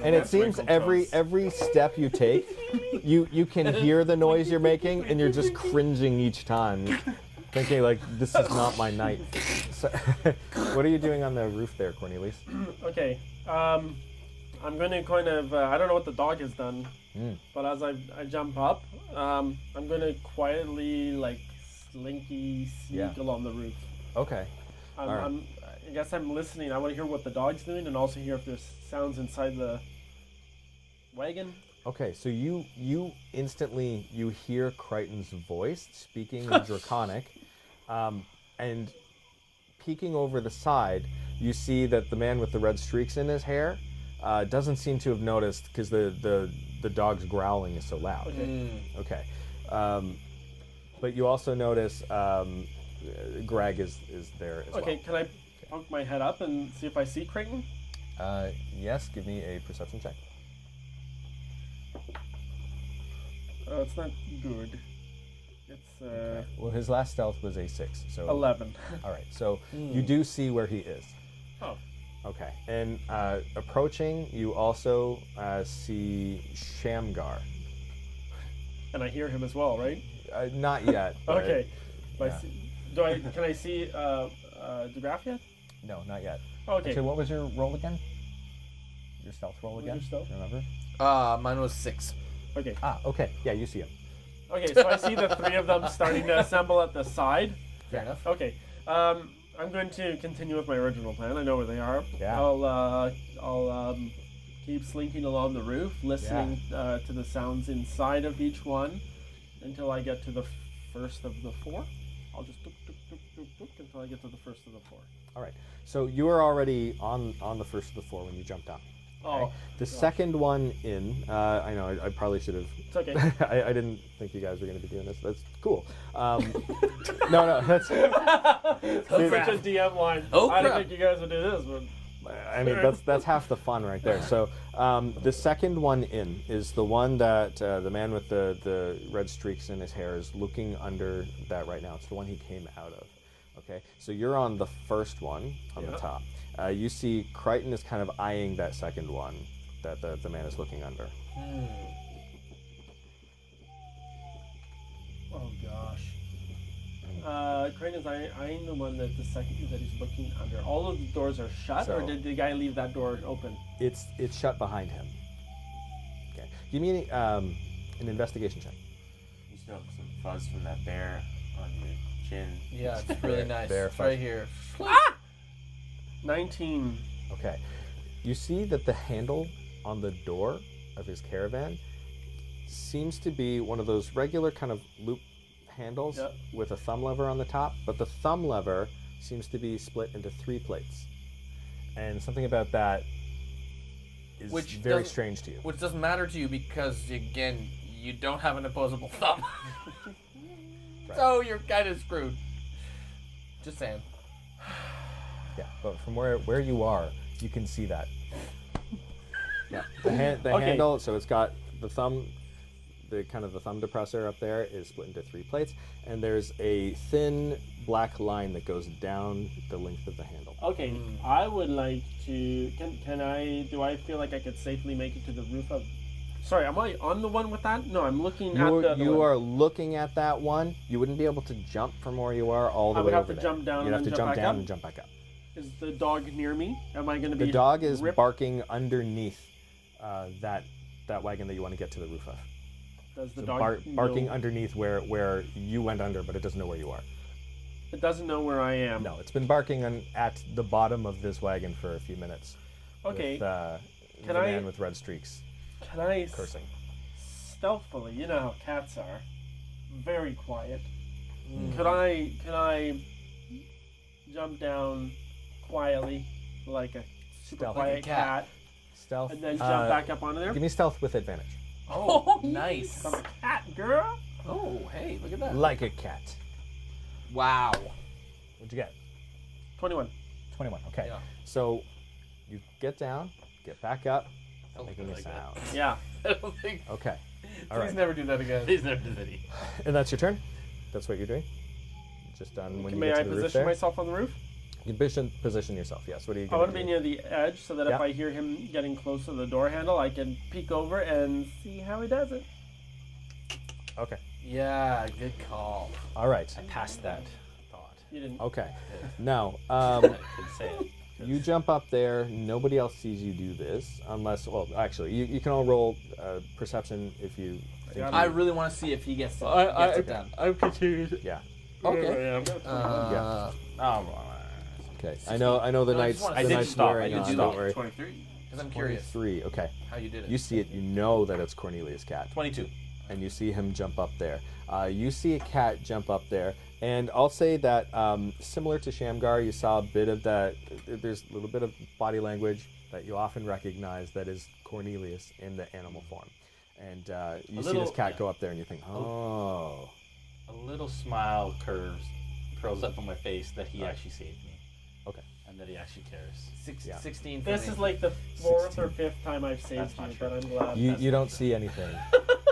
And it seems every step you take, you can hear the noise you're making, and you're just cringing each time, thinking like, this is not my night. So, what are you doing on the roof there, Cornelius? Okay. I'm going to kind of, I don't know what the dog has done, but as I jump up, I'm going to quietly, like, slinky sneak along the roof. Okay. I guess I'm listening. I want to hear what the dog's doing and also hear if there's sounds inside the wagon. Okay, so you instantly hear Crichton's voice speaking in Draconic, and peeking over the side, you see that the man with the red streaks in his hair doesn't seem to have noticed because the dog's growling is so loud. Okay. Okay, but you also notice Greg is there as well. Okay, can I poke my head up and see if I see Crichton? Yes, give me a perception check. It's not good. It's Well, his last stealth was a 6, so 11. All right, so you do see where he is. Oh. Okay, and approaching, you also see Shamgar. And I hear him as well, right? Not yet. but- Okay. yeah. Can I see the graph yet? No, not yet. Okay. Actually, what was your roll again? Your stealth roll What was again? your stealth? Remember? Mine was 6. Okay. Okay. Yeah, you see him. Okay, so I see the three of them starting to assemble at the side. Fair enough. Okay. I'm going to continue with my original plan. I know where they are. Yeah. I'll keep slinking along the roof, listening to the sounds inside of each one until I get to the first of the 4. I'll just tuk, tuk, tuk, tuk, tuk, until I get to the first of the 4. All right. So you were already on the first of the 4 when you jumped down. Oh, The second one in, I know, I probably should have. it's okay. I didn't think you guys were going to be doing this. That's cool. No, that's. That's such a DM line. Oh, I didn't crap. think you guys would do this, but I mean, that's half the fun right there. So the second one in is the one that the man with the red streaks in his hair is looking under that right now. It's the one he came out of. Okay, so you're on the first one on the top. You see Crichton is kind of eyeing that second one that the man is looking under. oh gosh. Crichton is eyeing the one that he's looking under. All of the doors are shut, or So- did the guy leave that door open? It's shut behind him. Okay, give me an investigation check. You still have some fuzz from that bear on your chin. Yeah, it's really nice. There, It's right here. 19. Okay. You see that the handle on the door of his caravan seems to be one of those regular kind of loop handles Yep. with a thumb lever on the top, but the thumb lever seems to be split into 3 plates. And something about that is Which very doesn't- strange to you. Which doesn't matter to you because, again, you don't have an opposable thumb. Right. So you're kind of screwed. Just saying. Yeah, but from where you are, you can see that. Yeah, the Okay. handle. So it's got the thumb, the thumb depressor up there is split into 3 plates, and there's a thin black line that goes down the length of the handle. Okay, I would like to. Can I? Do I feel like I could safely make it to the roof of? Sorry, am I on the one with that? No, I'm looking at the. You one. are looking at that one. You wouldn't be able to jump from where you are all the I way would have over to there. jump down You'd and have to then jump jump back down up? and jump back up. Is the dog near me? Am I going to be? The dog is ripped? barking underneath that wagon that you want to get to the roof of. Does the So dog barking know- underneath where you went under, but it doesn't know where you are. It doesn't know where I am. No, it's been barking at the bottom of this wagon for a few minutes. Okay. With, the Can I- man with red streaks Can I cursing. stealthily? You know how cats are. Very quiet. Can I jump down quietly like a super Stealth. quiet Like a cat. cat, Stealth. and then jump back up onto there? Give me stealth with advantage. Oh, nice. From a cat, girl. Oh, hey, look at that. Like a cat. Wow. What'd you get? 21. 21. Okay. Yeah. So you get down, get back up, Oh, making a like sound. Yeah. I don't think. Okay. All Please right. never do that again. Please never did that. And that's your turn? That's what you're doing? Just done when you May get I to the roof position there? myself on the roof? You position yourself, yes. What are you I going want to be near the edge so that if Yeah. I hear him getting close to the door handle, I can peek over and see how he does it. Okay. Yeah, good call. All right. I passed that thought. You didn't. Okay. Now, I could say it. you jump up there. Nobody else sees you do this, unless, well, actually, you can all roll perception if you think got you- I really want to see if he gets it done. I'm confused. Yeah. Okay. Yeah. Oh, Okay. I know the No, I just night's wanna the I did night's stop. wearing I did on. stop. Don't worry. 23. Because I'm curious 23. Okay. how you did it. You see it. You know that it's Cornelius' cat. 22. And you see him jump up there. You see a cat jump up there, and I'll say that similar to Shamgar, you saw a bit of that. There's a little bit of body language that you often recognize that is Cornelius in the animal form, and you see this cat go up there, and you think, oh, A little smile curls up on my face that he actually saved me okay. and that he actually cares. Yeah. 16 for This me. is like the fourth 16. or fifth time I've saved That's not you, true. but I'm glad. You don't see anything.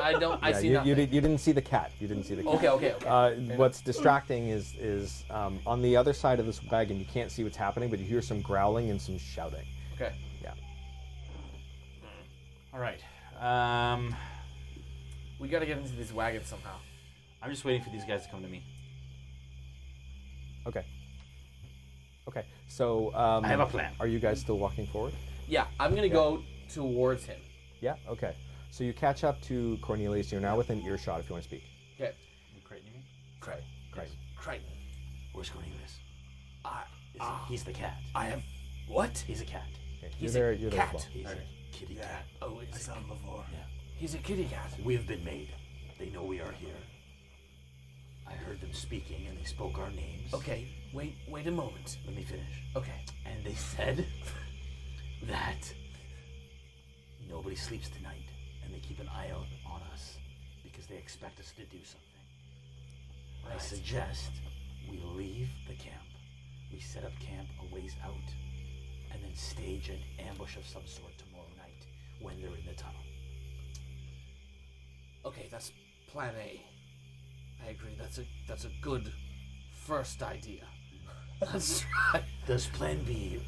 I don't. I Yeah, see you, nothing. you didn't see the cat. You didn't see the cat. Okay. What's distracting is on the other side of this wagon. You can't see what's happening, but you hear some growling and some shouting. Okay. Yeah. All right. We gotta get into these wagons somehow. I'm just waiting for these guys to come to me. Okay. Okay. So I have a plan. Are you guys still walking forward? Yeah, I'm gonna go towards him. Yeah. Okay. So you catch up to Cornelius. You're now within earshot. If you want to speak. Okay. Creighton, you mean? Great. Crichton. Where's Cornelius? I He's the cat. I have. What? He's a cat. Okay. He's You're a there. You're there as cat. well. He's a kitty cat. Oh, I saw him before. Yeah. He's a kitty cat. We have been made. They know we are here. I heard them speaking and they spoke our names. Okay. Wait a moment. Let me finish. Okay. And they said that nobody sleeps tonight and they keep an eye out on us because they expect us to do something. I suggest we leave the camp. We set up camp a ways out and then stage an ambush of some sort tomorrow night when they're in the tunnel. Okay, that's plan A. I agree. That's a good first idea. Let's try. Does plan B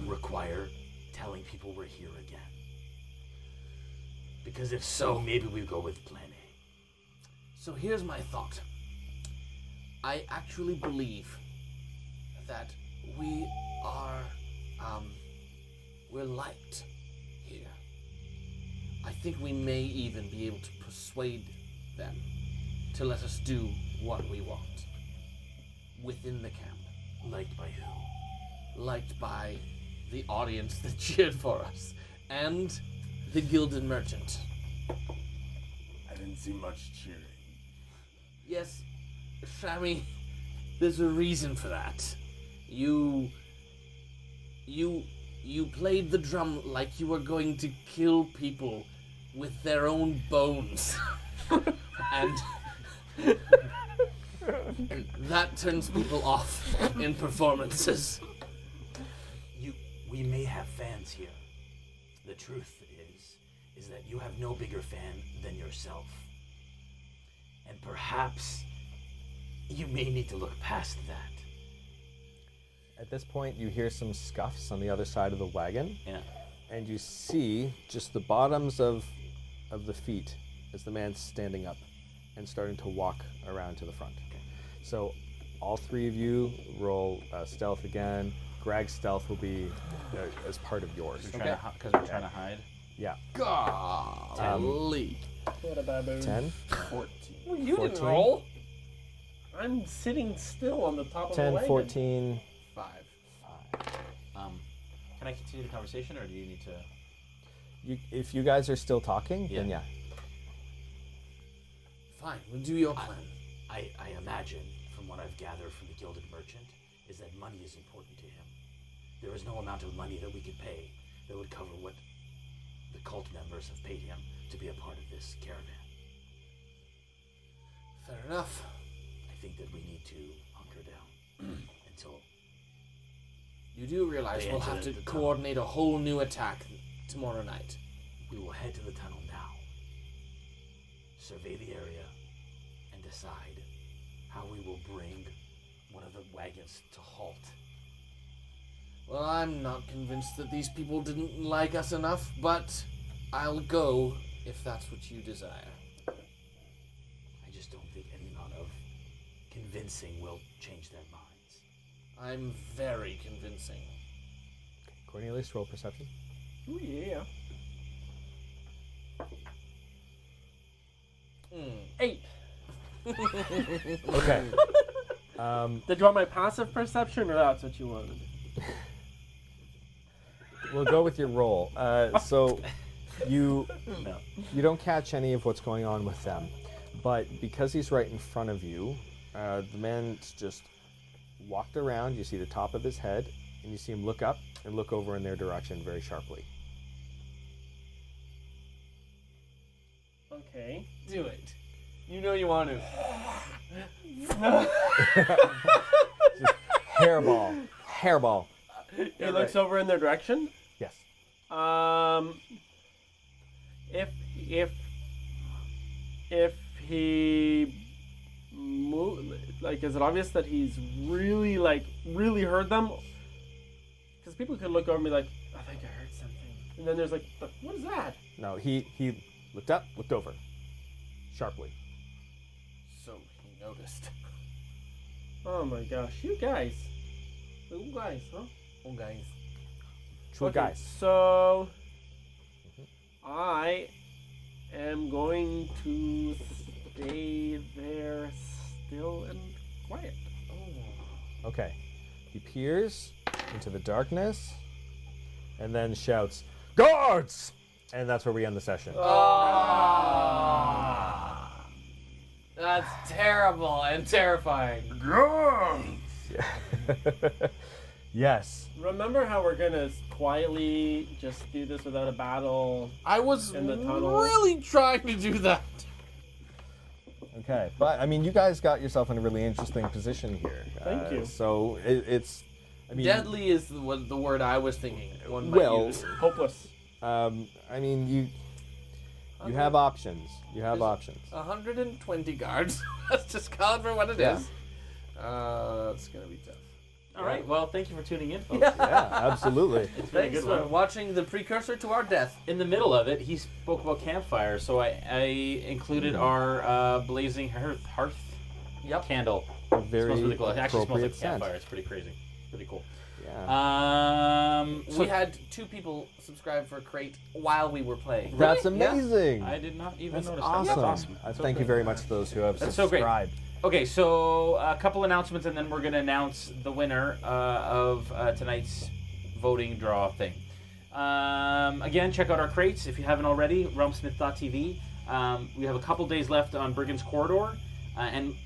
require telling people we're here again? Because if so, maybe we go with plan A. So here's my thought. I actually believe that we are, we're liked here. I think we may even be able to persuade them to let us do what we want within the camp. Liked by who? Liked by the audience that cheered for us and the gilded merchant. I didn't see much cheering. Yes, Shammy, there's a reason for that. You played the drum like you were going to kill people with their own bones. and that turns people off in performances. We may have fans here. The truth is that you have no bigger fan than yourself. And perhaps you may need to look past that. At this point, you hear some scuffs on the other side of the wagon, Yeah. and you see just the bottoms of the feet as the man's standing up and starting to walk around to the front. Okay. So all three of you roll stealth again. Greg's stealth will be as part of yours. Because we're trying to hide. Yeah. Golly. What a baboon. 10, 14. Well, you 14. didn't roll. I'm sitting still on the top of the 10, wagon. 14. 5. Can I continue the conversation, or do you need to? If you guys are still talking, then Yeah. yeah. Fine, we'll do your plan. I imagine, from what I've gathered from the Gilded Merchant, is that money is important to him. There is no amount of money that we could pay that would cover what the cult members have paid him to be a part of this caravan. Fair enough. I think that we need to hunker down until You do realize They we'll enter have to the tunnel. coordinate a whole new attack tomorrow night. we will head to the tunnel now, survey the area, and decide how we will bring one of the wagons to halt. Well, I'm not convinced that these people didn't like us enough, but I'll go if that's what you desire. I just don't think any amount of convincing will change their minds. I'm very convincing. Cornelius, roll perception. Ooh, yeah. 8. Okay. Did you want my passive perception, or that's what you wanted? We'll go with your roll. So you don't catch any of what's going on with them, but because he's right in front of you, the man's just walked around. You see the top of his head, and you see him look up and look over in their direction very sharply. Okay. Do it. You know you want to. Hairball. He looks over in their direction. Yes. If he like, is it obvious that he's really heard them? Because people could look over and be like, I think I heard something, and then there's like, but what is that? No, he looked up, looked over, sharply. So he noticed. Oh my gosh, you guys, huh? Oh, guys. True Okay, guys. so I am going to stay there still and quiet. Okay. He peers into the darkness and then shouts, "Guards!" And that's where we end the session. That's terrible and terrifying. Yes. Remember how we're gonna quietly just do this without a battle? I was In the tunnel. really trying to do that. Okay. But, I mean, you guys got yourself in a really interesting position here. Thank you. So, it's... I mean... Deadly is the word I was thinking one might Well... use. Hopeless. I mean, you have options. You have options. 120 guards. Let's just call it for what it Yeah. is. It's gonna be tough. All right. Well, thank you for tuning in, folks. Yeah, absolutely. It's been a Thanks good for one. watching the precursor to our death. In the middle of it, he spoke about campfire, so I included our blazing hearth Yep. candle. Very Smells really cool. It actually smells like appropriate scent. campfire. It's pretty crazy. Pretty cool. Yeah. So We had 2 people subscribe for Crate while we were playing. That's Really? Yeah. amazing. I did not even That's notice awesome. that. That's awesome. I So thank you great. very much to those who have That's so great. subscribed. Okay, so a couple announcements, and then we're going to announce the winner of tonight's voting draw thing. Again, check out our crates if you haven't already, realmsmith.tv. We have a couple days left on Brigand's Corridor, and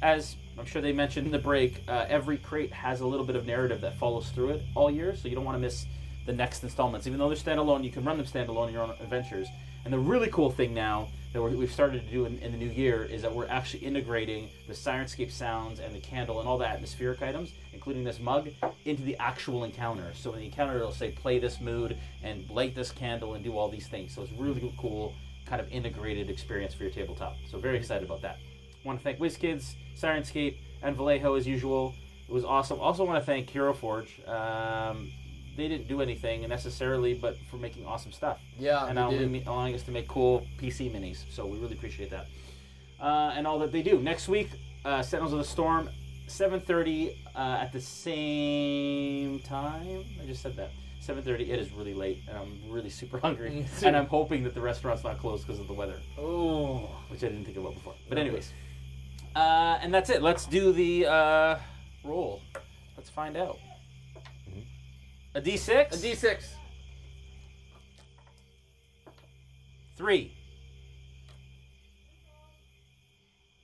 as I'm sure they mentioned in the break, every crate has a little bit of narrative that follows through it all year, so you don't want to miss the next installments. Even though they're standalone, you can run them standalone in your own adventures. And the really cool thing now that we've started to do in the new year is that we're actually integrating the Sirenscape sounds and the candle and all the atmospheric items, including this mug, into the actual encounter. So in the encounter, it'll say play this mood and light this candle and do all these things. So it's a really cool kind of integrated experience for your tabletop. So very excited about that. I want to thank WizKids, Sirenscape, and Vallejo as usual. It was awesome. Also want to thank Hero Forge. They didn't do anything necessarily, but for making awesome stuff. Yeah, and they did. allowing us to make cool PC minis. So we really appreciate that. And all that they do. Next week, Sentinels of the Storm, 7:30 at the same time. I just said that. 7:30. It is really late, and I'm really super hungry. And I'm hoping that the restaurant's not closed because of the weather. Oh. Which I didn't think about before. But anyways. And that's it. Let's do the roll. Let's find out. A D6? A D6. 3.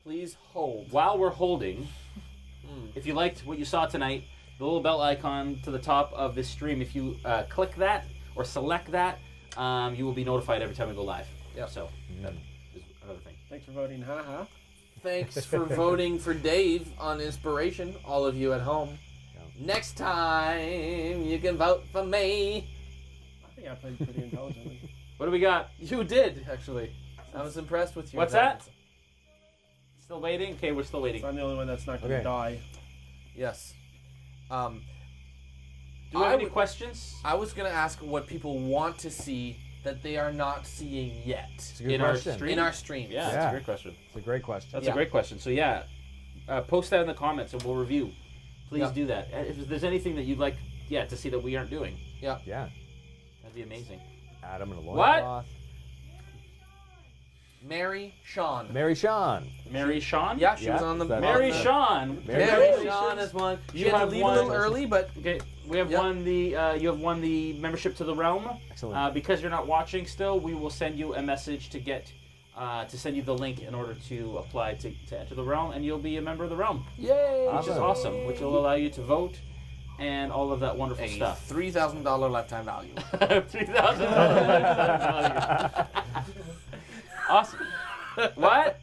Please hold. While we're holding, if you liked what you saw tonight, the little bell icon to the top of this stream, if you click that or select that, you will be notified every time we go live. Yep. So that is another thing. Thanks for voting. Haha. Thanks for voting for Dave on Inspiration, all of you at home. Next time, you can vote for me. I think I played pretty intelligently. What do we got? You did, actually. I was impressed with you. What's that? Still waiting? Okay, we're still waiting. So I'm the only one that's not going to Okay. die. Yes. Do we have any questions? I was going to ask what people want to see that they are not seeing yet It's a good In our question. stream? in our streams. Yeah, that's Yeah. a great question. It's a great question. That's Yeah. a great question. So yeah, post that in the comments and we'll review. Please Yeah. do that. If there's anything that you'd like, to see that we aren't doing, Yeah. that'd be amazing. Adam and a What? loincloth. Mary Sean. Mary Sean. Mary Sean? Yeah, she was Yeah, on the... that's- Mary Awesome. Sean. Mary Mary Sean is one. You She had to have leave one- a little early, but Okay, we have Yep. won the. You have won the membership to the realm. Excellent. Because you're not watching still, we will send you a message to get to send you the link in order to apply to enter the realm, and you'll be a member of the realm, yay! which is awesome. Which will allow you to vote and all of that wonderful A stuff. $3,000 lifetime value. $3,000. Awesome. What?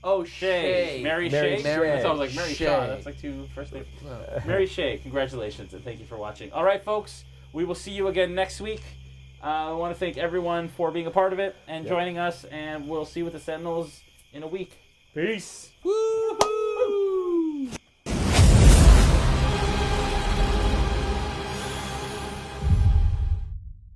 Oh, Shay. Shay. Mary Mary Shay? Shay. That sounds like Mary Shay. Shaw. That's like two first names. Mary Shay, congratulations and thank you for watching. All right, folks, we will see you again next week. I want to thank everyone for being a part of it and joining us, and we'll see you with the Sentinels in a week. Peace. Woo!